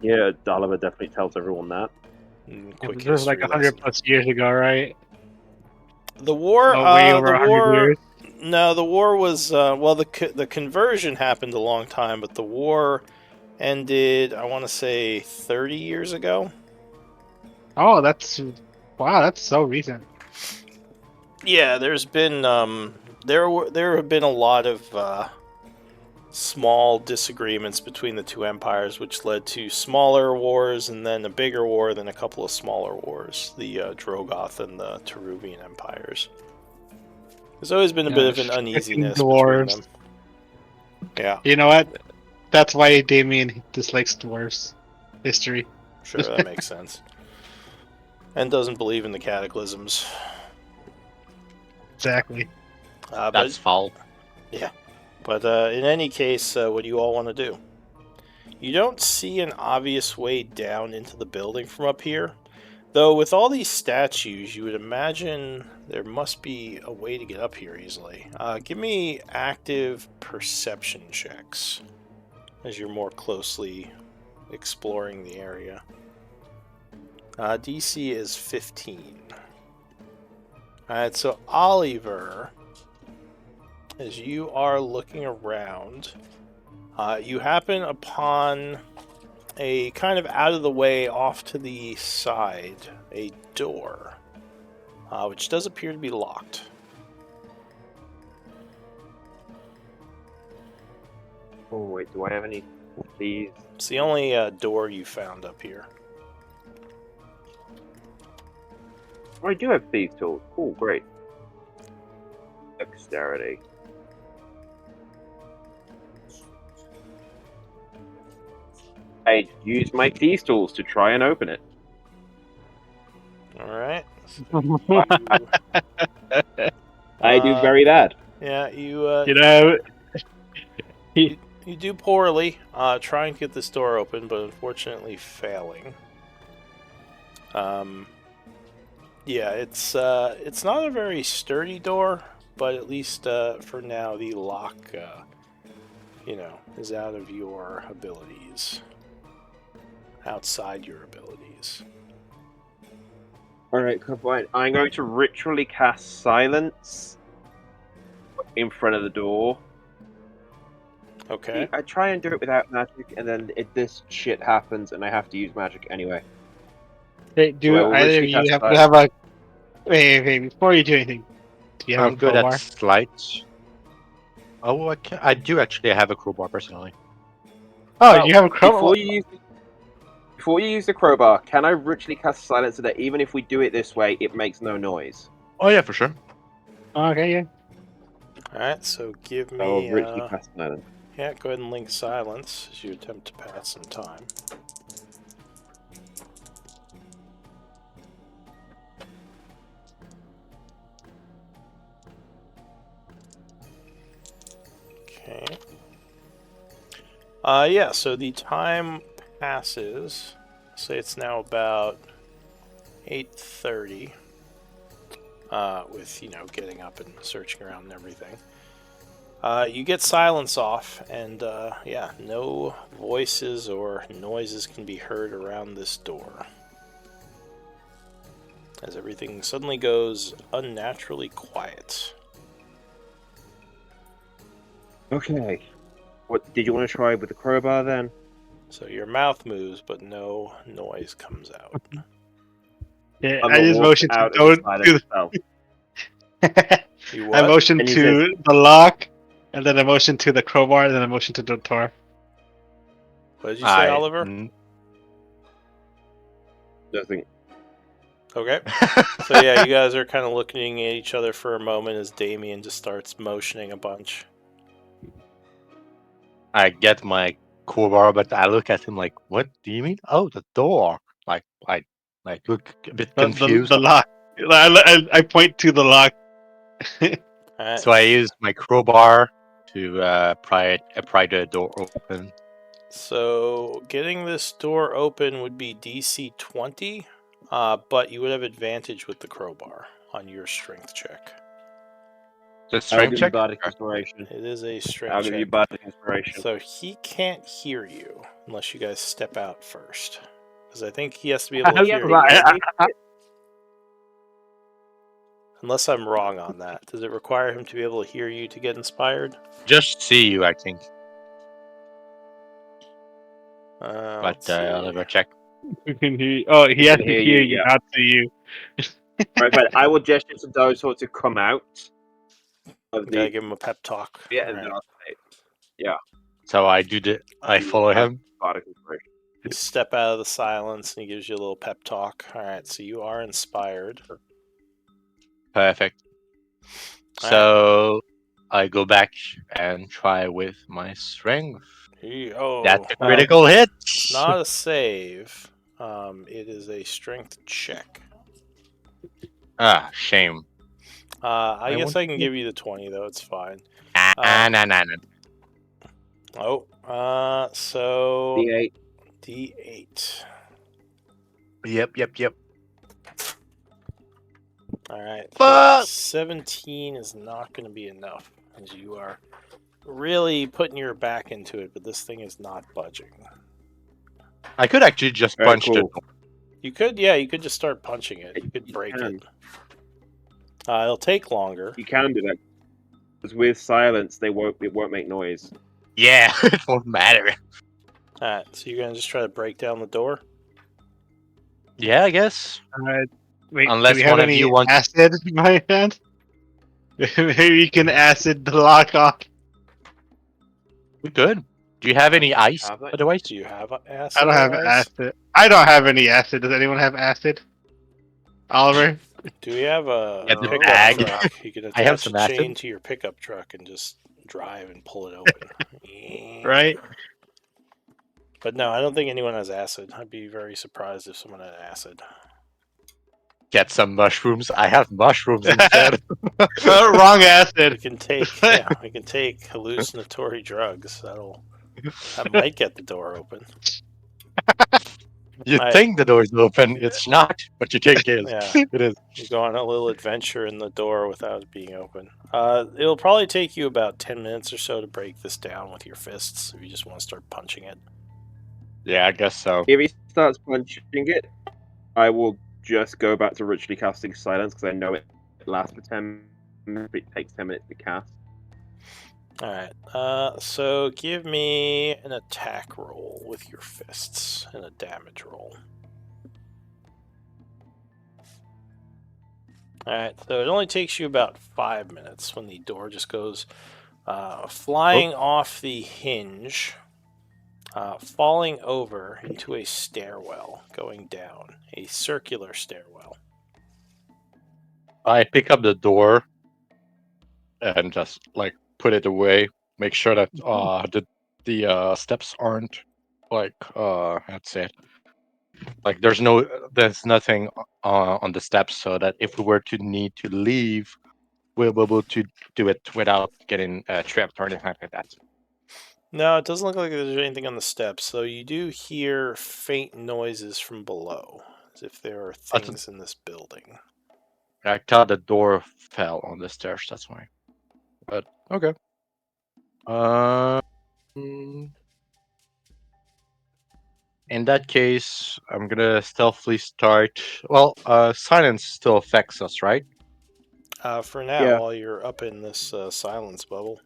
Yeah, Oliver definitely tells everyone that. Quick This was like history 100 plus years ago, right? The war, way over the 100 war. years. No, the war was the conversion happened a long time, but the war ended, I want to say, 30 years ago. Oh, that's so recent. Yeah, there's been there have been a lot of small disagreements between the two empires, which led to smaller wars and then a bigger war, then a couple of smaller wars. The Drogoth and the Teruvian empires. There's always been a bit of an uneasiness between them. Yeah. You know what? That's why Damien dislikes dwarves. History. Sure, that makes sense. And doesn't believe in the cataclysms. Exactly. That's fault. Yeah. But in any case, what do you all want to do? You don't see an obvious way down into the building from up here. Though with all these statues, you would imagine there must be a way to get up here easily. Give me active perception checks as you're more closely exploring the area. DC is 15. Alright, so Oliver, as you are looking around, you happen upon a kind of out of the way, off to the side, a door, which does appear to be locked. Oh wait, do I have any keys? It's the only door you found up here. Oh, I do have thieves tools. Oh, great. Dexterity. I use my thieves tools to try and open it. Alright. I do very bad. Yeah, you you do poorly trying to get this door open, but unfortunately failing. Yeah, it's not a very sturdy door, but at least for now the lock is out of your abilities. outside your abilities. Alright, fine. I'm going to ritually cast silence in front of the door. Okay. I try and do it without magic, and then this shit happens, and I have to use magic anyway. Hey, So I do will either of literally you cast happen to silence. have a... Wait, before you do anything, do you have I'm a good at crowbar? slight. Oh, I do actually have a crowbar personally. Oh, Well, you have a crowbar? Before you use the crowbar, can I ritually cast silence so that even if we do it this way, it makes no noise? Oh yeah, for sure. Okay, yeah. Alright, so give I will me... ritually cast silence. yeah, go ahead and link silence as you attempt to pass some time. Okay. Yeah, so the time passes. Say it's now about 8:30. With, getting up and searching around and everything. You get silence off, and yeah, no voices or noises can be heard around this door. As everything suddenly goes unnaturally quiet. Okay. What did you want to try with the crowbar then? So your mouth moves, but no noise comes out. Yeah, I'm I gonna just walk motioned to out of go the to silence itself. You I what? motioned And he to says- the lock, and then I motioned to the crowbar, and then I motioned to the door. What did you say, Oliver? Nothing. Okay. So yeah, you guys are kind of looking at each other for a moment as Damien just starts motioning a bunch. I get my crowbar, but I look at him like, "What do you mean? Oh, the door!" I look a bit confused. The lock. I point to the lock. Alright. So I use my crowbar to pry the door open. So getting this door open would be DC 20, but you would have advantage with the crowbar on your strength check. The I'll strength give you check. bardic inspiration. It is a strength I'll check. give you bardic inspiration. So he can't hear you unless you guys step out first. Because I think he has to be able to hear you. Unless I'm wrong on that. Does it require him to be able to hear you to get inspired? Just see you, I think. Let's But see. I'll never check. He can hear. Oh, he has can to hear hear you, you, yeah. not see you. Right, but I will gesture to Dozor to come out of Gotta the. give him a pep talk. Yeah, and Alright. then I'll say, yeah. So I follow him. Bardic inspiration. You step out of the silence and he gives you a little pep talk. Alright, so you are inspired. Perfect. So I go back and try with my strength. Oh, That's a critical hit. it's not a save. It is a strength check. Ah, shame. I guess want I can to- give you the 20 though. It's fine. Nah. Oh, so D8. D8. Yep. All right. Fuck! 17 is not going to be enough, as you are really putting your back into it, but this thing is not budging. I could actually just Alright, punch the cool. door. You could, yeah, you could just start punching it. You could break can. it. It'll take longer. You can do that. Because with silence, it won't make noise. Yeah, it won't matter. All right, so you're gonna just try to break down the door. Yeah, I guess. Wait, Unless do we have one of any you wants- acid in my hand? Maybe you can acid the lock off. We could. Do you have any ice? Have that? Otherwise, Do you have acid? I don't have or ice? acid. I don't have any acid. Does anyone have acid? Oliver? Do we have a Yeah, the pickup bag. truck? You can I have attach some a chain acid. to your pickup truck and just drive and pull it open. Yeah. Right? But no, I don't think anyone has acid. I'd be very surprised if someone had acid. get some mushrooms. I have mushrooms instead. Wrong We acid. can take we can take hallucinatory drugs. That might get the door open. You I- think the door is open, it's not, but you think it is. Yeah. It is. You go on a little adventure in the door without it being open. It'll probably take you about 10 minutes or so to break this down with your fists if you just want to start punching it. Yeah, I guess so. If he starts punching it, I will just go back to ritually casting silence because I know it lasts for 10 minutes. It takes 10 minutes to cast. Alright, so give me an attack roll with your fists and a damage roll. Alright, so it only takes you about 5 minutes when the door just goes flying off the hinge, falling over into a stairwell going down, a circular stairwell. I pick up the door and just like put it away. Make sure that the steps aren't like let's say it. Like there's nothing on the steps, so that if we were to need to leave, we'll be able to do it without getting trapped or anything like that. No, it doesn't look like there's anything on the steps, so you do hear faint noises from below, as if there are things in this building. I thought the door fell on the stairs. That's why. But okay. In that case, I'm gonna stealthily start. Well, silence still affects us, right? For now, Yeah. while you're up in this silence bubble.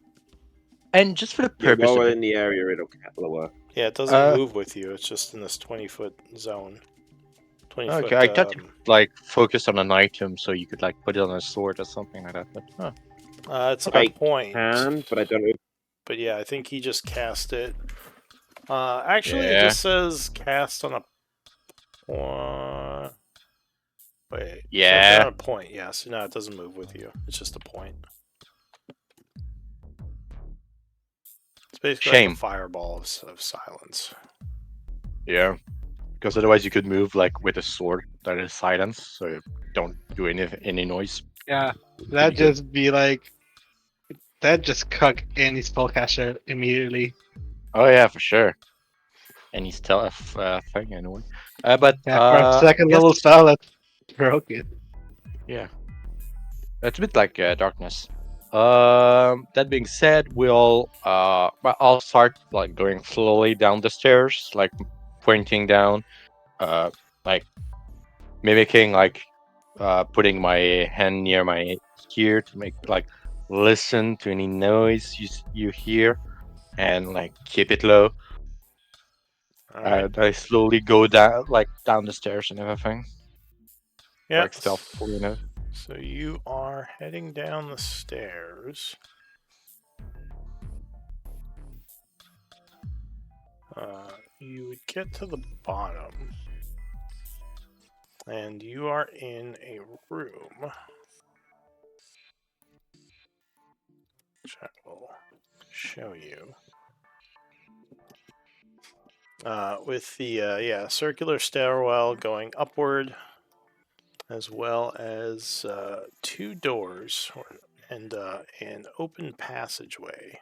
And just for the Yeah, purpose while of we're it, in the area, it'll lower. Yeah, it doesn't move with you. It's just in this 20-foot zone. 20 okay, foot. I thought you like focus on an item so you could like put it on a sword or something like that. But It's I a point. can, but I don't know. But yeah, I think he just cast it. Actually, it yeah, just says cast on a. Wait. So if you're yeah, on a point, yeah. So no, it doesn't move with you. It's just a point. It's basically like a shame. fireball of silence. Yeah, because otherwise you could move like with a sword that is silence, so you don't do any noise. Yeah, Could that'd be good. just be like that. Just cuck any spellcaster immediately. Oh yeah, for sure. Any stealth thing anyway. But Yeah, for a I second guess level spell, that's broken. yeah. It's a bit like darkness. That being said, I'll start like going slowly down the stairs, like pointing down, like mimicking, like putting my hand near my ear to make like listen to any noise you hear, and like keep it low. All right. I slowly go down, like down the stairs and everything, Yeah. like stealthily enough. So you are heading down the stairs. You would get to the bottom, and you are in a room, which I will show you. With the circular stairwell going upward, as well as two doors and an open passageway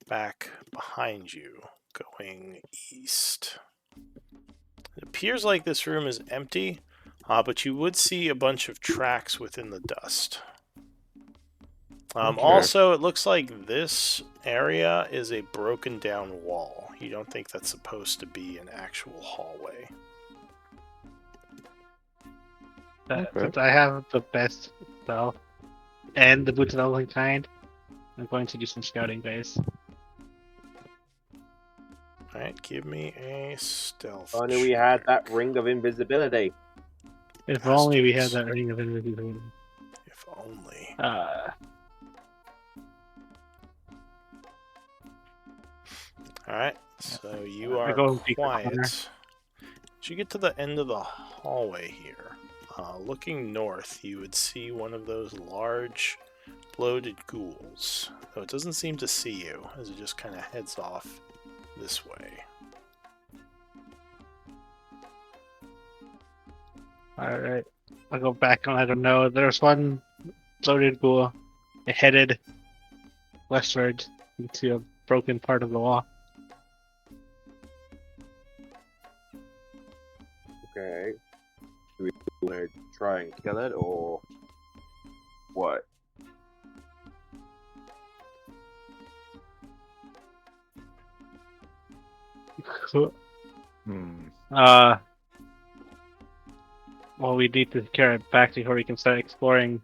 back behind you going east. It appears like this room is empty, but you would see a bunch of tracks within the dust. Okay. Also, it looks like this area is a broken down wall. You don't think that's supposed to be an actual hallway. Since I have the best spell and the boots of all kind, I'm going to do some scouting, guys. Alright, give me a stealth. Only we had check. that ring of invisibility. If only we had Bastards. that ring of invisibility. If only. Alright, so you I are go and peek the quiet. corner. As you get to the end of the hallway here, looking north, you would see one of those large bloated ghouls. Though it doesn't seem to see you, as it just kind of heads off this way. Alright. I'll go back and let them know. There's one loaded ghoul. It headed westward into a broken part of the wall. Okay. Do we want to try and kill it, or what? Well, we need to carry it back before we can start exploring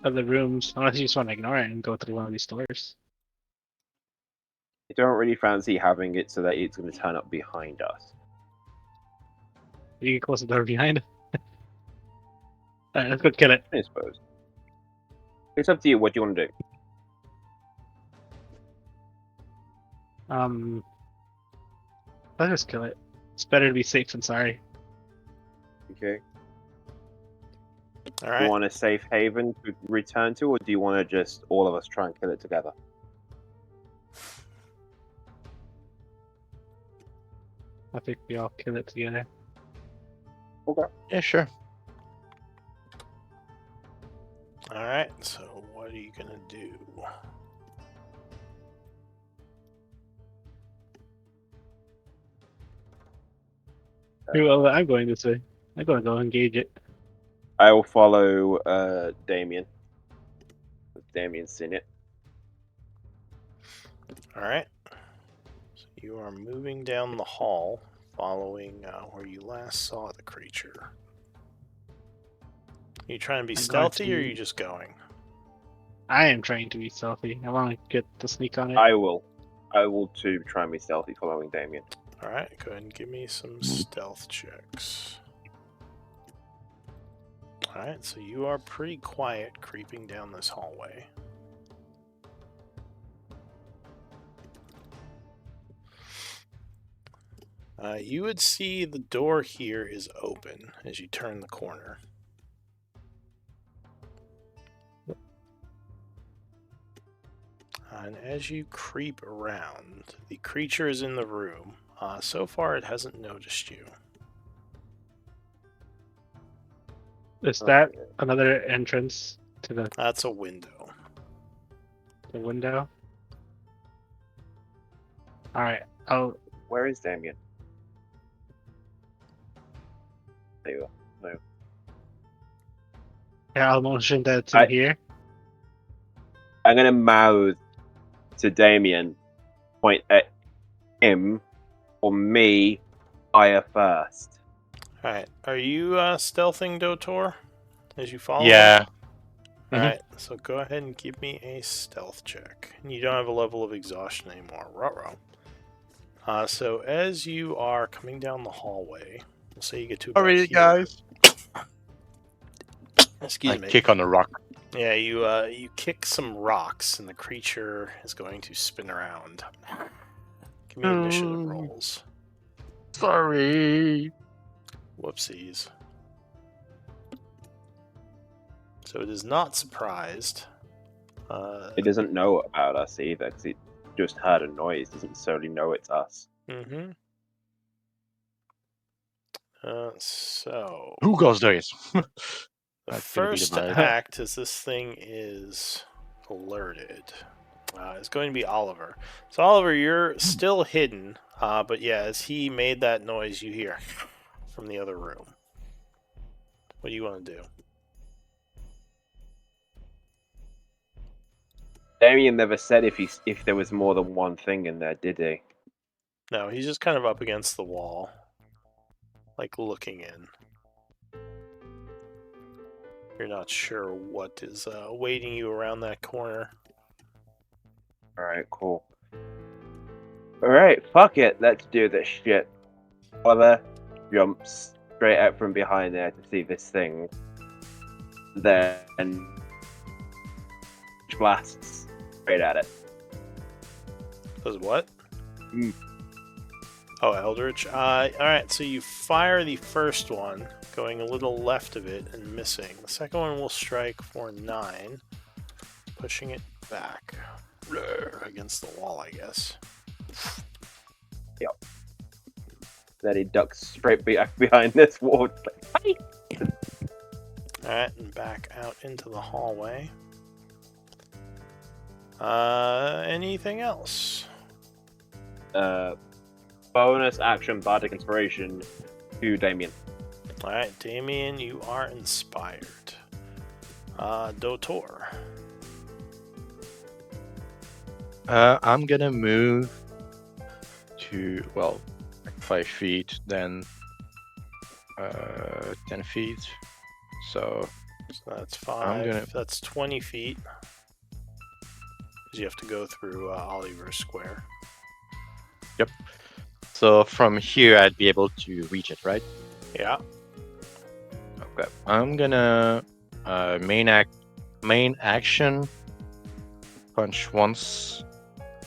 other rooms. Unless you just want to ignore it and go through one of these doors. I don't really fancy having it so that it's going to turn up behind us. You can close the door behind. Alright, let's go kill it. I suppose. It's up to you. What do you want to do? Let's just kill it. It's better to be safe than sorry. Okay. All Do right. you want a safe haven to return to, or do you want to just all of us try and kill it together? I think we all kill it together. Okay. Yeah, sure. All right. So what are you gonna do? Well, I'm going this way. I'm going to go engage it. I will follow Damien. Damien's seen it. All right. So you are moving down the hall, following where you last saw the creature. You trying to be I'm going stealthy, or are to- you just going? I am trying to be stealthy. I want to get the sneak on it. I will too try and be stealthy following Damien. All right. Go ahead and give me some stealth checks. All right. So you are pretty quiet, creeping down this hallway. You would see the door here is open as you turn the corner. And as you creep around, the creature is in the room. So far, it hasn't noticed you. Is that another entrance to the That's a window. window? Alright, I'll... Where is Damien? There you go. Yeah, I'll motion that it's in here. I'm gonna mouth to Damien, point at him, or me, fire first. Alright, are you stealthing Dotor as you follow him? Yeah. Alright, so go ahead and give me a stealth check. And you don't have a level of exhaustion anymore. Ruh-roh. So as you are coming down the hallway, we'll say you get to about Alright, here. guys. Excuse I me. kick on the rock. Yeah, you kick some rocks, and the creature is going to spin around. Give me initiative rolls. Sorry. Whoopsies. So it is not surprised. It doesn't know about us either, because it just heard a noise. Doesn't necessarily know it's us. Mm-hmm. So Who goes there? the That's gonna be the first vibe. act as this thing is alerted is going to be Oliver. So Oliver, you're still hidden, but yeah, as he made that noise, you hear from the other room. What do you want to do? Damien never said if there was more than one thing in there, did he? No, he's just kind of up against the wall, like looking in. You're not sure what is awaiting you around that corner. Alright, cool. Alright, fuck it, let's do this shit. Oliver jumps straight out from behind there to see this thing. Then blasts straight at it. Does what? Mm. Oh, Eldritch. Alright, so you fire the first one, going a little left of it and missing. The second one will strike for 9, pushing it back against the wall, I guess. Yep. Then he ducks straight behind this wall. Like, Alright, and back out into the hallway. Anything else? Bonus action bardic inspiration to Damien. Alright, Damien, you are inspired. Dotor. I'm gonna move to, well, like 5 feet, then 10 feet. So So that's I'm 5. gonna- That's 20 feet. Because you have to go through Oliver's square. so from here I'd be able to reach it, right? Yeah. Okay. I'm gonna main action punch once.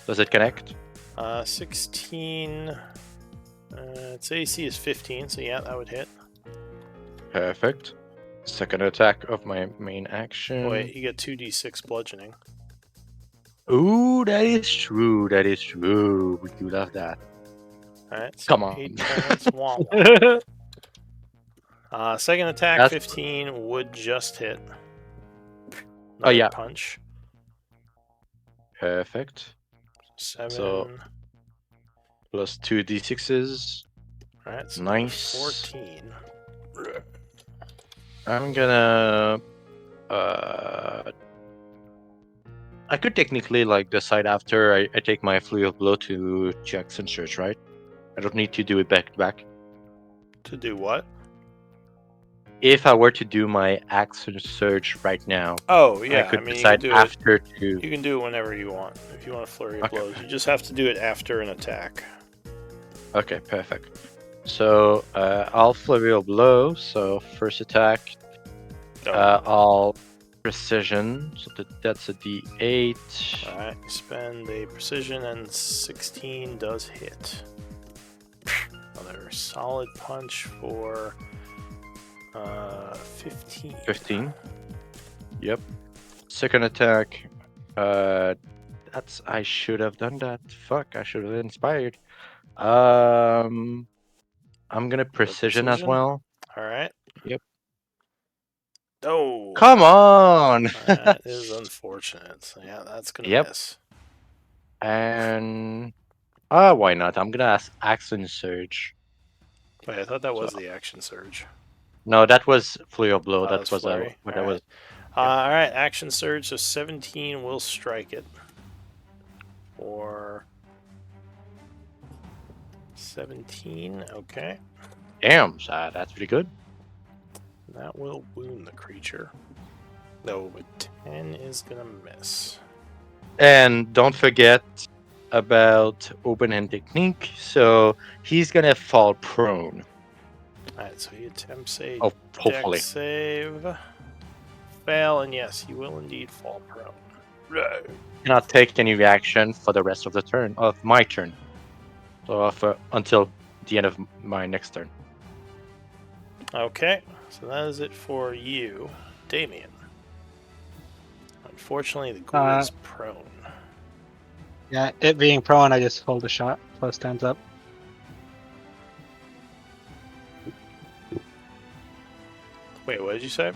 Does it connect? 16. Its AC is 15, so yeah, that would hit. Perfect. Second attack of my main action. Oh, wait, you get 2d6 bludgeoning. Ooh, that is true. That is true. We do love that. Alright, so Come on. 8 points. Wah, wah. Second attack, That's- 15 would just hit. Oh, yeah. Punch. Perfect. 7. So- Plus 2d6s. Alright, so Nice. 14. I'm gonna. I could technically like decide after I take my Flurry of Blow to Jackson Church, right? I don't need to do it back to back. To do what? If I were to do my Action Surge right now, Oh, yeah. I could you can decide do after to. You can do it whenever you want. If you want a flurry of Okay. blows, you just have to do it after an attack. Okay, perfect. So I'll Flurry of Blow. So first attack, I'll Precision. So that's a D8. Alright, you spend a precision and 16 does hit. Another solid punch for 15. 15. Yep. Second attack. I should have done that. Fuck, I should have inspired. I'm gonna precision as precision? well. Alright. Yep. Oh! Come on! That is unfortunate. So yeah, that's gonna Yep. miss. And why not? I'm gonna ask Action Surge. Wait, I thought that was So- the action surge. No, that was Flurry of Blow. Oh, that that's was flurry. what that Alright. was. Alright, action surge, so 17 will strike it. For 17, okay. Damn, that's pretty good. That will wound the creature. No, but 10 is gonna miss. And don't forget about open hand technique. So he's gonna fall prone. Alright, so he attempts a Oh, hopefully. dex save. Fail, and yes, he will indeed fall prone. Right. Cannot take any reaction for the rest of the turn of my turn. So until the end of my next turn. Okay, so that is it for you, Damien. Unfortunately, the ghoul is prone. Yeah, it being prone, I just hold a shot. Plus times up. Wait, what did you say?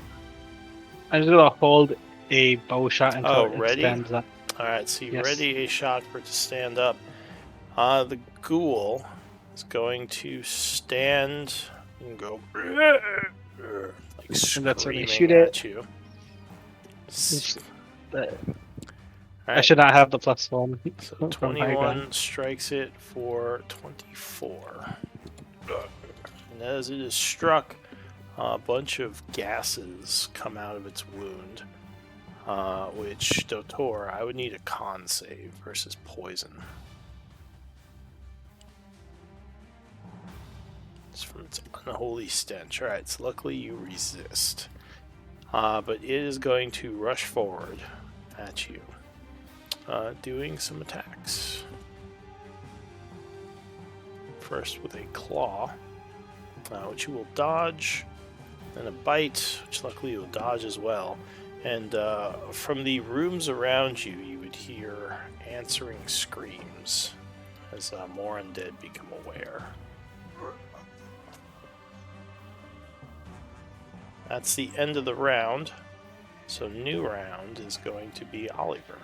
I'm just gonna hold a bow shot until it ready? stands up. Alright, so you Yes. ready a shot for it to stand up. The ghoul is going to stand and go like And that's when they screaming shoot at it. you. I should not have the +1. So from my gun. 21 strikes it for 24. And as it is struck, a bunch of gases come out of its wound. Which, Dotor, I would need a con save versus poison. It's from its unholy stench. Alright, so luckily you resist. But it is going to rush forward at you. Doing some attacks. First with a claw, which you will dodge, then a bite, which luckily you'll dodge as well. And from the rooms around you, you would hear answering screams as more undead become aware. That's the end of the round. So new round is going to be Oliver.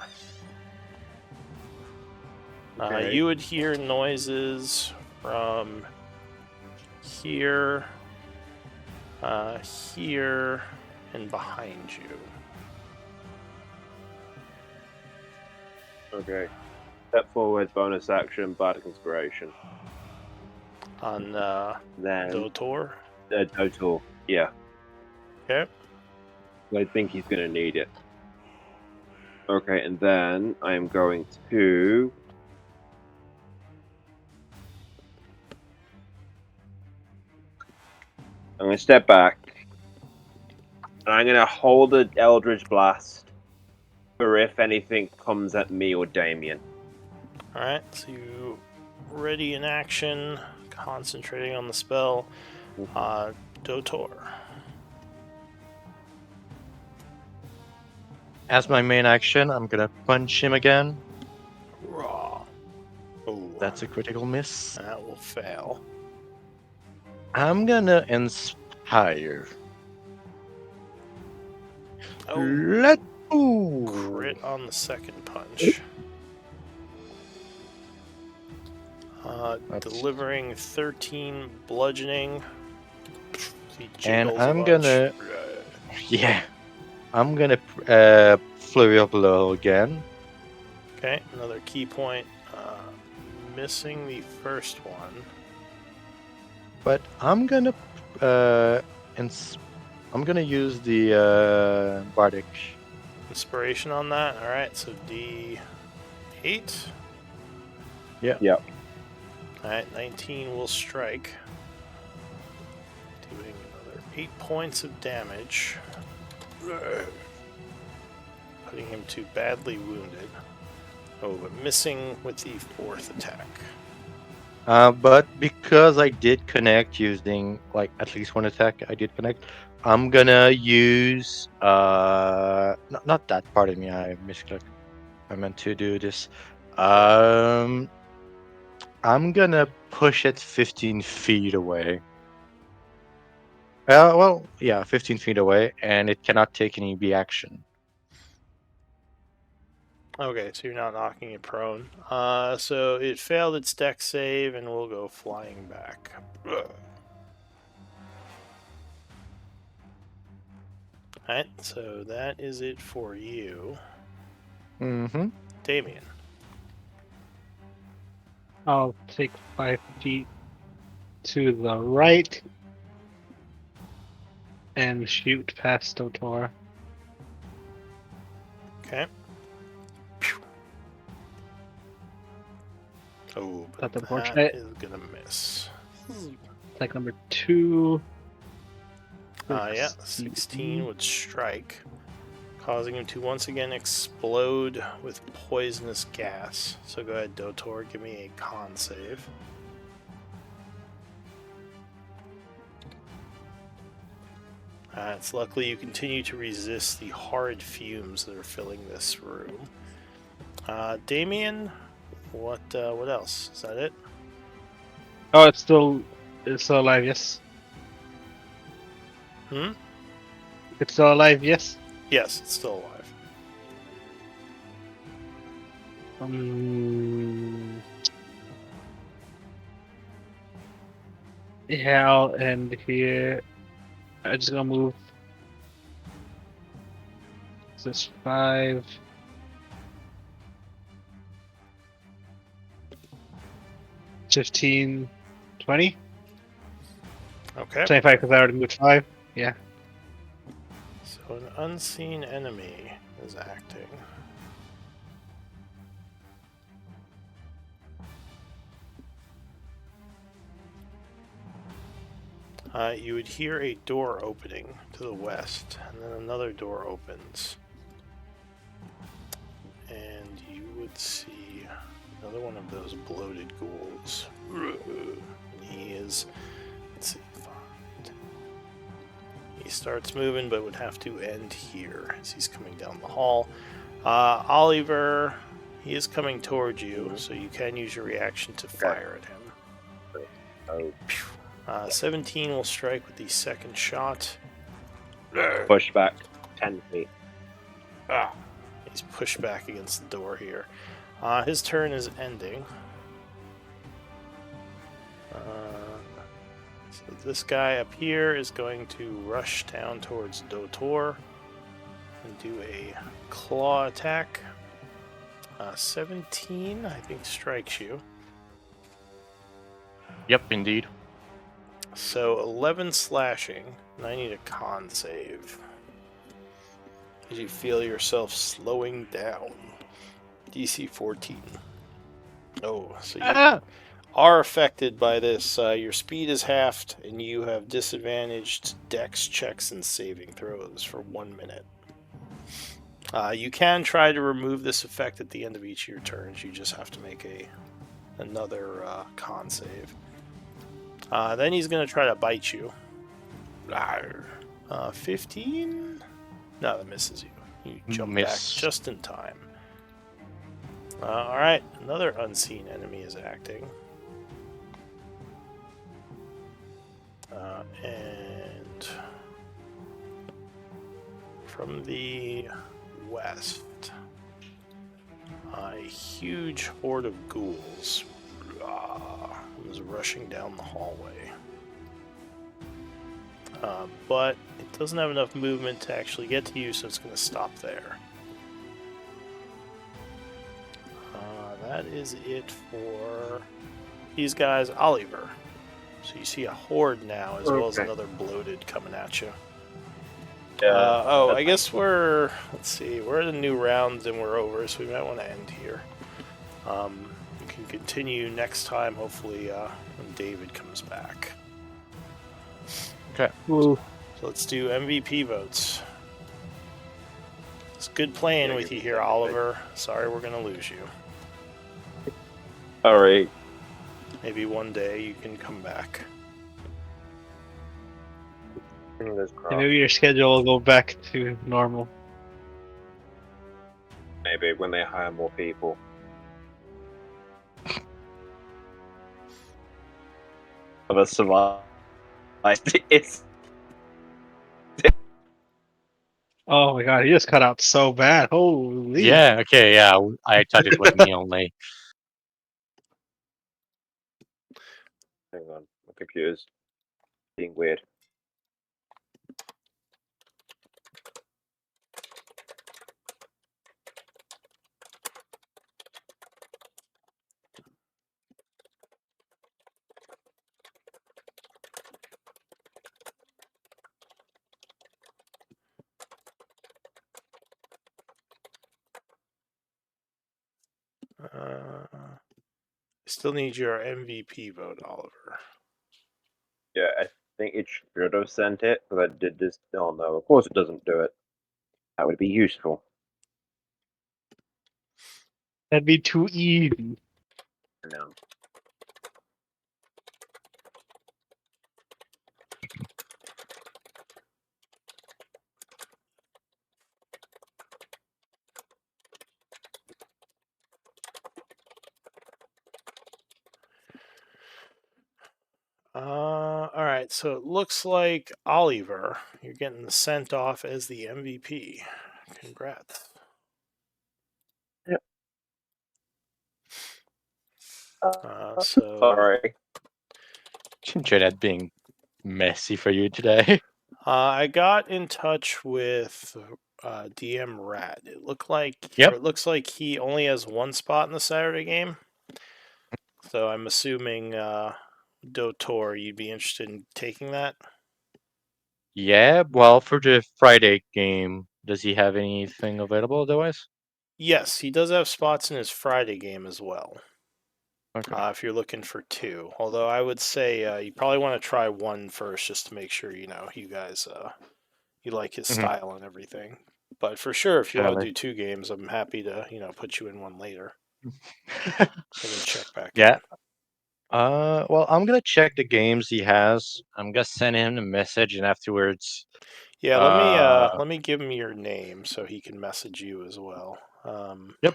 Okay. You would hear noises from here, here, and behind you. Okay. step forward, bonus action, bardic inspiration. On Then Dotor. total, yeah. Okay. I think he's going to need it. Okay, and then I am going to. I'm going to step back. And I'm going to hold an Eldritch Blast for if anything comes at me or Damien. Alright, so you ready in action, concentrating on the spell. Dotor. As my main action, I'm gonna punch him again. Raw. Oh, That's a critical miss. that will fail. I'm gonna inspire. Oh, Let ooh. crit on the second punch. That's- Delivering 13 bludgeoning. He And jiggles I'm a bunch. gonna- Yeah. I'm gonna flurry of blow again. Okay, another key point. Missing the first one. But I'm gonna I'm gonna use the bardic. Inspiration on that. Alright, so D8. Yeah. Yep. Alright, 19 will strike. Doing another 8 points of damage. Putting him to badly wounded. Oh, but missing with the fourth attack. But because I did connect using like at least one attack, I did connect. I'm gonna use not that. Pardon me, I misclicked. I meant to do this. I'm gonna push it 15 feet away. Well, yeah, 15 feet away, and it cannot take any reaction. Okay, so you're not knocking it prone. So it failed its dex save and will go flying back. Alright, so that is it for you. Mm-hmm. Damien. I'll take 5 feet to the right and shoot past Dotor. Okay. Oh, but That's that unfortunate. is gonna miss. Attack number 2. Yeah, 16 would strike, causing him to once again explode with poisonous gas. So go ahead, Dotor, give me a con save. It's luckily you continue to resist the horrid fumes that are filling this room. Damien, what else? Is that it? Oh, it's still alive. Yes, Hmm? it's still alive. Yes. Yes, it's still alive. Yeah, I'll end here. I'm just gonna move. This 5. 15, 20? Okay. 25 because I already moved 5. Yeah. So an unseen enemy is acting. You would hear a door opening to the west, and then another door opens. And you would see another one of those bloated ghouls. And he is, let's see, he starts moving, but would have to end here as he's coming down the hall. Oliver, he is coming towards you, so you can use your reaction to fire at him. Oh, 17 will strike with the second shot. push back 10 feet. He's pushed back against the door here. His turn is ending. So this guy up here is going to rush down towards Dotor and do a claw attack. 17, I think, strikes you. Yep, indeed. So 11 slashing, and I need a con save. As you feel yourself slowing down. DC 14. Oh, so you Ah! are affected by this. Your speed is halved, and you have disadvantaged dex checks and saving throws for 1 minute. You can try to remove this effect at the end of each of your turns. You just have to make another con save. Then he's going to try to bite you. 15? No, that misses you. You jump back Miss. just in time. Alright, another unseen enemy is acting. And from the west, a huge horde of ghouls was rushing down the hallway. But it doesn't have enough movement to actually get to you, so it's going to stop there. That is it for these guys. Oliver. So you see a horde now, as well as another bloated coming at you. I guess let's see, we're at a new round and we're over, so we might want to end here. We can continue next time, hopefully, when David comes back. Okay. Ooh. So let's do MVP votes. It's good playing with you here, Oliver. Sorry we're going to lose you. Alright. Maybe one day you can come back. Fingers And crossed. maybe your schedule will go back to normal. Maybe when they hire more people. Of a survive. It's Oh my god, he just cut out so bad. Holy. Yeah, okay, yeah. I thought it was me only. hang on, my computer's being weird. Still need your MVP vote, Oliver. Yeah, I think it should have sent it, but I did this. Oh no, of course it doesn't do it. That would be useful. That'd be too easy. No. Alright, so it looks like Oliver, you're getting sent off as the MVP. Congrats. Yep. So Sorry. Jeanette being messy for you today. I got in touch with DM Rat. It looks like he only has one spot in the Saturday game. So I'm assuming Dotor, you'd be interested in taking that? Yeah, well, for the Friday game, does he have anything available otherwise? Yes, he does have spots in his Friday game as well. Okay. If you're looking for two. Although I would say you probably want to try one first just to make sure, you guys, you like his style and everything. But for sure, if you want to Surely. do two games, I'm happy to, put you in one later. Yeah. I can check back Yeah. in. Well, I'm gonna check the games he has. I'm gonna send him a message, and afterwards, Yeah, uh, let me give him your name so he can message you as well. yep.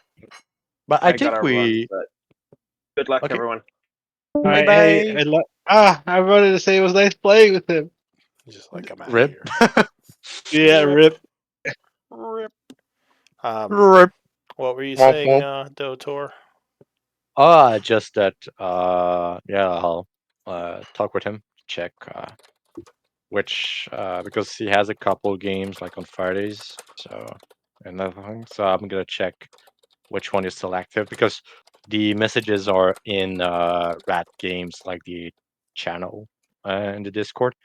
But I I think gotta run, we. but good luck, Okay. everyone. Bye Alright, hey, bye. I wanted to say it was nice playing with him. just like I'm out of Rip. here. Yeah, rip. Rip. Rip. What were you Womp saying, womp. Dotor? Just that. Yeah, I'll talk with him. Check which because he has a couple games like on Fridays, so and nothing. So I'm gonna check which one is still active, because the messages are in rat games like the channel in the Discord.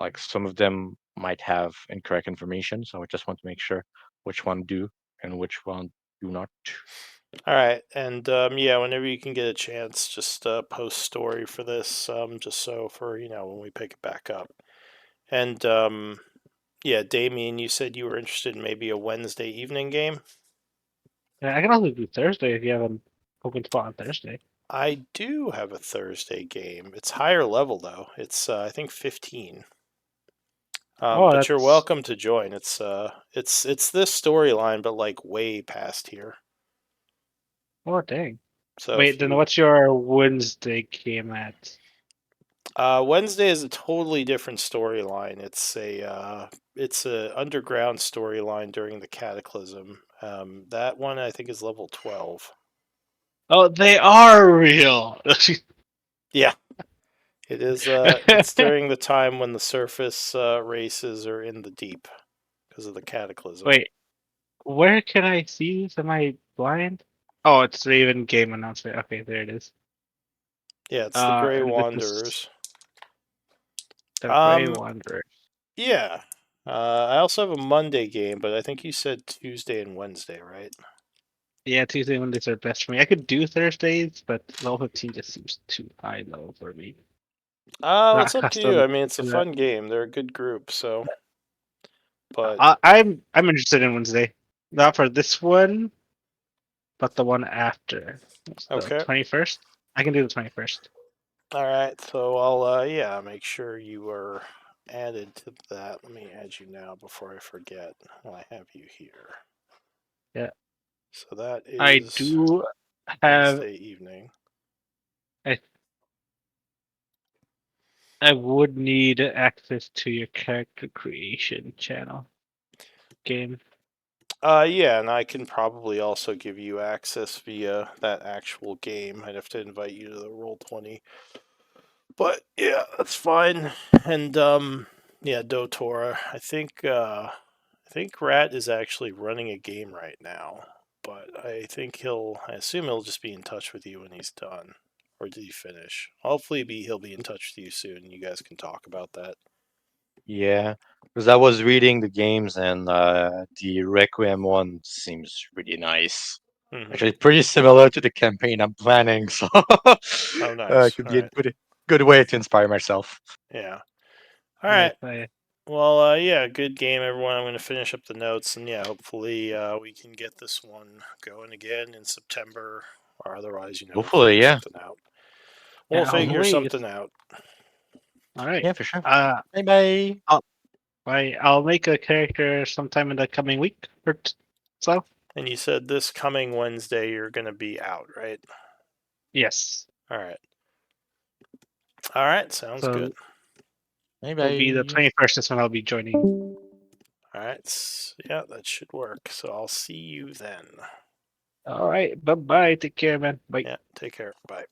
Like some of them might have incorrect information, so I just want to make sure which one do and which one do not. All right, and yeah, whenever you can get a chance, just post story for this, just so for when we pick it back up. And yeah, Damien, you said you were interested in maybe a Wednesday evening game. Yeah, I can also do Thursday if you have an open spot on Thursday. I do have a Thursday game. It's higher level though. It's I think 15. Oh, But you're that's welcome to join. It's this storyline, but like way past here. dang. So Wait, if then you what's your Wednesday game at? Wednesday is a totally different storyline. It's a underground storyline during the Cataclysm. That one I think is level 12. Oh, they are real. Yeah, it is. It's during the time when the surface races are in the deep because of the Cataclysm. Wait, where can I see this? Am I blind? Oh, it's Raven game announcement. Okay, there it is. Yeah, it's the Grey And this is Wanderers. the Grey Um, Wanderer. yeah. I also have a Monday game, but I think you said Tuesday and Wednesday, right? Yeah, Tuesday and Mondays are best for me. I could do Thursdays, but level 15 just seems too high level for me. It's Not up to you. custom I mean, it's a to that. fun game. They're a good group, so. But I'm interested in Wednesday. Not for this one, but the one after. It's the okay. 21st. I can do the 21st. All right, so I'll yeah make sure you are added to that. Let me add you now before I forget. I have you here. Yeah. So that I is do have Wednesday evening. I I would need access to your character creation channel game. Yeah, and I can probably also give you access via that actual game. I'd have to invite you to the Roll20. But yeah, that's fine. And yeah, Dotora. I think Rat is actually running a game right now. But I assume he'll just be in touch with you when he's done. Or did he finish? Hopefully he'll be in touch with you soon. You guys can talk about that. Yeah, because I was reading the games and the Requiem one seems really nice. Mm-hmm. Actually, pretty similar to the campaign I'm planning, so Oh, nice. could All be a right. good way to inspire myself. Yeah. All Yes, right. I Well, yeah, good game, everyone. I'm going to finish up the notes, and yeah, hopefully we can get this one going again in September, or otherwise, we'll Hopefully, figure yeah, something out. We'll yeah, figure hopefully. something out. All right. yeah, for sure. Uh, Bye bye. I'll make a character sometime in the coming week or so. And you said this coming Wednesday you're going to be out, right? Yes. All right. All right. Sounds So good. Bye it'll be the bye. 21st is when I'll be joining. All right. Yeah, that should work. So I'll see you then. All right. Bye bye. Take care, man. Bye. Yeah. Take care. Bye.